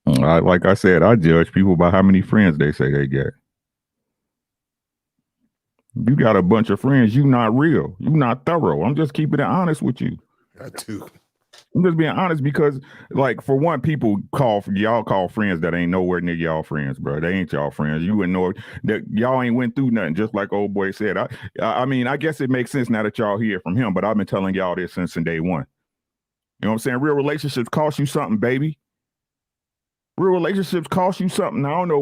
like I said, I judge people by how many friends they say they get. You got a bunch of friends, you not real. You not thorough. I'm just keeping it honest with you. That too. I'm just being honest because, like, for one, people call friends that ain't nowhere near y'all friends, bro. They ain't y'all friends. You wouldn't know that y'all ain't went through nothing, just like old boy said. I mean, I guess it makes sense now that y'all hear from him, but I've been telling y'all this since day one. You know what I'm saying? Real relationships cost you something, baby. Real relationships cost you something. I don't know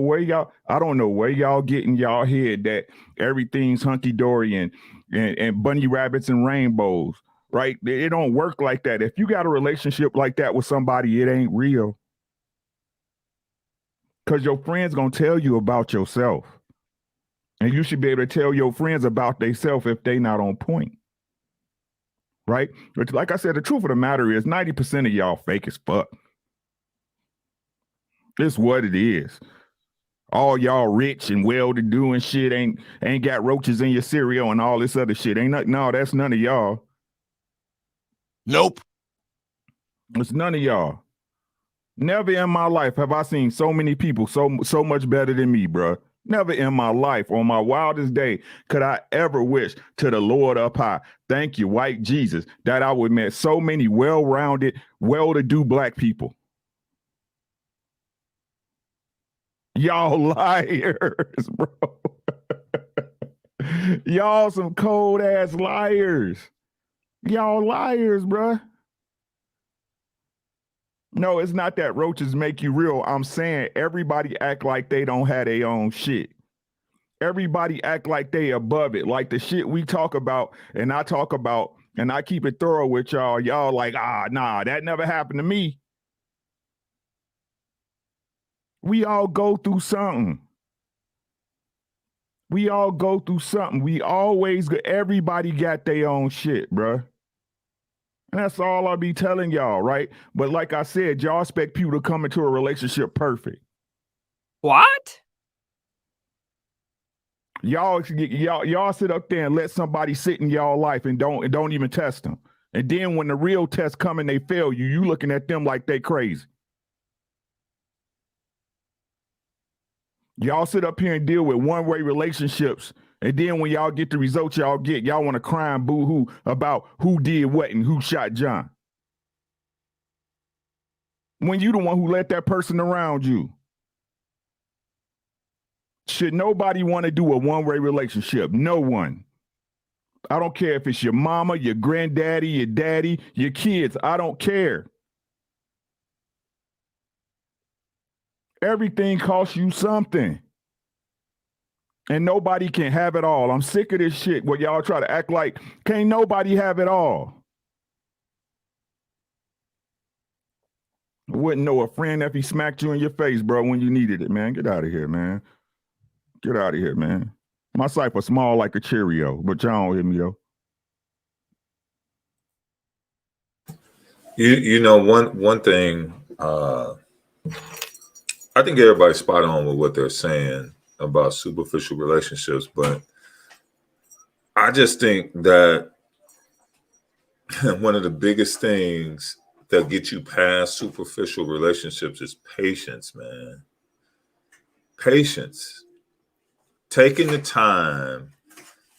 where y'all get in y'all head that everything's hunky-dory and bunny rabbits and rainbows. Right? It don't work like that. If you got a relationship like that with somebody, it ain't real. Because your friends gonna tell you about yourself. And you should be able to tell your friends about themselves if they not on point. Right? But like I said, the truth of the matter is 90% of y'all fake as fuck. It's what it is. All y'all rich and well-to-do and shit ain't got roaches in your cereal and all this other shit. That's none of y'all. Nope. It's none of y'all. Never in my life have I seen so many people so much better than me, bro. Never in my life, on my wildest day, could I ever wish to the Lord up high, thank you, white Jesus, that I would met so many well-rounded, well-to-do black people. Y'all liars, bro. Y'all some cold-ass liars. Y'all liars, bro. No, it's not that roaches make you real. I'm saying everybody act like they don't have their own shit. Everybody act like they above it. Like the shit we talk about and I talk about and I keep it thorough with y'all. Y'all like, nah, that never happened to me. We all go through something. We always, everybody got their own shit, bruh. And that's all I'll be telling y'all, right? But like I said, y'all expect people to come into a relationship perfect. What? Y'all sit up there and let somebody sit in y'all life and don't even test them. And then when the real tests come and they fail you, you looking at them like they crazy. Y'all sit up here and deal with one-way relationships. And then when y'all get the results y'all get, y'all want to cry and boo-hoo about who did what and who shot John. When you the one who let that person around you. Should nobody want to do a one-way relationship? No one. I don't care if it's your mama, your granddaddy, your daddy, your kids. I don't care. Everything costs you something. And nobody can have it all. I'm sick of this shit where y'all try to act like can't nobody have it all. Wouldn't know a friend if he smacked you in your face, bro, when you needed it, man. Get out of here, man. Get out of here, man. My cipher small like a Cheerio, but y'all don't hear me, though. You know, one thing, I think everybody's spot on with what they're saying about superficial relationships, but I just think that one of the biggest things that get you past superficial relationships is patience, man. Patience. Taking the time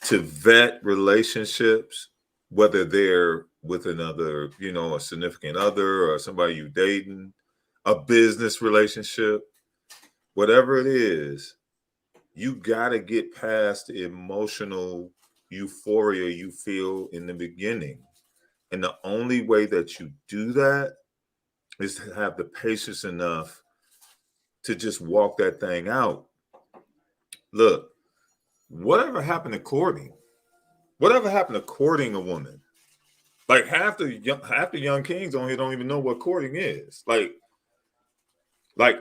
to vet relationships, whether they're with another, a significant other or somebody you dating, a business relationship, whatever it is, you got to get past the emotional euphoria you feel in the beginning. And the only way that you do that is to have the patience enough to just walk that thing out. Look, whatever happened to courting? Whatever happened to courting a woman? Like half the young kings on here don't even know what courting is. Like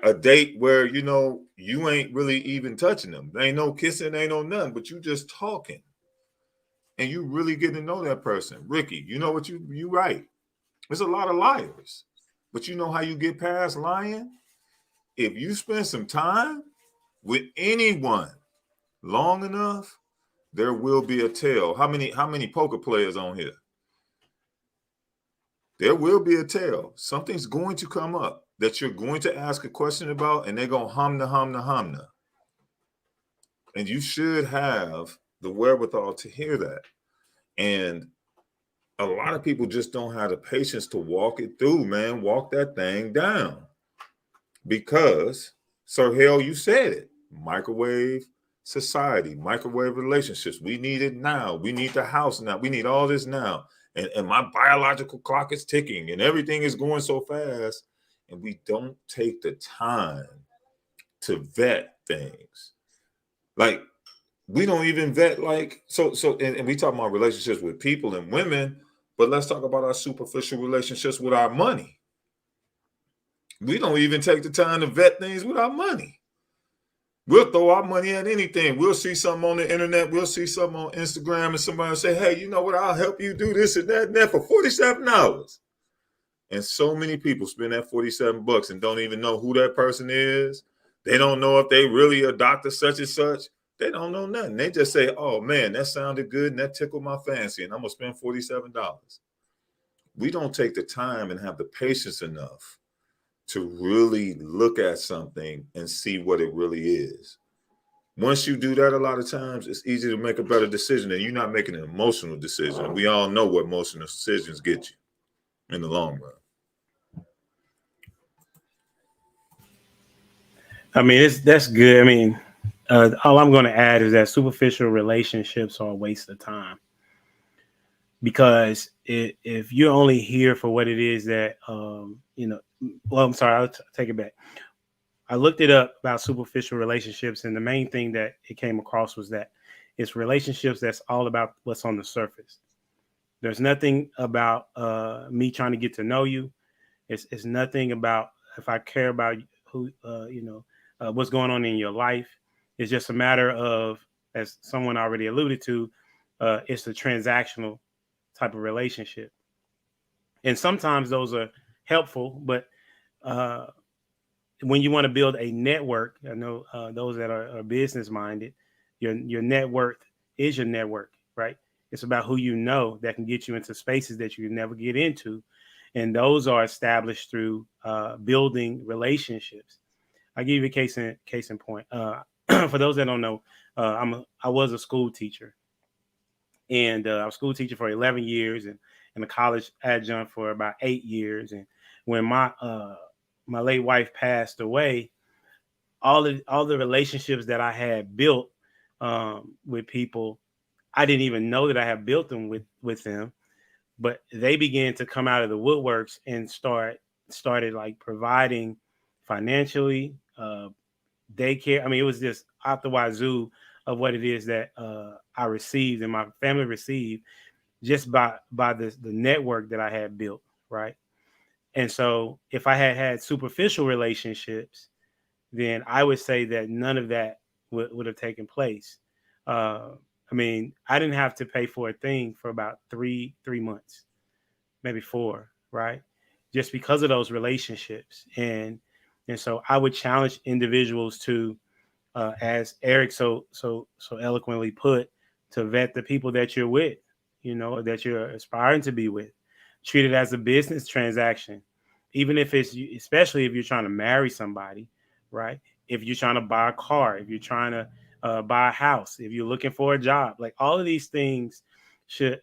a date where you ain't really even touching them. There ain't no kissing, ain't no nothing, but you just talking. And you really getting to know that person. Ricky, you know what you right. There's a lot of liars. But you know how you get past lying? If you spend some time with anyone long enough, there will be a tell. How many poker players on here? There will be a tell. Something's going to come up that you're going to ask a question about, and they're going to humna. And you should have the wherewithal to hear that. And a lot of people just don't have the patience to walk it through, man. Walk that thing down. Because, Sir Hale, you said it. Microwave society, microwave relationships. We need it now. We need the house now. We need all this now. And my biological clock is ticking and everything is going so fast. And we don't take the time to vet things. Like, we don't even vet, like, and we talk about relationships with people and women, but let's talk about our superficial relationships with our money. We don't even take the time to vet things with our money. We'll throw our money at anything. We'll see something on the internet. We'll see something on Instagram and somebody will say, hey, you know what? I'll help you do this and that for $47. And so many people spend that $47 and don't even know who that person is. They don't know if they really a doctor such and such. They don't know nothing. They just say, oh, man, that sounded good and that tickled my fancy and I'm going to spend $47. We don't take the time and have the patience enough to really look at something and see what it really is. Once you do that, a lot of times it's easy to make a better decision and you're not making an emotional decision. And we all know what emotional decisions get you in the long run. I mean, that's good. I mean, all I'm going to add is that superficial relationships are a waste of time. Because if you're only here for what it is that, well, I'm sorry, I'll take it back. I looked it up about superficial relationships, and the main thing that it came across was that it's relationships that's all about what's on the surface. There's nothing about me trying to get to know you. It's nothing about if I care about who, what's going on in your life. It's just a matter of, as someone already alluded to, it's a transactional type of relationship. And sometimes those are helpful, but when you want to build a network, I know those that are business minded, your net worth is your network, right? It's about who you know that can get you into spaces that you never get into. And those are established through building relationships. I'll give you a case in point. For those that don't know, I was a school teacher. And I was a school teacher for 11 years and a college adjunct for about 8 years. And when my late wife passed away, all the relationships that I had built with people, I didn't even know that I had built them with them, but they began to come out of the woodworks and started like providing financially, daycare. I mean, it was just out the wazoo of what it is that I received and my family received just by the network that I had built, right? And so if I had superficial relationships, then I would say that none of that would have taken place. I mean, I didn't have to pay for a thing for about three months, maybe 4, right? Just because of those relationships. And so I would challenge individuals to, as Eric so eloquently put, to vet the people that you're with, that you're aspiring to be with. Treat it as a business transaction, even if especially if you're trying to marry somebody, right? If you're trying to buy a car, if you're trying to buy a house, if you're looking for a job, like all of these things should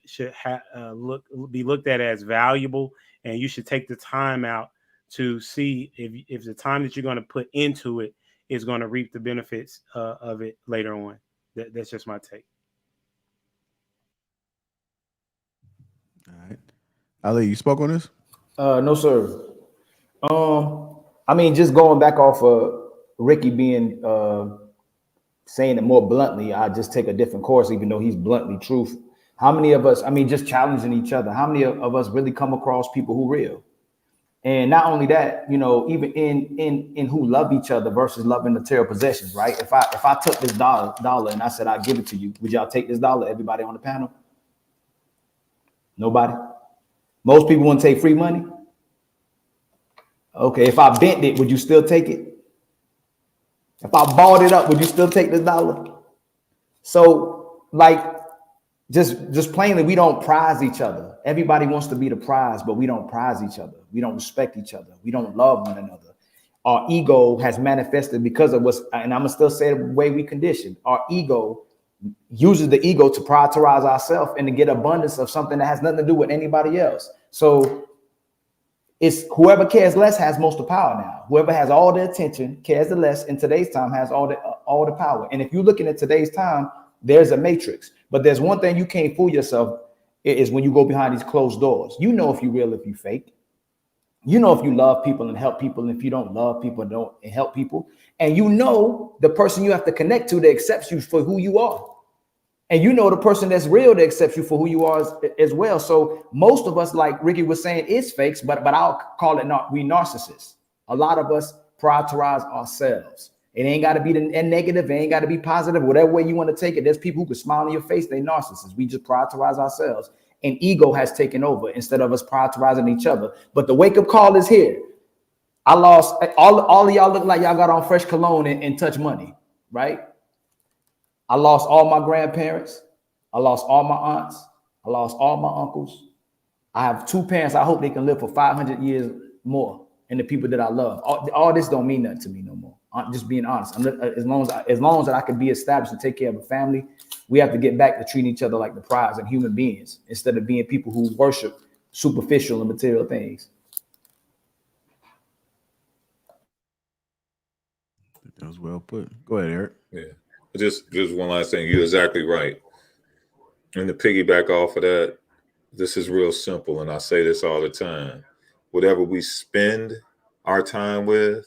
be looked at as valuable, and you should take the time out to see if the time that you're going to put into it is going to reap the benefits of it later on. That's just my take. All right. Ali, you spoke on this? No, sir. I mean, just going back off of Ricky being saying it more bluntly, I just take a different course, even though he's bluntly truth. How many of us, I mean, just challenging each other, how many of us really come across people who real? And not only that, you know, even in who love each other versus loving material possessions, right? If I took this dollar and I said I'd give it to you, would y'all take this dollar? Everybody on the panel? Nobody? Most people wouldn't take free money. Okay, if I bent it, would you still take it? If I bought it up, would you still take the dollar? So, like, just plainly, we don't prize each other. Everybody wants to be the prize, but we don't prize each other. We don't respect each other. We don't love one another. Our ego has manifested because of what's, and I'm gonna still say the way we conditioned. Our ego uses the ego to prioritize ourselves and to get abundance of something that has nothing to do with anybody else. So it's whoever cares less has most of the power now. Whoever has all the attention cares the less in today's time has all the power. And if you're looking at today's time, there's a matrix. But there's one thing you can't fool yourself is when you go behind these closed doors. You know if you real, if you fake. You know if you love people and help people, and if you don't love people and don't help people. And you know the person you have to connect to that accepts you for who you are. And you know the person that's real that accepts you for who you are as well. So most of us, like Ricky was saying, is fakes, but I'll call it we narcissists. A lot of us prioritize ourselves. It ain't got to be the negative. It ain't got to be positive. Whatever way you want to take it. There's people who can smile on your face. They narcissists. We just prioritize ourselves. And ego has taken over instead of us prioritizing each other. But the wake-up call is here. I lost all of y'all look like y'all got on fresh cologne and touch money, right? I lost all my grandparents. I lost all my aunts. I lost all my uncles. I have 2 parents. I hope they can live for 500 years more. And the people that I love. All this don't mean nothing to me no more. I'm just being honest. As long as I can be established and take care of a family, we have to get back to treating each other like the prize and human beings instead of being people who worship superficial and material things. That was well put. Go ahead, Eric. Yeah. Just one last thing. You're exactly right. And to piggyback off of that, this is real simple. And I say this all the time. Whatever we spend our time with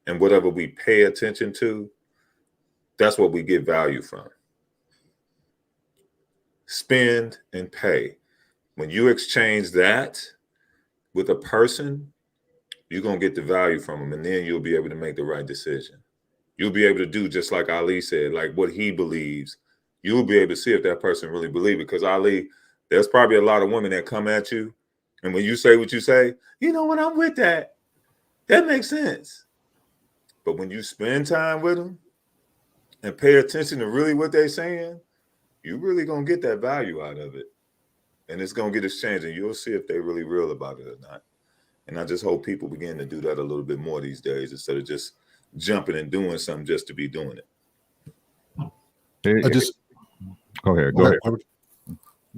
and whatever we pay attention to, that's what we get value from. Spend and pay. When you exchange that with a person, you're going to get the value from them. And then you'll be able to make the right decision. You'll be able to do just like Ali said, like what he believes. You'll be able to see if that person really believes it. Because Ali, there's probably a lot of women that come at you. And when you say what you say, you know what, I'm with that. That makes sense. But when you spend time with them and pay attention to really what they're saying, you're really going to get that value out of it. And it's going to get exchanged. And you'll see if they're really real about it or not. And I just hope people begin to do that a little bit more these days instead of just jumping and doing something just to be doing it. Go ahead. Go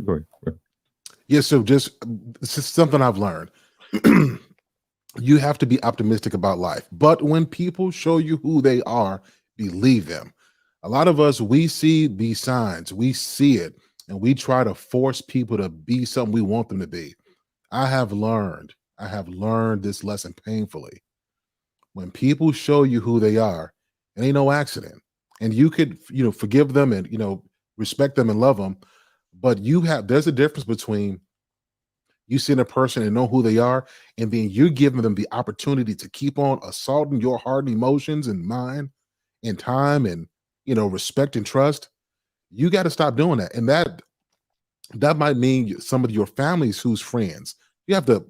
ahead. Yeah, so it's just something I've learned. You have to be optimistic about life. But when people show you who they are, believe them. A lot of us, we see these signs, we see it, and we try to force people to be something we want them to be. I have learned this lesson painfully. When people show you who they are, it ain't no accident. And you could, forgive them and, respect them and love them. But there's a difference between you seeing a person and know who they are, and then you're giving them the opportunity to keep on assaulting your heart and emotions and mind and time and, respect and trust. You got to stop doing that. And that might mean some of your families who's friends. You have to,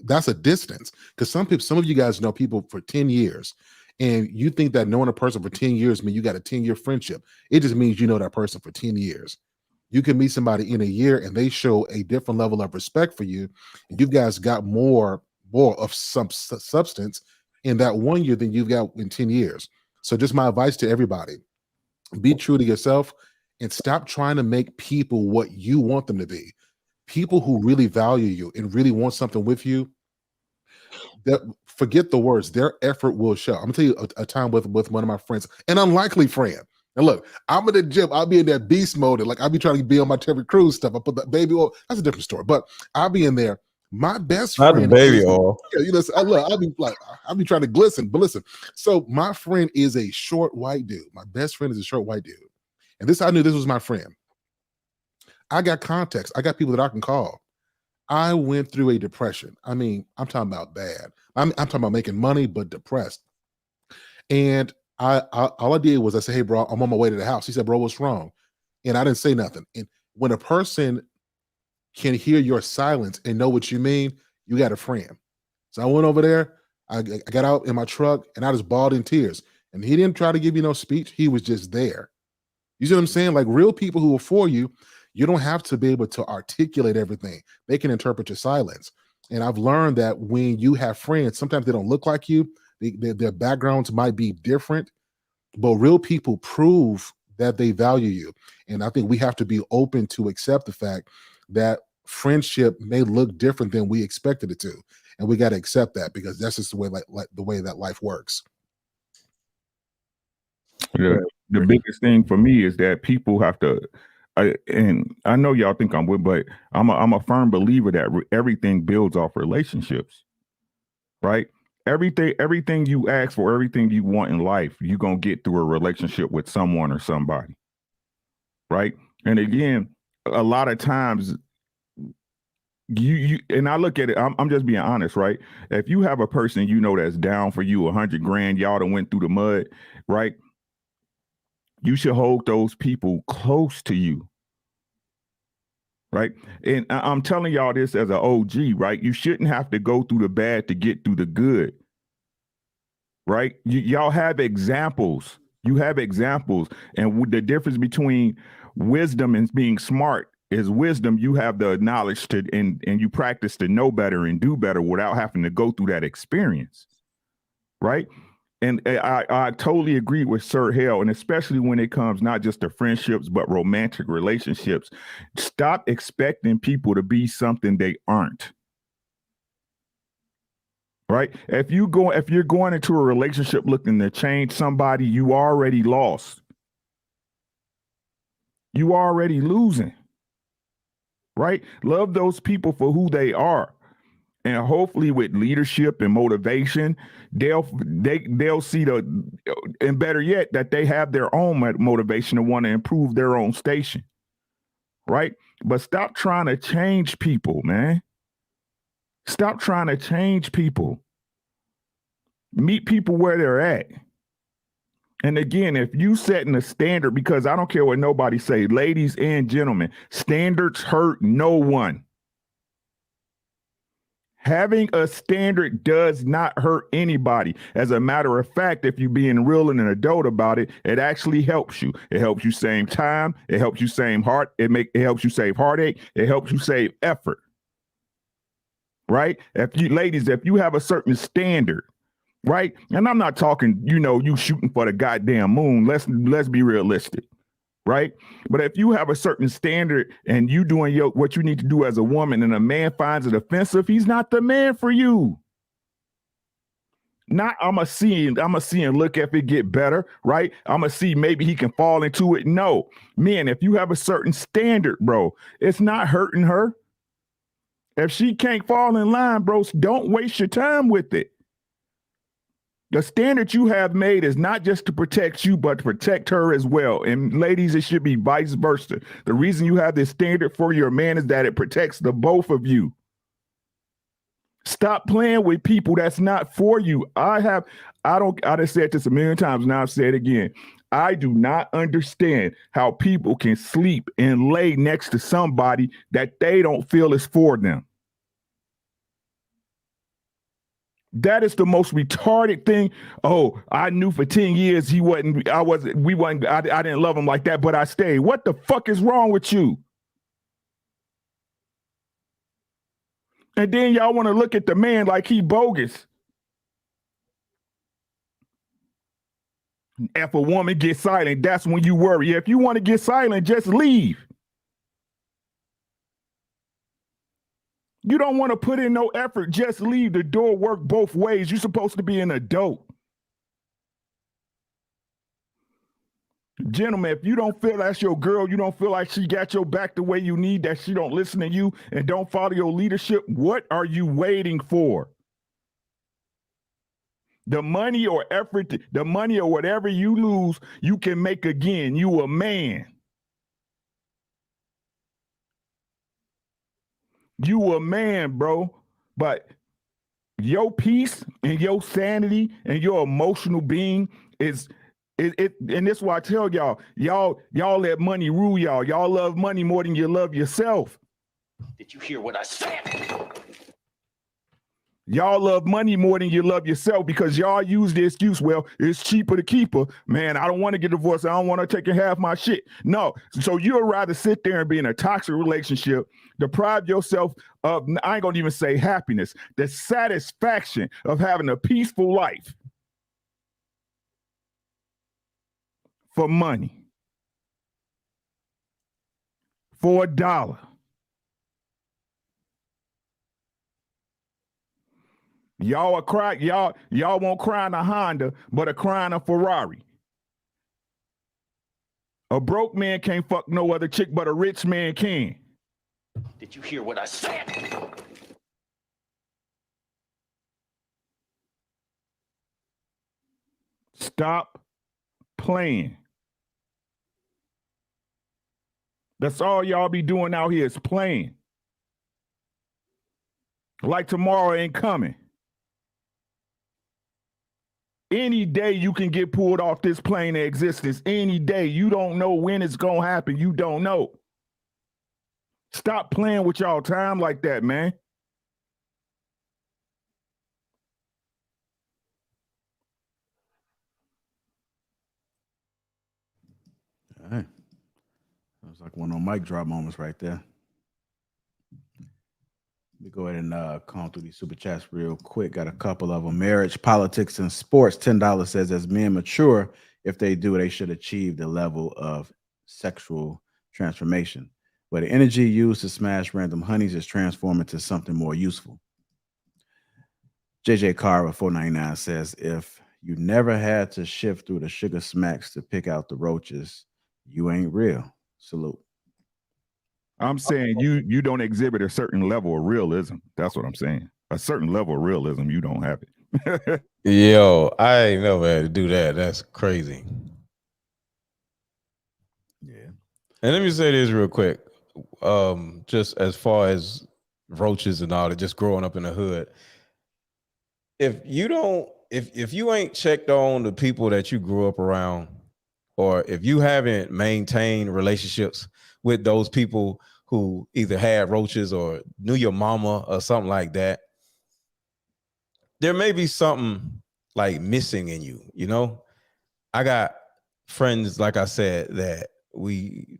that's a distance, because some of you guys know people for 10 years and you think that knowing a person for 10 years means you got a 10-year friendship. It just means you know that person for 10 years. You can meet somebody in a year and they show a different level of respect for you. And you guys got more of some substance in that 1 year than you've got in 10 years. So just my advice to everybody, be true to yourself and stop trying to make people what you want them to be. People who really value you and really want something with you, that forget the words, their effort will show. I'm gonna tell you a time with one of my friends, an unlikely friend. And look, I'm in the gym. I'll be in that beast mode. And like I'll be trying to be on my Terry Crews stuff. I put that baby oil. That's a different story. But I'll be in there. My best Not the friend baby is, oil. yeah, look, I'll be trying to glisten. But listen, so my friend is a short white dude. My best friend is a short white dude. And I knew this was my friend. I got contacts. I got people that I can call. I went through a depression. I mean, I'm talking about bad. I'm talking about making money, but depressed. And all I did was I said, hey, bro, I'm on my way to the house. He said, bro, what's wrong? And I didn't say nothing. And when a person can hear your silence and know what you mean, you got a friend. So I went over there. I got out in my truck and I just bawled in tears. And he didn't try to give you no speech. He was just there. You see what I'm saying? Like real people who are for you, you don't have to be able to articulate everything. They can interpret your silence. And I've learned that when you have friends, sometimes they don't look like you. Their backgrounds might be different, but real people prove that they value you. And I think we have to be open to accept the fact that friendship may look different than we expected it to. And we got to accept that because that's just the way the way that life works. The biggest thing for me is that people have to, and I know y'all think I'm with, but I'm a firm believer that everything builds off relationships, right? Everything you ask for, everything you want in life, you're going to get through a relationship with someone or somebody, right? And again, a lot of times you and I look at it, I'm just being honest, right? If you have a person you know that's down for you $100,000, y'all done went through the mud, right? You should hold those people close to you, right? And I'm telling y'all this as an OG, right? You shouldn't have to go through the bad to get through the good, right? Y'all have examples. You have examples. And the difference between wisdom and being smart is wisdom. You have the knowledge to, and you practice to know better and do better without having to go through that experience, right? And I totally agree with Sir Hale, and especially when it comes not just to friendships, but romantic relationships. Stop expecting people to be something they aren't. Right? If you're going into a relationship looking to change somebody, you already lost. You already losing. Right? Love those people for who they are. And hopefully with leadership and motivation, they'll see and better yet, that they have their own motivation to want to improve their own station, right? But stop trying to change people, man. Stop trying to change people. Meet people where they're at. And again, if you setting a standard, because I don't care what nobody say, ladies and gentlemen, standards hurt no one. Having a standard does not hurt anybody. As a matter of fact, if you're being real and an adult about it, it actually helps you. It helps you save time. It helps you save it helps you save heartache. It helps you save effort. Right? If you have a certain standard, right? And I'm not talking, you shooting for the goddamn moon. Let's be realistic. Right? But if you have a certain standard and you doing what you need to do as a woman and a man finds it offensive, he's not the man for you. Not I'm gonna see and look if it get better, right? I'm gonna see maybe he can fall into it. No, man, if you have a certain standard, bro, it's not hurting her. If she can't fall in line, bro, don't waste your time with it. The standard you have made is not just to protect you, but to protect her as well. And ladies, it should be vice versa. The reason you have this standard for your man is that it protects the both of you. Stop playing with people that's not for you. I done said this a million times, now I've said it again. I do not understand how people can sleep and lay next to somebody that they don't feel is for them. That is the most retarded thing. Oh, I knew for 10 years I didn't love him like that, but I stayed. What the fuck is wrong with you? And then y'all want to look at the man like he bogus. If a woman gets silent, that's when you worry. If you want to get silent, just leave. You don't want to put in no effort. Just leave. The door work both ways. You're supposed to be an adult. Gentlemen, if you don't feel that's your girl, you don't feel like she got your back the way you need, that she don't listen to you and don't follow your leadership, what are you waiting for? The money or effort, the money or whatever you lose, you can make again. You a man. You a man, bro. But your peace and your sanity and your emotional being is it, and this is why I tell y'all let money rule y'all. Y'all love money more than you love yourself. Did you hear what I said? Y'all love money more than you love yourself because y'all use the excuse, well, it's cheaper to keep her. Man, I don't want to get divorced. I don't want to take half my shit. No. So you'd rather sit there and be in a toxic relationship, deprive yourself of, I ain't going to even say happiness, the satisfaction of having a peaceful life for money, for $1. Y'all are cry, y'all won't cry in a Honda, but a cry in a Ferrari. A broke man can't fuck no other chick, but a rich man can. Did you hear what I said? Stop playing. That's all y'all be doing out here is playing. Like tomorrow ain't coming. Any day you can get pulled off this plane of existence. Any day. You don't know when it's going to happen. You don't know. Stop playing with y'all time like that, man. All right. That was like one of those mic drop moments right there. Let me go ahead and comb through these super chats real quick. Got a couple of them. Marriage, politics, and sports. $10 says, as men mature, if they do, they should achieve the level of sexual transformation, where the energy used to smash random honeys is transformed into something more useful. JJ Carver 499 says, if you never had to shift through the sugar smacks to pick out the roaches, you ain't real. Salute. I'm saying you don't exhibit a certain level of realism. That's what I'm saying. A certain level of realism, you don't have it. Yo, I ain't never had to do that. That's crazy. Yeah. And let me say this real quick. Just as far as roaches and all that, just growing up in the hood. If you ain't checked on the people that you grew up around, or if you haven't maintained relationships with those people who either had roaches or knew your mama or something like that, there may be something like missing in you, you know? I got friends, like I said, that we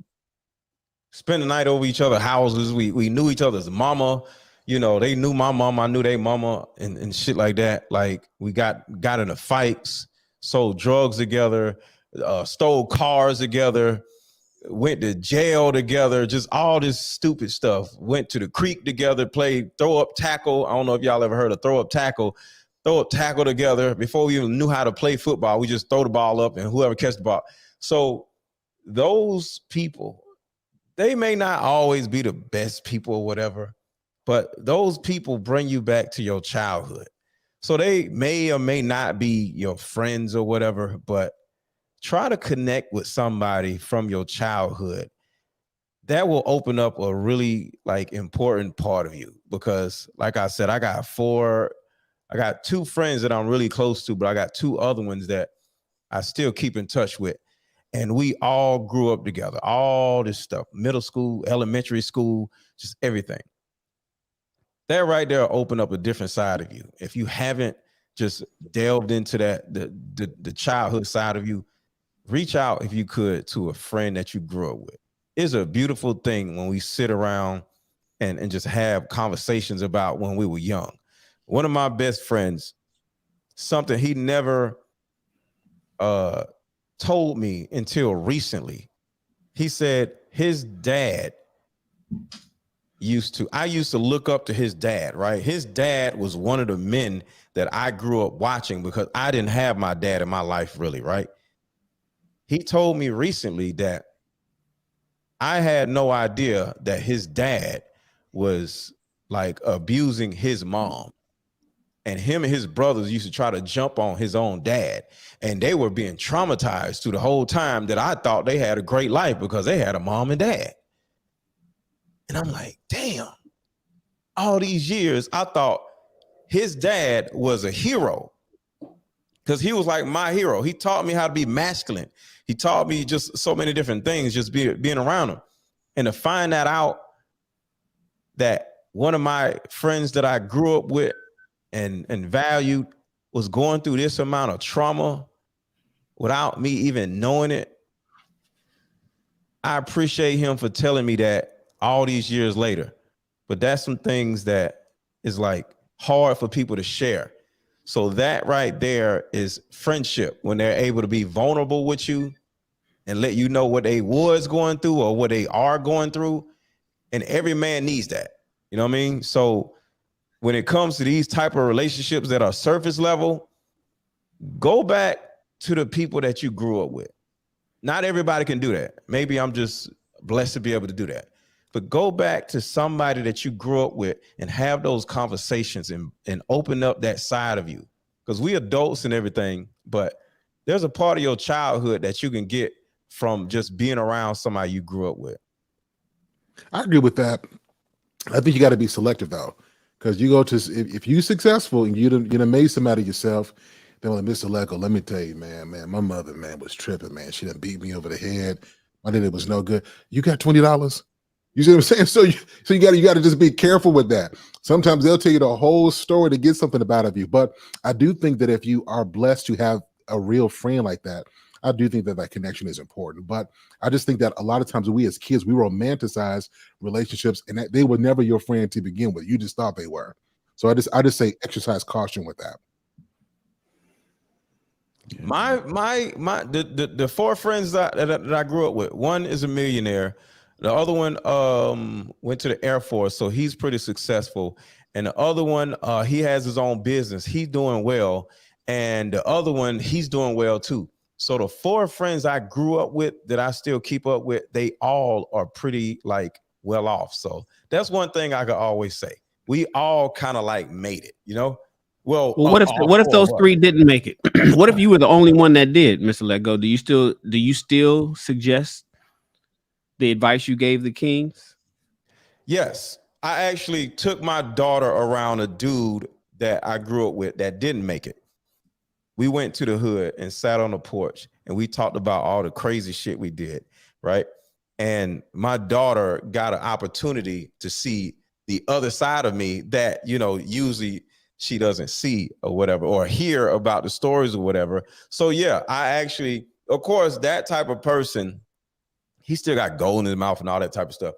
spend the night over each other's houses. We knew each other's mama. You know, they knew my mama, I knew their mama, and shit like that. Like, we got into fights, sold drugs together, stole cars together, went to jail together, just all this stupid stuff. Went to the creek together, played throw up tackle. I don't know if y'all ever heard of throw up tackle together. Before we even knew how to play football, we just throw the ball up and whoever catch the ball. So those people, they may not always be the best people or whatever, but those people bring you back to your childhood. So they may or may not be your friends or whatever, but try to connect with somebody from your childhood. That will open up a really important part of you, because like I said, I got two friends that I'm really close to, but I got two other ones that I still keep in touch with. And we all grew up together, all this stuff, middle school, elementary school, just everything. That right there open up a different side of you. If you haven't just delved into that, the childhood side of you, reach out, if you could, to a friend that you grew up with. It's a beautiful thing when we sit around and just have conversations about when we were young. One of my best friends, something he never told me until recently. He said his dad I used to look up to his dad, right? His dad was one of the men that I grew up watching, because I didn't have my dad in my life really, right? he told me recently that I had no idea that his dad was like abusing his mom. And him and his brothers used to try to jump on his own dad. And they were being traumatized through the whole time that I thought they had a great life because they had a mom and dad. And I'm like, damn, all these years, I thought his dad was a hero because he was like my hero. He taught me how to be masculine. He taught me just so many different things, just being around him. And to find that out that one of my friends that I grew up with and valued was going through this amount of trauma without me even knowing it, I appreciate him for telling me that all these years later. But that's some things that is like hard for people to share. So that right there is friendship, when they're able to be vulnerable with you and let you know what they was going through or what they are going through. And every man needs that. You know what I mean? So when it comes to these type of relationships that are surface level, go back to the people that you grew up with. Not everybody can do that. Maybe I'm just blessed to be able to do that. But go back to somebody that you grew up with and have those conversations and open up that side of you. Because we adults and everything, but there's a part of your childhood that you can get from just being around somebody you grew up with. I agree with that. I think you got to be selective though, because you go to, if you're successful and you done made somebody yourself, then like, Mr. Lecco, let me tell you, man, my mother, man, was tripping, man. She done beat me over the head. My daddy was no good. You got $20? You see what I'm saying? So you got to just be careful with that. Sometimes they'll tell you the whole story to get something about of you. But I do think that if you are blessed to have a real friend like that, I do think that connection is important. But I just think that a lot of times we as kids, we romanticize relationships and that they were never your friend to begin with. You just thought they were. So I just say exercise caution with that. The four friends that I grew up with, one is a millionaire. The other one went to the Air Force, so he's pretty successful. And the other one, he has his own business. He's doing well. And the other one, he's doing well too. So the four friends I grew up with that I still keep up with, they all are pretty like well off. So that's one thing I could always say. We all kind of like made it, you know? Well, what if those three didn't make it? What if you were the only one that did, Mr. Let Go? Do you still suggest the advice you gave the Kings? Yes. I actually took my daughter around a dude that I grew up with that didn't make it. We went to the hood and sat on the porch and we talked about all the crazy shit we did, right? And my daughter got an opportunity to see the other side of me that, you know, usually she doesn't see or whatever, or hear about the stories or whatever. So yeah, I actually, of course, that type of person, he still got gold in his mouth and all that type of stuff.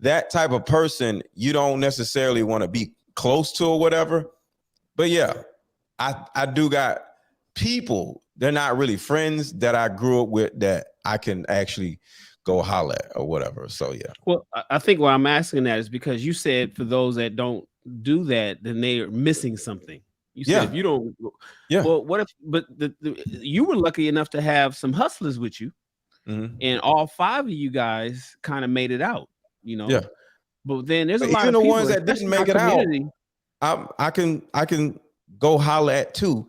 That type of person, you don't necessarily want to be close to or whatever. But yeah, I do got people, they're not really friends that I grew up with that I can actually go holler at or whatever. So yeah. Well, I think why I'm asking that is because you said for those that don't do that, then they're missing something. You said if you don't, well, what if? But you were lucky enough to have some hustlers with you, and all five of you guys kind of made it out. You know, yeah. But then there's but a lot even of people, the ones that didn't make it out. I can go holler at too.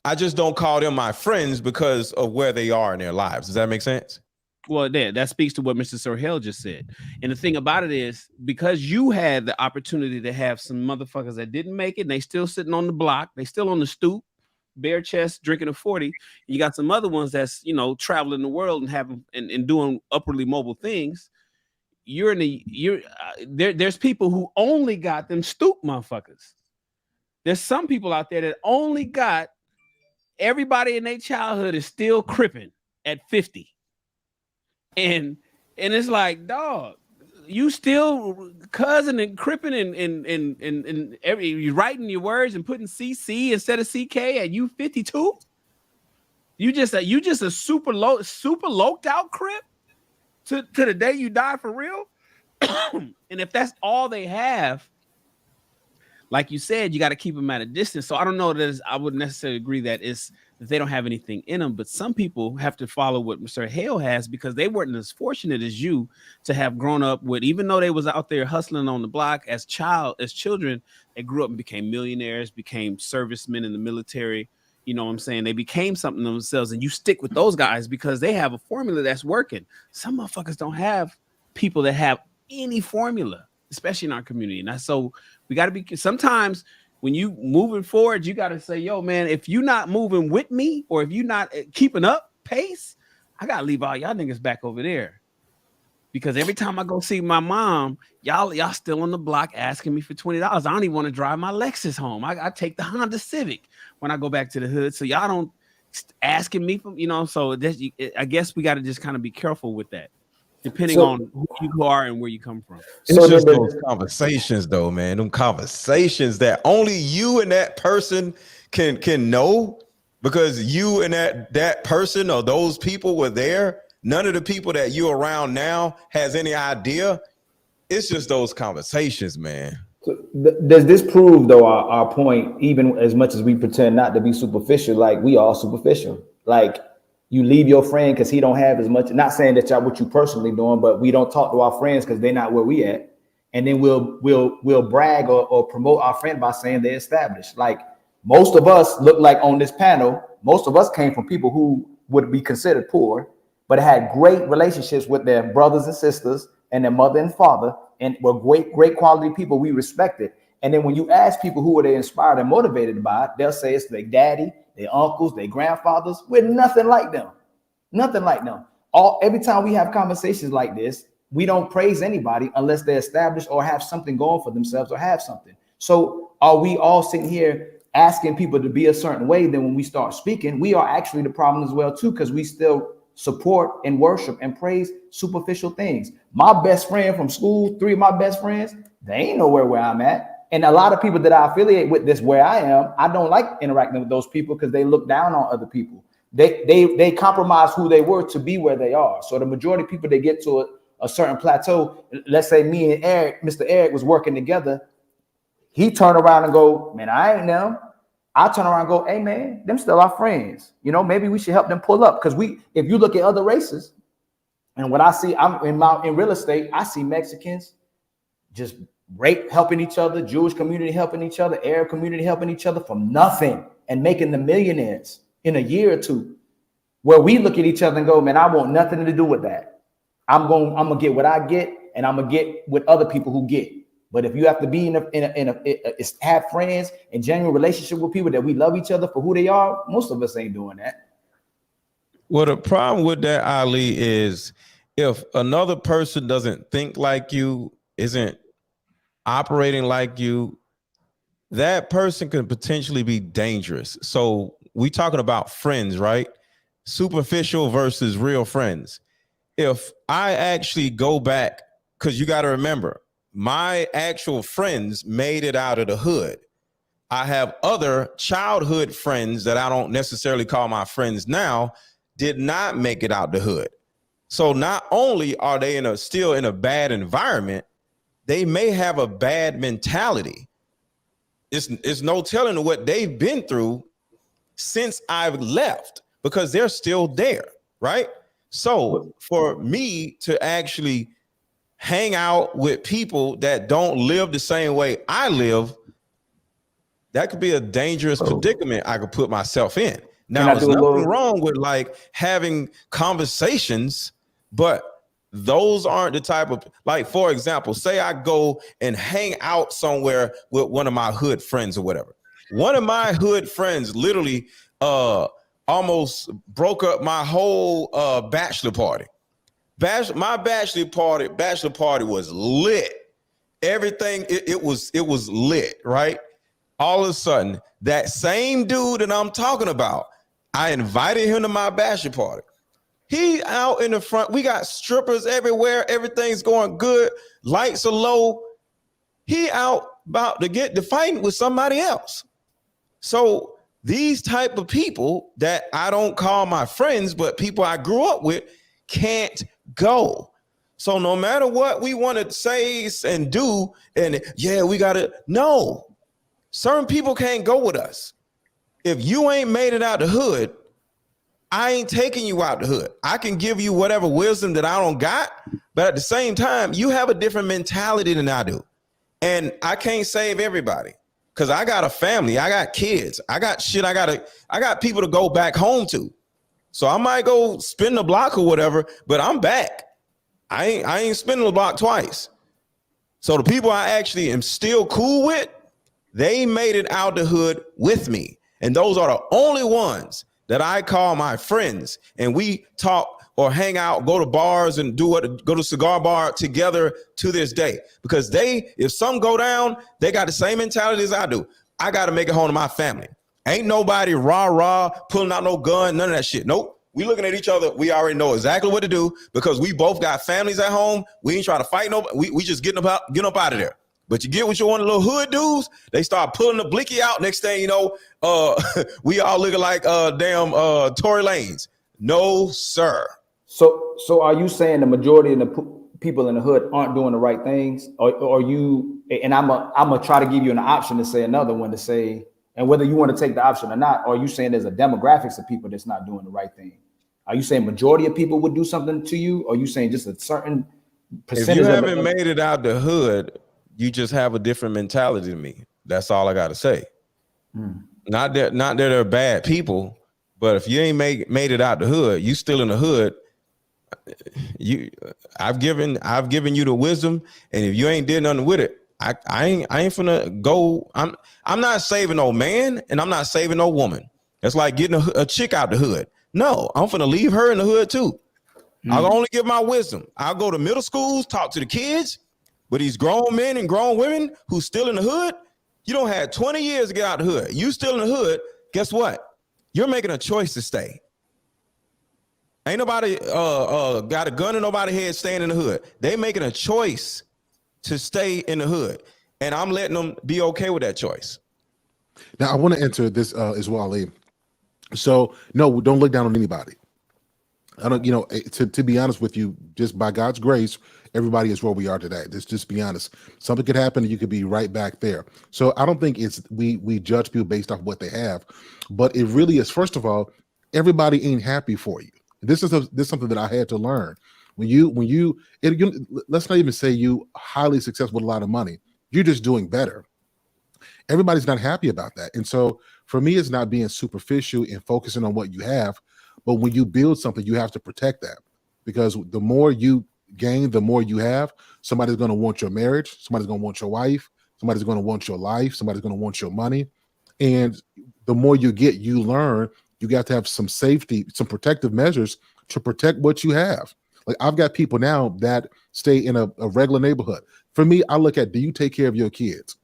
I just don't call them my friends because of where they are in their lives. Does that make sense? Well, that speaks to what Mr. Sorhel just said. And the thing about it is, because you had the opportunity to have some motherfuckers that didn't make it, and they still sitting on the block, they still on the stoop, bare chest, drinking a 40. You got some other ones that's, you know, traveling the world and having and doing upwardly mobile things. There's people who only got them stoop motherfuckers. There's some people out there that only got everybody in their childhood is still cripping at 50. And it's like, dog, you still cousin and cripping and you writing your words and putting CC instead of CK at you 52. You just a super loked out crip to the day you die for real. And if that's all they have, like you said, you got to keep them at a distance. So I don't know that I wouldn't necessarily agree that they don't have anything in them, but some people have to follow what Mr. Hale has because they weren't as fortunate as you to have grown up with, even though they was out there hustling on the block as children, they grew up and became millionaires, became servicemen in the military. You know what I'm saying? They became something themselves, and you stick with those guys because they have a formula that's working. Some motherfuckers don't have people that have any formula, especially in our community. And so we got to be, sometimes when you moving forward, you got to say, yo, man, if you're not moving with me or if you're not keeping up pace, I got to leave all y'all niggas back over there. Because every time I go see my mom, y'all still on the block asking me for $20. I don't even want to drive my Lexus home. I take the Honda Civic when I go back to the hood. So y'all don't asking me for, so I guess we got to just kind of be careful with that, depending on who you are and where you come from. It's just those conversations though, man. Them conversations that only you and that person can know, because you and that person or those people were there. None of the people that you're around now has any idea. It's just those conversations, man. So does this prove, though, our point, even as much as we pretend not to be superficial, like we are superficial? Like you leave your friend because he don't have as much, not saying that y'all what you personally doing, but we don't talk to our friends because they're not where we at. And then we'll brag or promote our friend by saying they're established. Like most of us look like on this panel, most of us came from people who would be considered poor, but had great relationships with their brothers and sisters and their mother and father, and were great quality people we respected. And then when you ask people who are they inspired and motivated by, they'll say it's their daddy, their uncles, their grandfathers. We're nothing like them. Nothing like them. Every time we have conversations like this, we don't praise anybody unless they're established or have something going for themselves or have something. So are we all sitting here asking people to be a certain way? Then when we start speaking, we are actually the problem as well too, because we still support and worship and praise superficial things. My best friend from school, 3 of my best friends, they ain't nowhere where I'm at. And a lot of people that I affiliate with this where I am, I don't like interacting with those people because they look down on other people. They compromise who they were to be where they are. So the majority of people, they get to a certain plateau. Let's say me and Eric, Mr. Eric was working together. He turned around and go, man, I ain't them. I turn around and go, hey man, them still our friends. Maybe we should help them pull up. Because if you look at other races, and what I see, I'm in real estate, I see Mexicans just helping each other, Jewish community helping each other, Arab community helping each other from nothing and making them millionaires in a year or two. Where we look at each other and go, man, I want nothing to do with that. I'm gonna get what I get, and I'm gonna get what other people who get. But if you have to be have friends and genuine relationship with people that we love each other for who they are, most of us ain't doing that. Well, the problem with that, Ali, is if another person doesn't think like you, isn't operating like you, that person can potentially be dangerous. So we talking about friends, right? Superficial versus real friends. If I actually go back, because you got to remember, my actual friends made it out of the hood. I have other childhood friends that I don't necessarily call my friends now, did not make it out the hood. So not only are they still in a bad environment, they may have a bad mentality. It's no telling what they've been through since I've left, because they're still there, right? So for me to actually hang out with people that don't live the same way I live, that could be a dangerous predicament I could put myself in. Now, there's nothing wrong with like having conversations, but those aren't the type of, like, for example, say I go and hang out somewhere with one of my hood friends or whatever. One of my hood friends literally almost broke up my whole bachelor party. My bachelor party was lit. Everything, it was lit, right? All of a sudden, that same dude that I'm talking about, I invited him to my bachelor party. He out in the front. We got strippers everywhere. Everything's going good. Lights are low. He out about to get to fighting with somebody else. So these type of people that I don't call my friends, but people I grew up with, can't go. So no matter what we want to say and do, and yeah, we gotta, no, certain people can't go with us. If you ain't made it out the hood, I ain't taking you out the hood. I can give you whatever wisdom that I don't got, but at the same time, you have a different mentality than I do. And I can't save everybody because I got a family, I got kids, I got shit, I got people to go back home to. So I might go spin the block or whatever, but I'm back. I ain't spinning the block twice. So the people I actually am still cool with, they made it out the hood with me. And those are the only ones that I call my friends. And we talk or hang out, go to bars and go to cigar bar together to this day. Because if some go down, they got the same mentality as I do. I got to make it home to my family. Ain't nobody rah, pulling out no gun, none of that shit. Nope. We looking at each other. We already know exactly what to do because we both got families at home. We ain't trying to fight nobody. We just getting up out of there. But you get with your one of the little hood dudes, they start pulling the blicky out. Next thing you know, we all looking like Tory Lanez. No, sir. So are you saying the majority of the people in the hood aren't doing the right things? Or you, and I'm gonna try to give you an option to say another one to say, and whether you want to take the option or not, or are you saying there's a demographics of people that's not doing the right thing? Are you saying majority of people would do something to you? Or are you saying just a certain percentage? If you haven't made it out the hood, you just have a different mentality than me. That's all I got to say. Not that they're bad people, but if you ain't made it out the hood, you still in the hood. I've given you the wisdom, and if you ain't did nothing with it, I ain't finna go. I'm not saving no man, and I'm not saving no woman. It's like getting a chick out the hood. No, I'm finna leave her in the hood too. I'll only give my wisdom. I'll go to middle schools, talk to the kids, but these grown men and grown women who's still in the hood, you don't have 20 years to get out the hood. You still in the hood. Guess what? You're making a choice to stay. Ain't nobody got a gun in nobody's head staying in the hood. They making a choice to stay in the hood, and I'm letting them be okay with that choice. Now I want to enter this as well, Ali. So no, don't look down on anybody. I don't, to be honest with you, just by God's grace, everybody is where we are today. Just be honest. Something could happen and you could be right back there. So I don't think it's we judge people based off what they have, but it really is. First of all, everybody ain't happy for you. This is something that I had to learn. Let's not even say you highly successful with a lot of money. You're just doing better. Everybody's not happy about that. And so for me, it's not being superficial and focusing on what you have, but when you build something, you have to protect that, because the more you gain, the more you have. Somebody's going to want your marriage. Somebody's going to want your wife. Somebody's going to want your life. Somebody's going to want your money. And the more you get, you learn. You got to have some safety, some protective measures to protect what you have. Like I've got people now that stay in a regular neighborhood. For me, I look at, do you take care of your kids?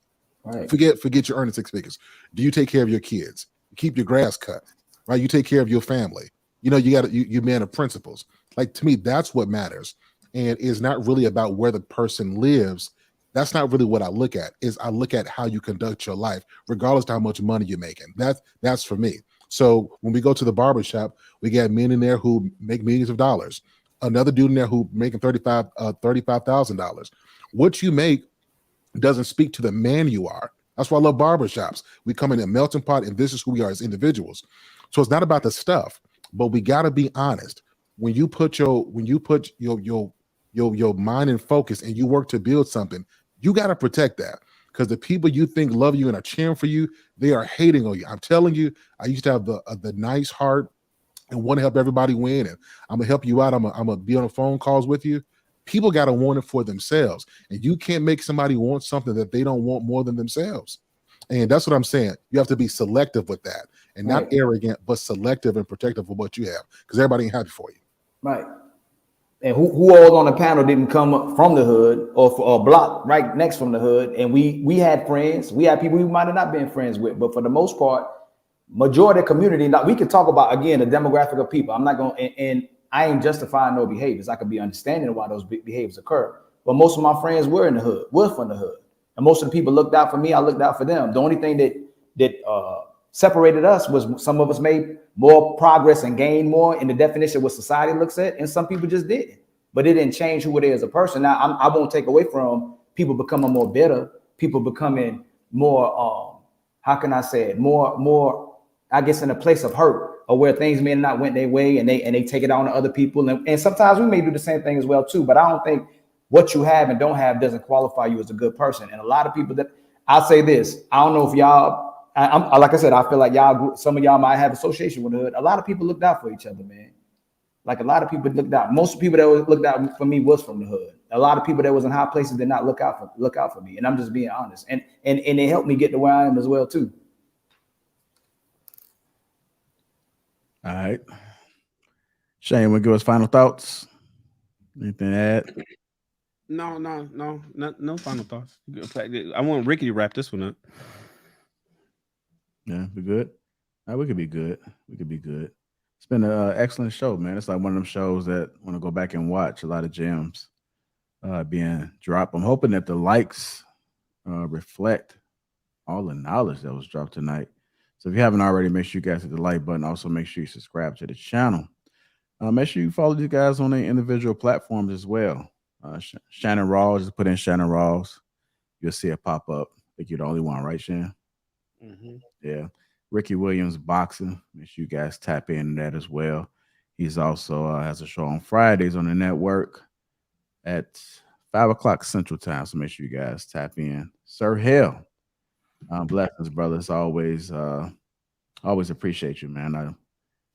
Right. Forget your earning six figures. Do you take care of your kids? You keep your grass cut, right? You take care of your family. You man of principles. Like, to me, that's what matters. And it's not really about where the person lives. That's not really what I look at. I look at how you conduct your life, regardless of how much money you're making. That's for me. So when we go to the barbershop, we got men in there who make millions of dollars. Another dude in there who making $35,000. What you make doesn't speak to the man you are. That's why I love barbershops. We come in a melting pot, and this is who we are as individuals. So it's not about the stuff, but we got to be honest. When you put your mind in focus and you work to build something, you got to protect that, because the people you think love you and are cheering for you, they are hating on you. I'm telling you, I used to have the nice heart and want to help everybody win, and I'm gonna help you out. I'm gonna be on the phone calls with you. People got to want it for themselves, and you can't make somebody want something that they don't want more than themselves. And that's what I'm saying. You have to be selective with that, and not arrogant, but selective and protective of what you have, because everybody ain't happy for you. Right. And who all on the panel didn't come up from the hood or for a block right next from the hood? And we had friends. We had people we might have not been friends with, but for the most part, majority of the community. Now we can talk about, again, the demographic of people. I'm not going to, and I ain't justifying no behaviors. I could be understanding why those behaviors occur. But most of my friends were in the hood, were from the hood. And most of the people looked out for me. I looked out for them. The only thing that separated us was some of us made more progress and gained more in the definition of what society looks at, and some people just didn't. But it didn't change who they are as a person. Now I won't take away from people becoming more bitter, people becoming more how can I say it, more, I guess, in a place of hurt, or where things may not went their way, and they take it on to other people. And sometimes we may do the same thing as well too, but I don't think what you have and don't have doesn't qualify you as a good person. And a lot of people that, I'll say this, I don't know if y'all, like I said, I feel like some of y'all might have association with the hood. A lot of people looked out for each other, man. Like a lot of people looked out. Most people that looked out for me was from the hood. A lot of people that was in high places did not look out for me. And I'm just being honest. And it helped me get to where I am as well too. All right. Shane, want to give us final thoughts? Anything to add? No final thoughts. I want Ricky to wrap this one up. Yeah, we good. We could be good. It's been an excellent show, man. It's like one of them shows that I want to go back and watch. A lot of gems being dropped. I'm hoping that the likes reflect all the knowledge that was dropped tonight. So if you haven't already, make sure you guys hit the like button. Also, make sure you subscribe to the channel. Make sure you follow these guys on their individual platforms as well. Shannon Rawls, just put in Shannon Rawls. You'll see it pop up. I think you're the only one, right, Shannon? Mm-hmm. Yeah. Ricky Williams Boxing. Make sure you guys tap in that as well. He's also has a show on Fridays on the network at 5 o'clock Central Time. So make sure you guys tap in. Sir Hell. Blessings, brothers. Always appreciate you, man. I've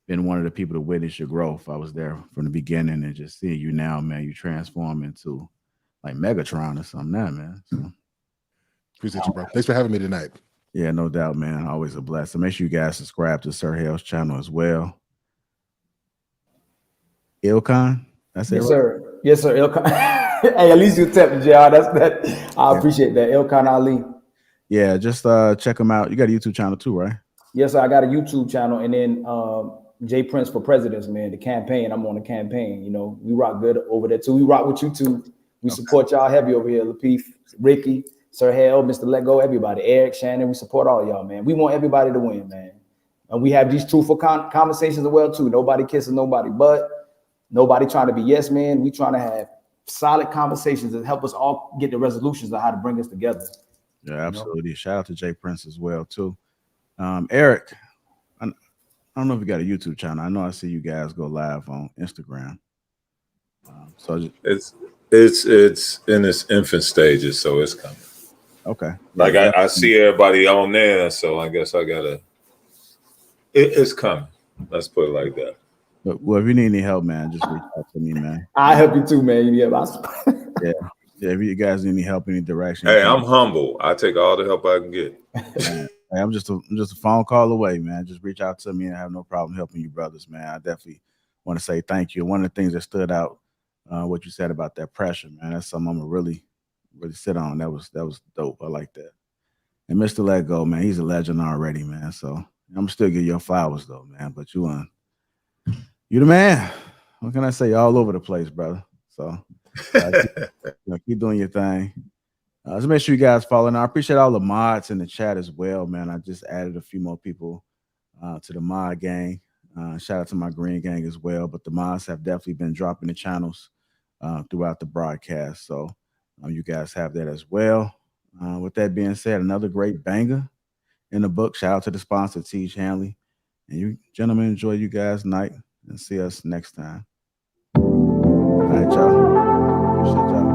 been one of the people to witness your growth. I was there from the beginning, and just seeing you now, man, you transform into like Megatron or something now, man. So, appreciate you, bro. Thanks for having me tonight. Yeah, no doubt, man. Always a blessing. Make sure you guys subscribe to Sir Hale's channel as well. Ilkon, that's it. Yes, sir. Yes, sir. Ilkon. Hey, at least you tapped the jar. I appreciate that. Ilkon Ali. Yeah, just check him out. You got a YouTube channel too, right? Yes, sir. I got a YouTube channel, and then J Prince for Presidents, man. The campaign. I'm on the campaign. You know, we rock good over there too. We rock with you too. We support y'all heavy over here. Lapeef, Ricky, Sir Hale, Mr. Let Go, everybody. Eric, Shannon, we support all y'all, man. We want everybody to win, man. And we have these truthful conversations as well too. Nobody kissing nobody, but nobody trying to be yes man. We trying to have solid conversations that help us all get the resolutions of how to bring us together. Yeah, absolutely. You know? Shout out to J Prince as well too. Eric, I don't know if you got a YouTube channel. I know I see you guys go live on Instagram. It's in its infant stages, so it's coming. Okay. Like I see everybody on there, so I guess I gotta. It's coming. Let's put it like that. Well, if you need any help, man, just reach out to me, man. I'll help you too, man. Yeah. If you guys need any help, any direction. Hey, I'm humble. I take all the help I can get. Hey, I'm just a phone call away, man. Just reach out to me, and I have no problem helping you, brothers, man. I definitely want to say thank you. One of the things that stood out, what you said about that pressure, man. That's something I'm gonna really sit on. That was dope. I like that. And Mr. Let Go, man, he's a legend already, man. So I'm still give you your flowers though, man. But you the man. What can I say? You're all over the place, brother. So keep doing your thing. Just make sure you guys follow. And I appreciate all the mods in the chat as well, man. I just added a few more people to the mod gang. Shout out to my green gang as well. But the mods have definitely been dropping the channels throughout the broadcast. So you guys have that as well. With that being said, another great banger in the book. Shout out to the sponsor, Teach Hanley. And you gentlemen, enjoy you guys' night and see us next time. All right, y'all. Appreciate y'all.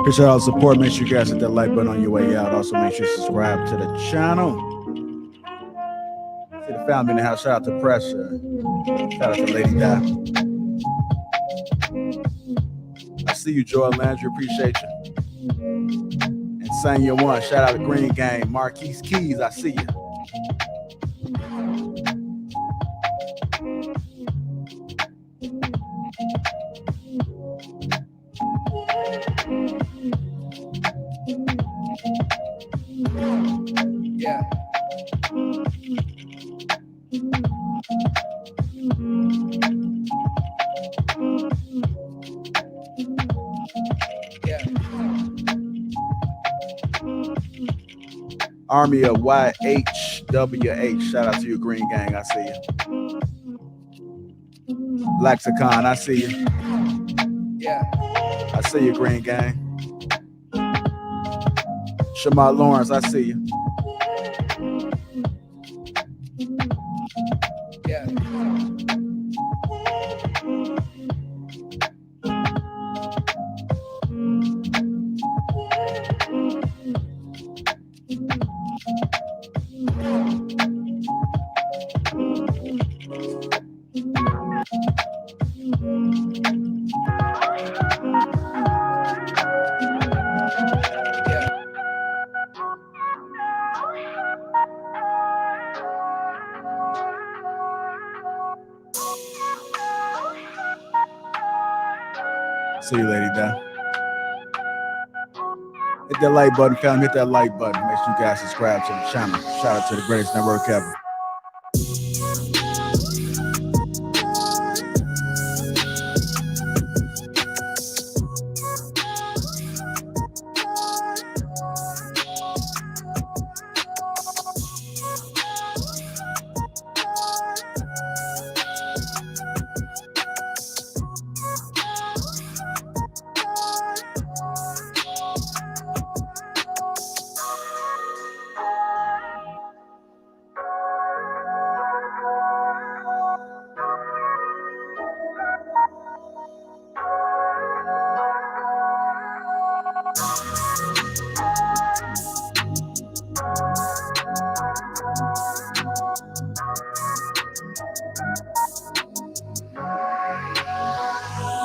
Appreciate all the support. Make sure you guys hit that like button on your way out. Also, make sure you subscribe to the channel. See the family in the house. Shout out to Pressure. Shout out to Lady Di. I see you, Joy Landry. Appreciate you. And Sanya One. Shout out to Green Gang. Marquise Keys. I see you. Yeah. Army of YHWH. Shout out to you, Green Gang. I see you. Lexicon. I see you. Yeah. I see you, Green Gang. Shamar Lawrence. I see you. Yeah. See you, Lady Di. Hit that like button, family. Hit that like button. Make sure you guys subscribe to the channel. Shout out to the greatest network ever.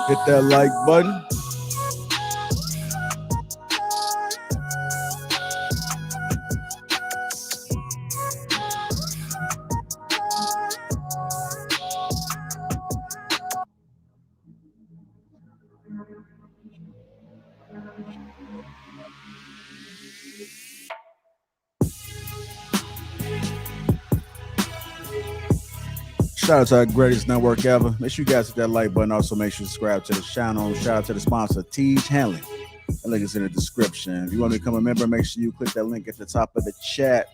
Hit that like button. Shout out to our greatest network ever. Make sure you guys hit that like button. Also, make sure you subscribe to the channel. Shout out to the sponsor, Teej Handling. The link is in the description. If you want to become a member, make sure you click that link at the top of the chat.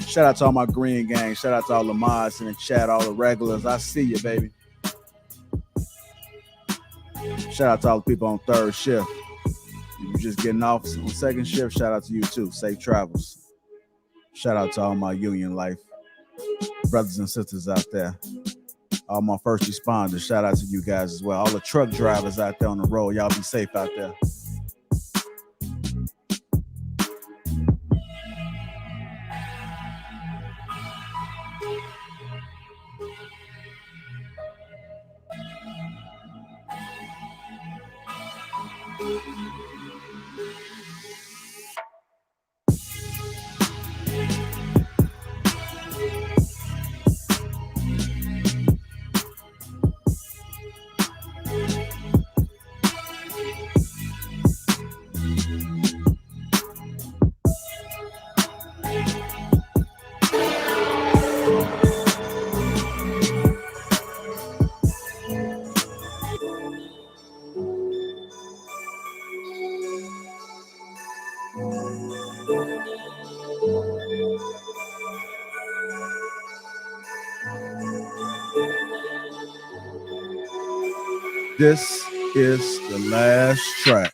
Shout out to all my Green Gang. Shout out to all the mods in the chat, all the regulars. I see you, baby. Shout out to all the people on third shift. If you're just getting off on second shift, shout out to you too. Safe travels. Shout out to all my union life brothers and sisters out there. All my first responders, shout out to you guys as well. All the truck drivers out there on the road, y'all be safe out there. This is the last track.